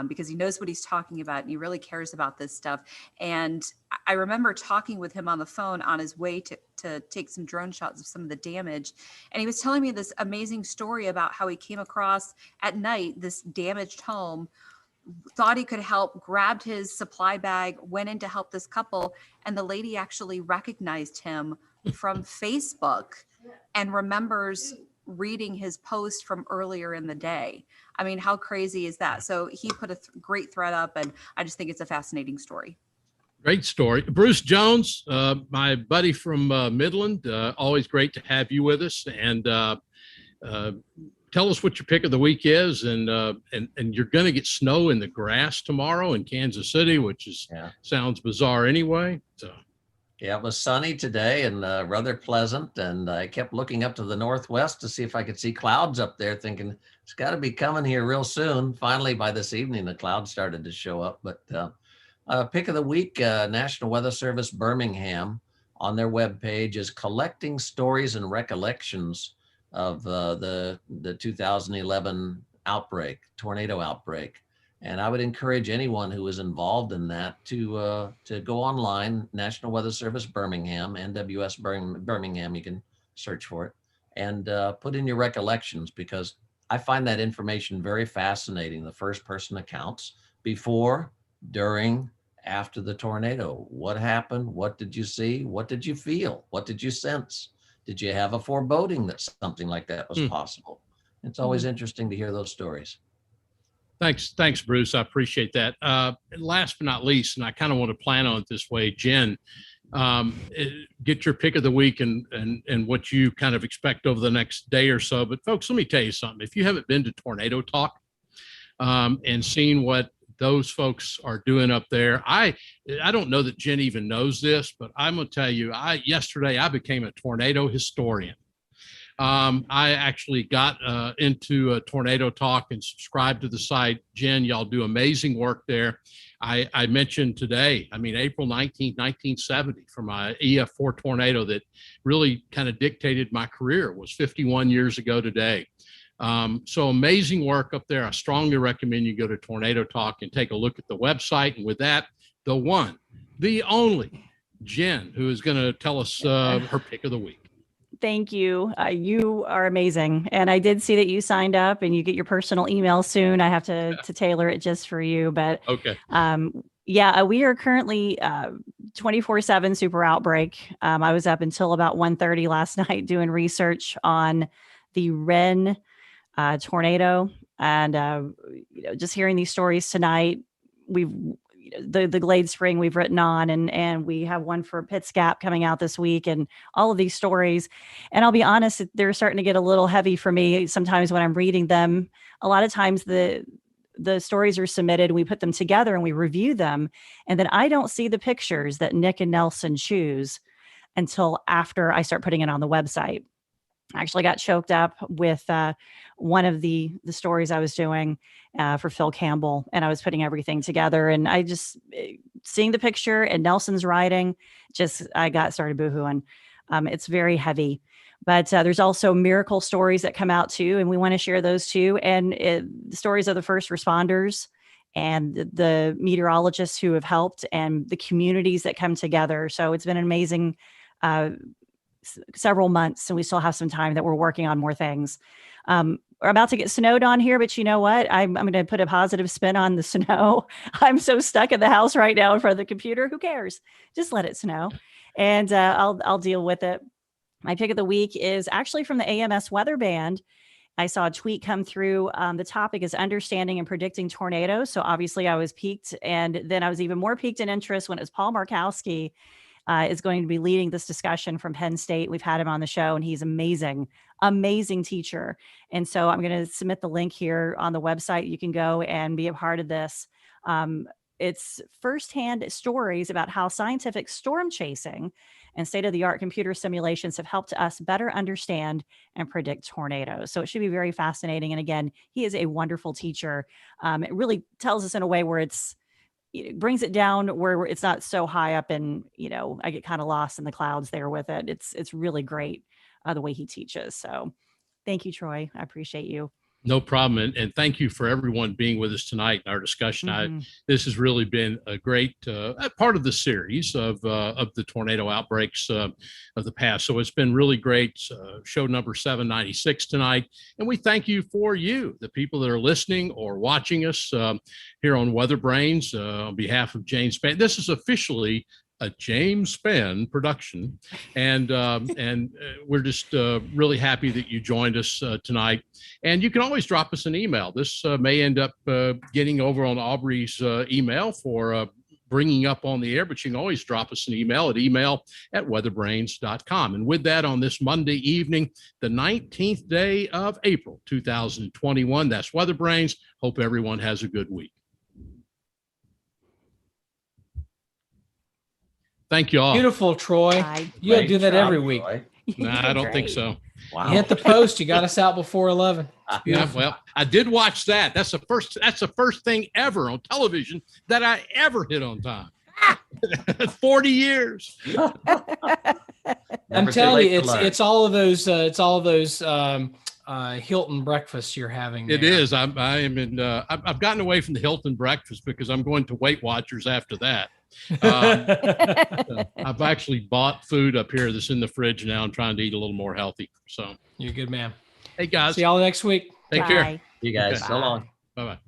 Speaker 3: because he knows what he's talking about and he really cares about this stuff. And I remember talking with him on the phone on his way to take some drone shots of some of the damage. And he was telling me this amazing story about how he came across at night this damaged home, thought he could help, grabbed his supply bag, went in to help this couple. And the lady actually recognized him from Facebook and remembers reading his post from earlier in the day. I mean, how crazy is that? So he put a great thread up, and I just think it's a fascinating story.
Speaker 8: Great story. Bruce Jones, my buddy from Midland, always great to have you with us. And tell us what your pick of the week is. And you're going to get snow in the grass tomorrow in Kansas City, which is sounds bizarre anyway. So.
Speaker 11: Yeah, it was sunny today and rather pleasant. And I kept looking up to the northwest to see if I could see clouds up there, thinking it's got to be coming here real soon. Finally, by this evening, the clouds started to show up. But pick of the week, National Weather Service Birmingham on their webpage is collecting stories and recollections of the 2011 tornado outbreak. And I would encourage anyone who is involved in that to go online, National Weather Service Birmingham, NWS Birmingham, you can search for it, and put in your recollections, because I find that information very fascinating. The first person accounts before, during, after the tornado. What happened? What did you see? What did you feel? What did you sense? Did you have a foreboding that something like that was possible? It's always interesting to hear those stories.
Speaker 8: Thanks, Bruce. I appreciate that. Last but not least, and I kind of want to plan on it this way, Jen, get your pick of the week and what you kind of expect over the next day or so. But folks, let me tell you something. If you haven't been to Tornado Talk and seen what those folks are doing up there, I don't know that Jen even knows this, but I'm going to tell you, yesterday I became a tornado historian. I actually got into Tornado Talk and subscribed to the site. Jen, y'all do amazing work there. I mentioned today, April 19th, 1970, for my EF4 tornado that really kind of dictated my career. It was 51 years ago today. So amazing work up there. I strongly recommend you go to Tornado Talk and take a look at the website. And with that, the one, the only Jen, who is going to tell us her pick of the week.
Speaker 2: Thank you. You are amazing. And I did see that you signed up and you get your personal email soon. I have to tailor it just for you. But
Speaker 8: okay.
Speaker 2: We are currently 24/7 super outbreak. I was up until about 1:30 last night doing research on the Ren tornado, and just hearing these stories tonight. The Glade Spring we've written on, and we have one for Pitts Gap coming out this week, and all of these stories. And I'll be honest, they're starting to get a little heavy for me sometimes when I'm reading them. A lot of times the the stories are submitted, we put them together and we review them. And then I don't see the pictures that Nick and Nelson choose until after I start putting it on the website. I actually got choked up with one of the stories I was doing for Phil Campbell, and I was putting everything together, and I just seeing the picture and Nelson's writing, I got started boohooing. It's very heavy, but there's also miracle stories that come out too, and we want to share those too, and the stories of the first responders and the meteorologists who have helped, and the communities that come together. So it's been an amazing several months, and we still have some time that we're working on more things. We're about to get snowed on here, but you know what? I'm going to put a positive spin on the snow. I'm so stuck in the house right now in front of the computer. Who cares? Just let it snow, and I'll deal with it. My pick of the week is actually from the AMS Weather Band. I saw a tweet come through. The topic is understanding and predicting tornadoes. So obviously I was piqued, and then I was even more piqued in interest when it was Paul Markowski is going to be leading this discussion from Penn State. We've had him on the show, and he's amazing, amazing teacher. And so I'm going to submit the link here on the website. You can go and be a part of this. It's firsthand stories about how scientific storm chasing and state-of-the-art computer simulations have helped us better understand and predict tornadoes. So it should be very fascinating. And again, he is a wonderful teacher. It really tells us in a way where it brings it down where it's not so high up, and I get kind of lost in the clouds there with it. It's really great the way he teaches. So thank you, Troy. I appreciate you.
Speaker 8: No problem. And thank you for everyone being with us tonight in our discussion. This has really been a great part of the series of the tornado outbreaks of the past. So it's been really great. Show number 796 tonight. And we thank you, the people that are listening or watching us here on WeatherBrains on behalf of James Spann. This is officially a James Spann production, and we're just really happy that you joined us tonight. And you can always drop us an email. This may end up getting over on Aubrey's email for bringing up on the air, but you can always drop us an email at email@weatherbrains.com. And with that, on this Monday evening, the 19th day of April 2021, that's WeatherBrains. Hope everyone has a good week. Thank you all.
Speaker 5: Beautiful, Troy. You gotta do that every week.
Speaker 8: Nah, I don't think so.
Speaker 11: Wow.
Speaker 5: You hit the post. You got us out before 11.
Speaker 8: Yeah, well, I did watch that. That's the first thing ever on television that I ever hit on time. 40 years.
Speaker 5: I'm telling you, it's all of those Hilton breakfasts you're having.
Speaker 8: It is. I've gotten away from the Hilton breakfast because I'm going to Weight Watchers after that. I've actually bought food up here that's in the fridge now. I'm trying to eat a little more healthy. So
Speaker 5: you're a good man.
Speaker 8: Hey guys,
Speaker 5: see y'all next week.
Speaker 8: Take care.
Speaker 11: You guys. Okay. So long.
Speaker 8: Bye bye.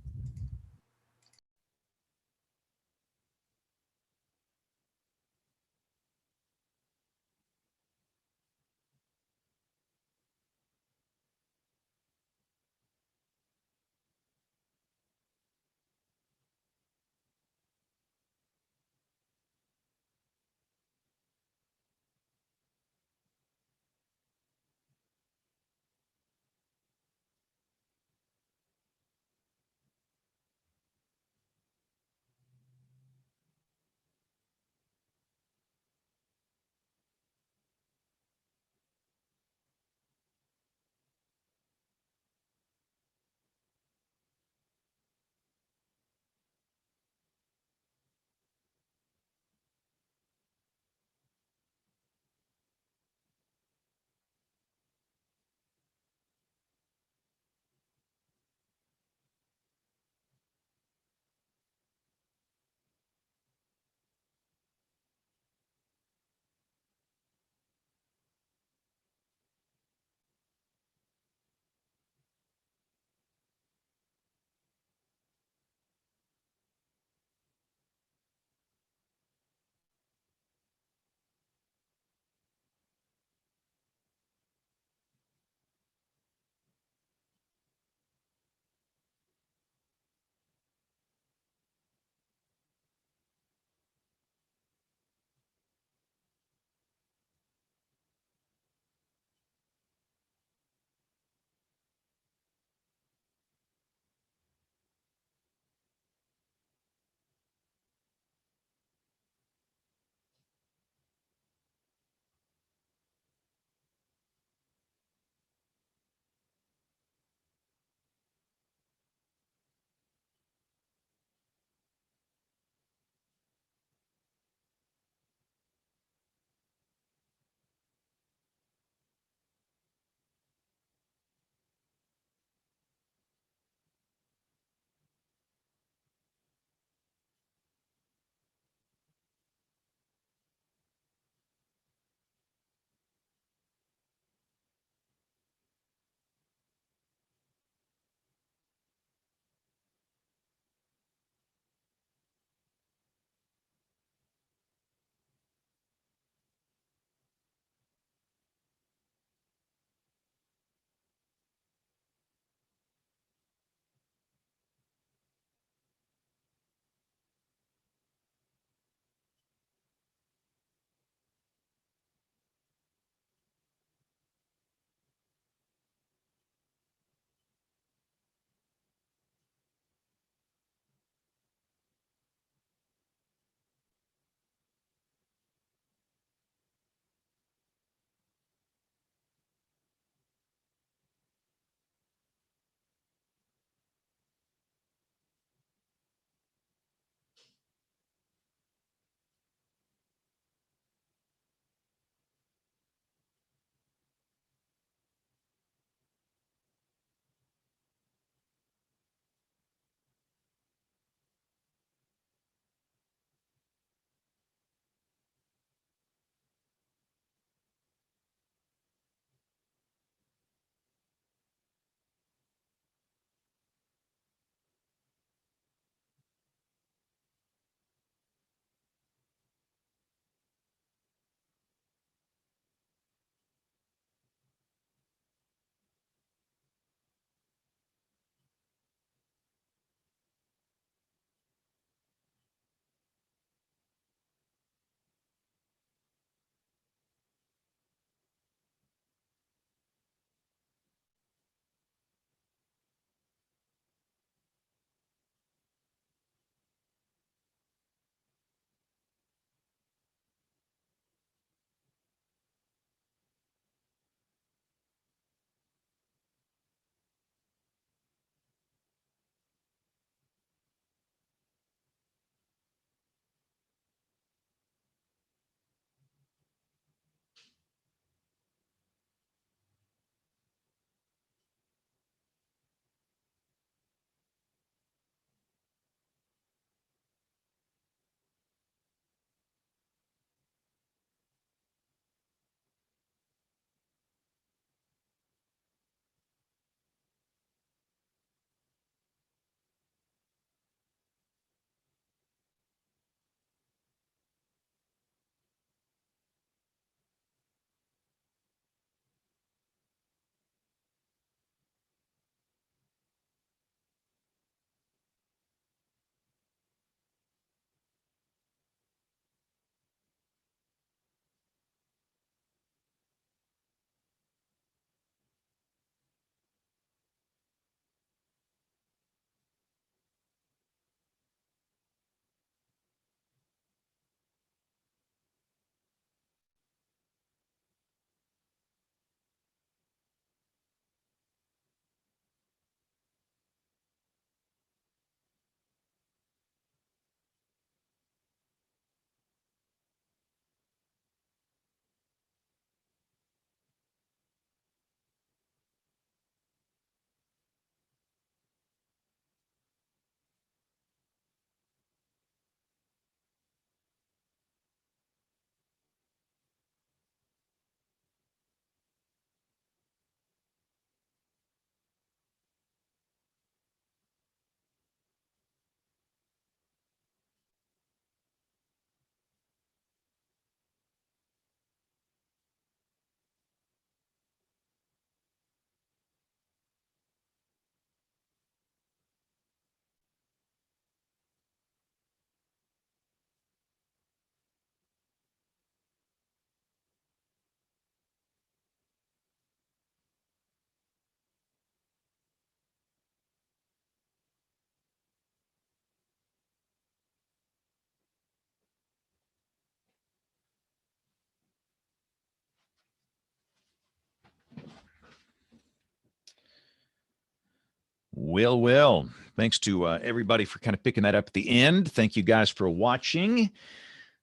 Speaker 1: Will. Thanks to everybody for kind of picking that up at the end. Thank you guys for watching.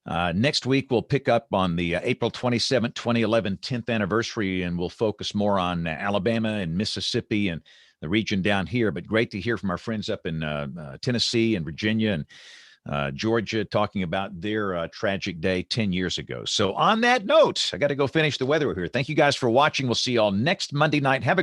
Speaker 1: Next week, we'll pick up on the April 27, 2011 10th anniversary, and we'll focus more on Alabama and Mississippi and the region down here. But great to hear from our friends up in Tennessee and Virginia and Georgia talking about their tragic day 10 years ago. So on that note, I got to go finish the weather here. Thank you guys for watching. We'll see you all next Monday night. Have a